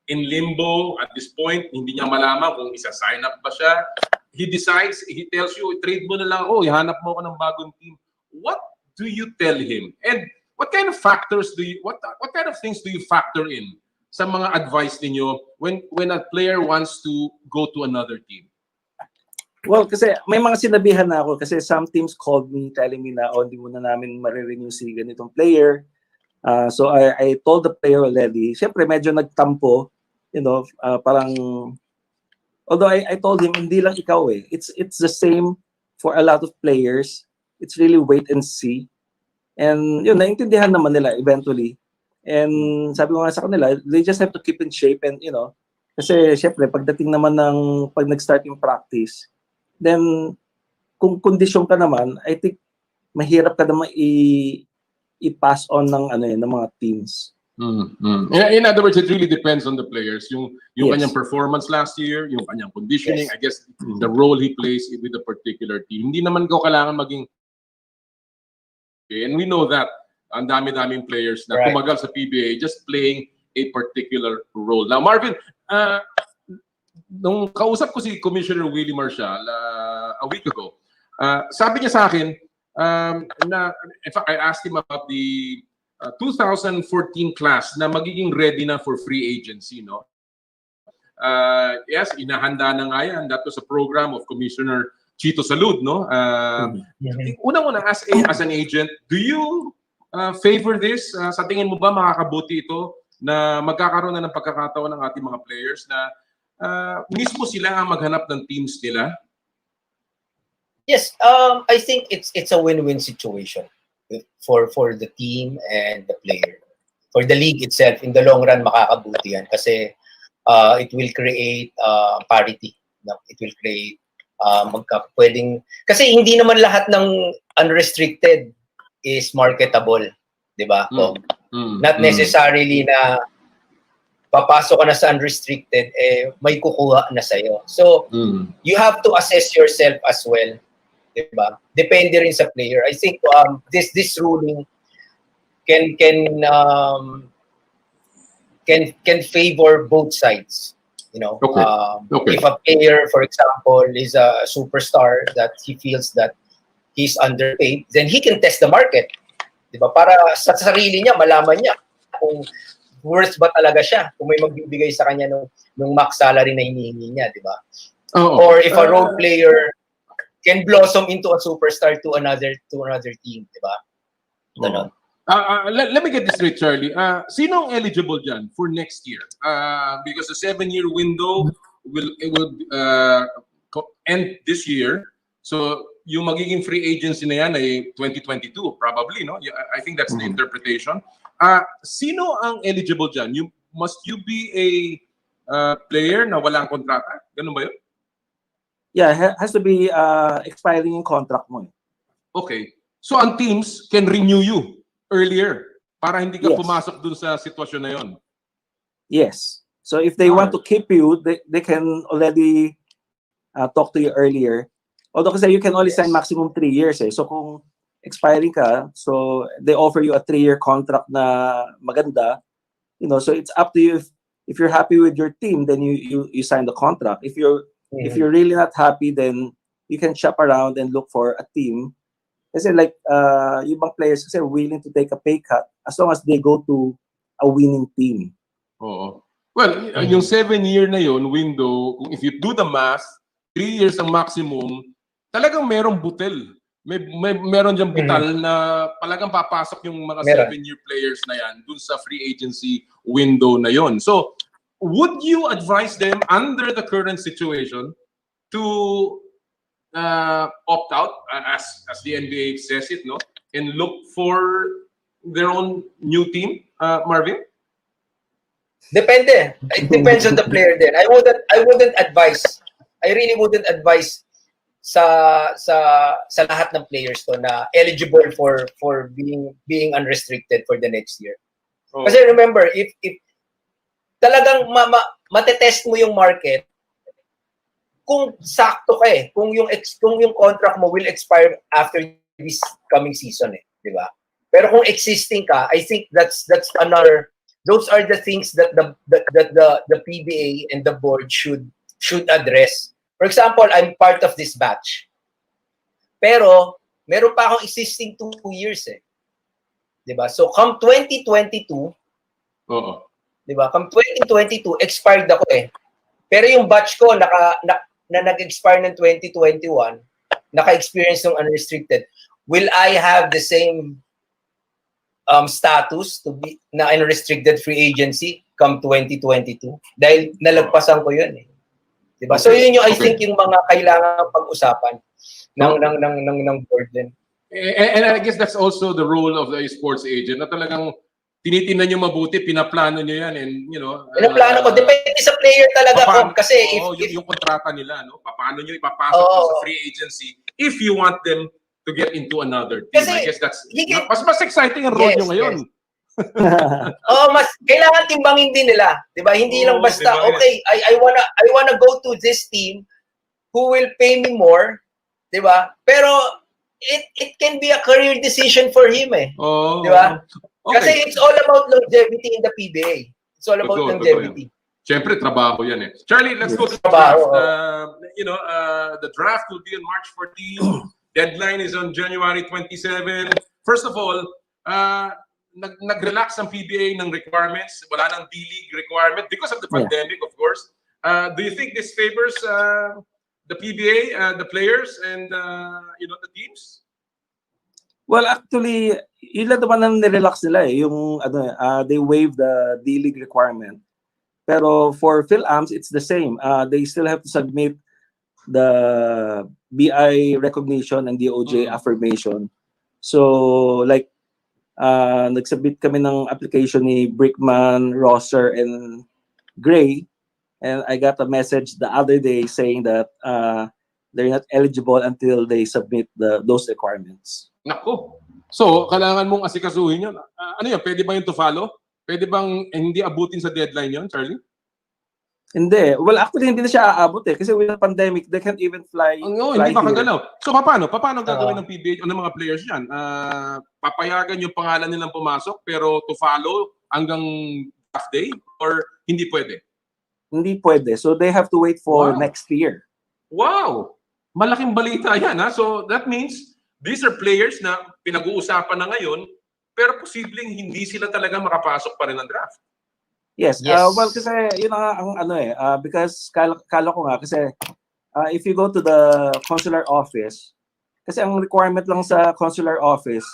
Speaker 1: in limbo at this point, hindi niya malaman kung isa-sign up ba siya, he decides, he tells you, trade mo na lang ako, ihanap mo ako ng bagong team. What do you tell him? And what kind of factors what kind of things do you factor in sa mga advice ninyo when a player wants to go to another team?
Speaker 7: Well, kasi may mga sinabihan na ako kasi some teams called me telling me na hindi muna namin marirenew si ganitong player. So I told the player already. Siyempre medyo nagtampo, parang although I told him hindi lang ikaw eh. It's the same for a lot of players. It's really wait and see. And yun, naintindihan naman nila eventually. And sabi ko nga sa kanila, they just have to keep in shape and kasi siyempre pagdating naman ng pag nag-start yung practice, then kung kondisyon ka naman, I think mahirap ka naman i-pass on ng mga teams.
Speaker 1: In other words, it really depends on the players. Yung
Speaker 7: Yes.
Speaker 1: kanyang performance last year, yung kanyang conditioning,
Speaker 7: Yes.
Speaker 1: I guess the role he plays with a particular team. Hindi naman ko kailangan maging. And we know that ang dami-daming players na
Speaker 8: Right.
Speaker 1: tumagal sa PBA just playing a particular role. Now, Marvin, nung kausap ko si Commissioner Willie Marshall a week ago, sabi niya sa akin na, in fact, I asked him about the 2014 class na magiging ready na for free agency, no? Yes, inahanda na nga yan. That was a program of Commissioner Chito Salud, no? Unang-una, as an agent, do you favor this? Sa tingin mo ba makakabuti ito na magkakaroon na ng pagkakataon ng ating mga players na mismo sila ang maghanap ng teams nila?
Speaker 8: Yes, I think it's a win-win situation for the team and the player. For the league itself, in the long run, makakabuti yan kasi it will create parity. No? It will create kasi hindi naman lahat ng unrestricted is marketable, di ba? Not necessarily na papasok ka na sa unrestricted, may kukuha na sa'yo. So, you have to assess yourself as well. Diba? Depende rin sa player. I think this ruling can favor both sides.
Speaker 1: Okay.
Speaker 8: If a player, for example, is a superstar that he feels that he's underpaid, then he can test the market. Diba? Para sa sarili niya, malaman niya kung worth ba talaga siya, kung may magbibigay sa kanya nung max salary na hinihingi niya, diba? Or if a role player can blossom into a superstar to another team, diba? Ganon.
Speaker 1: Let me get this straight, Charlie. Sino ang eligible dyan for next year? Because the 7-year window will end this year. So yung magiging free agency na yan ay 2022 probably, no? I think that's the interpretation. Sino ang eligible dyan? Must you be a player na walang kontrata? Ganun ba yun?
Speaker 7: Yeah, has to be expiring yung contract mo.
Speaker 1: Okay. So ang teams can renew you earlier para hindi ka
Speaker 7: Yes.
Speaker 1: pumasok dun sa sitwasyon na yon.
Speaker 7: Yes. So if they want to keep you, they can already talk to you earlier. Although kasi you can only sign maximum 3 years. So kung expiring ka, so they offer you a 3-year contract na maganda, so it's up to you. If you're happy with your team, then you sign the contract. If you're really not happy, then you can shop around and look for a team. Kasi like yung ibang players kasi willing to take a pay cut as long as they go to a winning team.
Speaker 1: Oo. Well, yung 7-year na yon window, if you do the math, 3 years ang maximum, talagang merong butil. Meron diyang butal na talagang papasok yung mga 7-year players na yan dun sa free agency window na yon. So, would you advise them under the current situation to opt out, as the NBA says it, no, and look for their own new team, Marvin?
Speaker 8: Depende. It depends on the player then. I wouldn't advise. I really wouldn't advise sa lahat ng players to na eligible for being unrestricted for the next year. Kasi remember, if talagang matetest mo yung market, kung sakto ka kung yung contract mo will expire after this coming season di ba? Pero kung existing ka, I think that's another. Those are the things that the PBA and the board should address. For example, I'm part of this batch. Pero, meron pa akong existing 2 years eh. Diba? So, come 2022,
Speaker 1: Oo.
Speaker 8: diba? Come 2022, expired ako eh. Pero yung batch ko, na nag-expire ng 2021, naka-experience ng unrestricted, will I have the same status to be na unrestricted free agency come 2022? Dahil nalagpasan ko yun eh. Diba? So yun yung I think yung mga kailangan pag-usapan ng board din.
Speaker 1: And I guess that's also the role of the sports agent na talagang tinitingnan nyo mabuti, pinaplano nyo yan, and you know.
Speaker 8: Pinaplano ko, depende sa player talaga ko kasi
Speaker 1: yung kontrata nila, no? Paano nyo ipapasok sa free agency if you want them to get into another team. Kasi, I guess that's mas exciting ang role nyo ngayon.
Speaker 8: Mas kailangan timbangin din nila, 'di ba? Hindi lang basta okay, I wanna go to this team who will pay me more, 'di ba? Pero it can be a career decision for him eh. 'Di ba? Okay. Kasi it's all about longevity in the PBA. It's all about longevity.
Speaker 1: Siyempre, trabaho yan eh. Charlie, let's go to the draft. The draft will be on March 14. Deadline is on January 27. First of all, nag-relax ang PBA ng requirements. Wala nang D-League requirement because of the pandemic, of course. Do you think this favors the PBA, the players, and the teams?
Speaker 7: Well, actually, yun lang naman ang nirelax nila eh. Yung, they waive the D-League requirement. Pero for PhilAms, it's the same. They still have to submit the BI recognition and DOJ affirmation. So, like, nagsubmit kami ng application ni Brickman, Rosser, and Gray. And I got a message the other day saying that they're not eligible until they submit those requirements.
Speaker 1: Nako. So, kailangan mong asikasuhin yun. Ano yun? Pwede ba yun to follow? Pwede bang hindi abutin sa deadline yun, Charlie?
Speaker 7: Hindi. Well, actually, hindi na siya aabot eh. Kasi with the pandemic, they can't even fly.
Speaker 1: Hindi makagalaw. So, paano? Paano gagawin ng PBA o ng mga players yan? Papayagan yung pangalan nilang pumasok pero to follow hanggang draft day? Or hindi pwede?
Speaker 7: Hindi pwede. So, they have to wait for next year.
Speaker 1: Wow! Malaking balita yan, ha? So, that means these are players na pinag-uusapan na ngayon pero posibleng hindi sila talaga makapasok pa rin ng draft.
Speaker 7: Yes. Well, kasi yun ang ano eh. Because kala ko nga, kasi if you go to the consular office, kasi ang requirement lang sa consular office,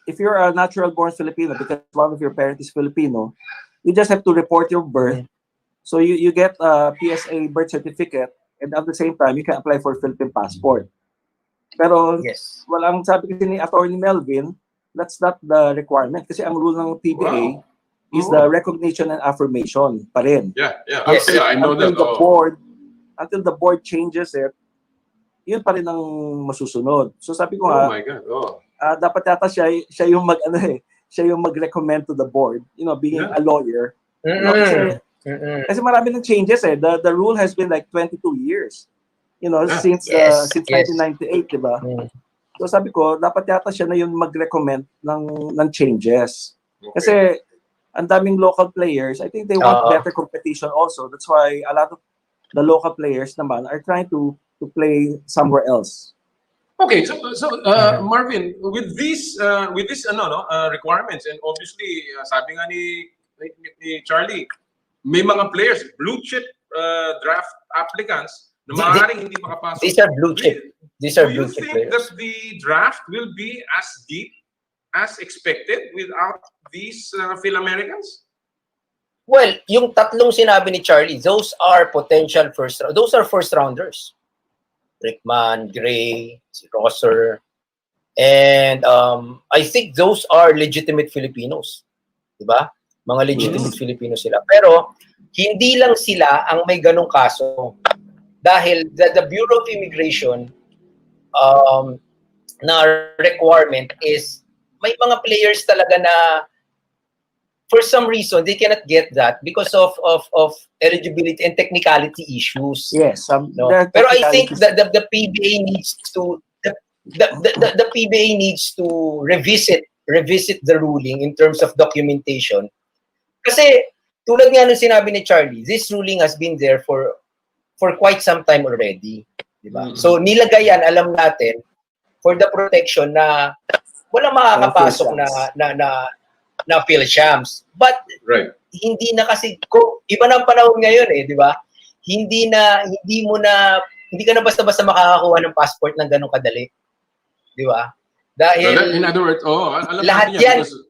Speaker 7: if you're a natural-born Filipino, because one of your parents is Filipino, you just have to report your birth. So you get a PSA birth certificate, and at the same time, you can apply for Philippine passport. Pero, well, ang sabi kasi ni Attorney Melvin, that's not the requirement. Kasi ang rule ng PBA is the recognition and affirmation pa rin.
Speaker 1: Yeah. I know that.
Speaker 7: Until the board changes it, yun pa rin ang masusunod. So sabi ko nga,
Speaker 1: my God.
Speaker 7: dapat yata siya yung siya yung mag-recommend to the board, being a lawyer. Kasi marami ng changes eh. The rule has been like 22 years. Since 1998, di ba? So sabi ko, dapat yata siya na yung mag-recommend ng changes. Kasi ang daming local players, I think they want better competition also. That's why a lot of the local players naman are trying to play somewhere else.
Speaker 1: Okay, so Marvin, with these requirements, and obviously sabi nga ni Charlie, may mga players, blue chip draft applicants na maaaring hindi makapasok.
Speaker 8: These are blue chip. These are blue chip
Speaker 1: players. Do you think
Speaker 8: players.
Speaker 1: that the draft will be as deep as expected without these Phil-Americans?
Speaker 8: Well, yung tatlong sinabi ni Charlie, those are potential those are first rounders. Brickman, Gray, si Rosser, and I think those are legitimate Filipinos. Diba? Mga legitimate Filipinos sila. Pero, hindi lang sila ang may ganong kaso. Dahil the Bureau of Immigration na requirement is may mga players talaga na for some reason they cannot get that because of eligibility and technicality issues.
Speaker 7: Yes,
Speaker 8: pero I think that the PBA needs to the PBA needs to revisit the ruling in terms of documentation. Kasi tulad nga ng sinabi ni Charlie, this ruling has been there for for quite some time already. Diba?
Speaker 1: Mhm.
Speaker 8: So nilagay yan, alam natin, for the protection na walang makakapasok na PhilShams. But
Speaker 1: Right.
Speaker 8: hindi na kasi, iba na ang panahon ngayon di ba? Hindi ka na basta-basta makakakuha ng passport ng ganun kadali. Di ba? Dahil
Speaker 1: In other words, alam
Speaker 8: lahat
Speaker 1: natin
Speaker 8: yan,
Speaker 1: because-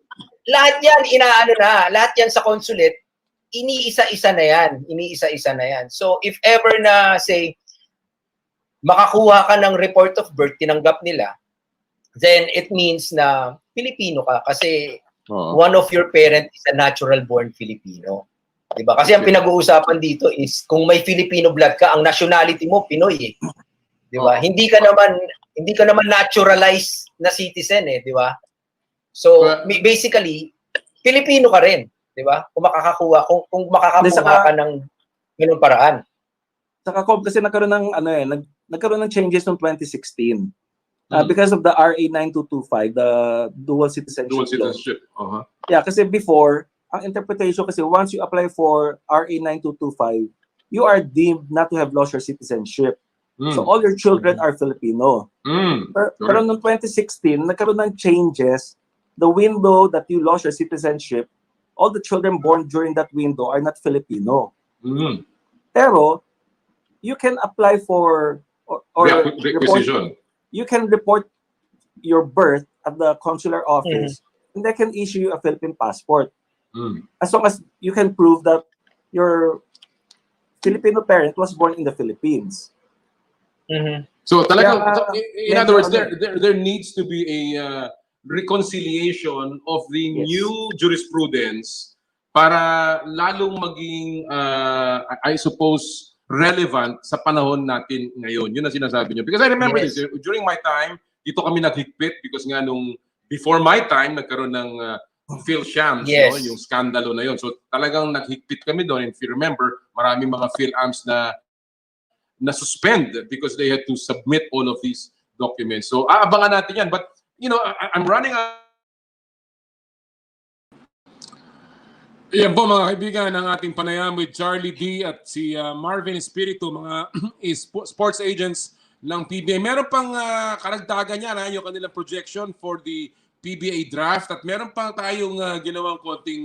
Speaker 8: lahat yan lahat yan sa consulate, iniisa-isa na yan. So if ever na say makakuha ka ng report of birth, tinanggap nila, then it means na Filipino ka kasi one of your parent is a natural born Filipino. Diba? Kasi ang pinag-uusapan dito is kung may Filipino blood ka, ang nationality mo Pinoy Diba? Hindi ka naman naturalized na citizen di ba? So basically Filipino ka rin, diba? Kung makakakuha ka ng ganung paraan.
Speaker 7: Saka kasi nagkaroon ng changes noong 2016. Because of the RA 9225, the dual citizenship.
Speaker 1: Dual citizenship.
Speaker 7: Yeah, kasi before, ang interpretation kasi once you apply for RA 9225, you are deemed not to have lost your citizenship. So all your children are Filipino. Pero noong 2016, nagkaroon ng changes. The window that you lost your citizenship, all the children born during that window are not Filipino. Pero you can apply for or
Speaker 1: requisition.
Speaker 7: You can report your birth at the consular office and they can issue you a Philippine passport. As long as you can prove that your Filipino parent was born in the Philippines.
Speaker 1: So talagang, in other words, there needs to be a reconciliation of the new jurisprudence para lalong maging, I suppose, relevant sa panahon natin ngayon. Yun ang sinasabi nyo. Because I remember this, during my time, dito kami naghigpit because nga nung before my time, nagkaroon ng PhilShams, yung skandalo na yun. So talagang naghigpit kami doon. And if you remember, maraming mga PhilAms na suspend because they had to submit all of these documents. So aabangan natin yan. But, I'm running out. Yan po mga kaibigan ang ating panayam with Charlie D at si Marvin Espiritu, mga sports agents ng PBA. Meron pang karagdagan yan, yung kanilang projection for the PBA draft at meron pang tayong ginawang konting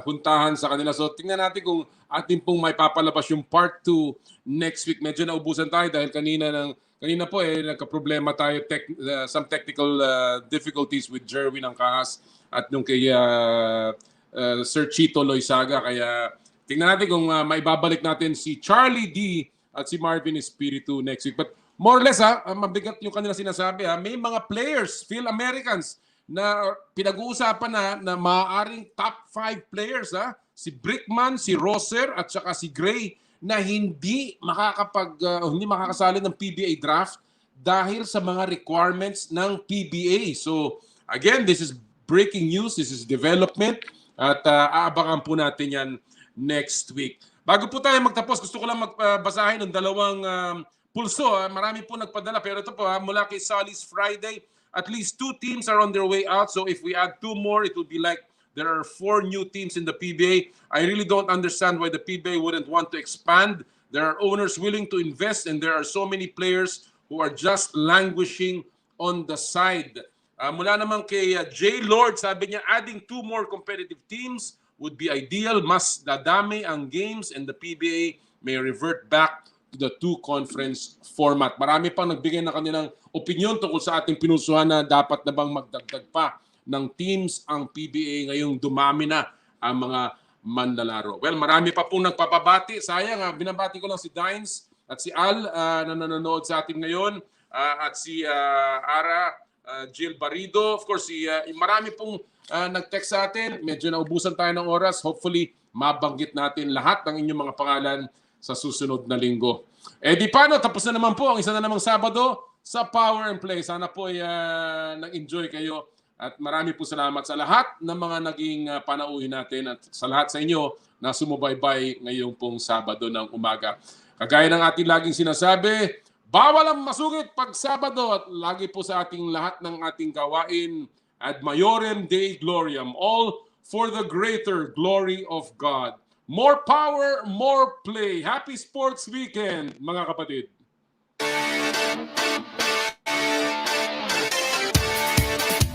Speaker 1: huntahan sa kanila. So tingnan natin kung atin pong may papalabas yung part 2 next week. Medyo naubusan tayo dahil kanina po nagka-problema tayo, some technical difficulties with Jerwin Angkahas at nung kay Sir Chito Loizaga. Kaya tingnan natin kung maibabalik natin si Charlie D at si Marvin Espiritu next week. But more or less, mabigat yung kanila sinasabi. May mga players, Phil-Americans, na pinag-uusapan na maaaring top 5 players. Si Brickman, si Roser, at saka si Gray na hindi makakasali ng PBA draft dahil sa mga requirements ng PBA. So, again, this is breaking news, this is development at aabangan po natin yan next week. Bago po tayo magtapos, gusto ko lang magbasahin ng dalawang pulso. Marami po nagpadala pero ito po mula kay Sally's Friday, at least 2 teams are on their way out. So if we add 2 more, it will be like there are 4 new teams in the PBA. I really don't understand why the PBA wouldn't want to expand. There are owners willing to invest and there are so many players who are just languishing on the side. Mula naman kay J. Lord, sabi niya, adding 2 more competitive teams would be ideal. Mas dadami ang games and the PBA may revert back to the 2 conference format. Marami pang nagbigay na kanilang opinion tungkol sa ating pinusuhan na dapat na bang magdagdag pa ng teams ang PBA ngayong dumami na ang mga manlalaro. Well, marami pa pong nagpapabati. Sayang, binabati ko lang si Dines at si Al na nanonood sa atin ngayon at si Ara, Jill Barido. Of course, marami pong nag-text sa atin. Medyo naubusan tayo ng oras. Hopefully, mabanggit natin lahat ng inyong mga pangalan sa susunod na linggo. Di paano, tapos na naman po ang isa na namang Sabado sa Power and Play. Sana po ay nag-enjoy kayo at marami po salamat sa lahat ng mga naging panauhin natin at sa lahat sa inyo na sumubaybay ngayong pong Sabado ng umaga. Kagaya ng ating laging sinasabi, bawal ang masugit pag Sabado at lagi po sa ating lahat ng ating gawain ad maiorem Dei gloriam, all for the greater glory of God. More power, more play. Happy sports weekend, mga kapatid.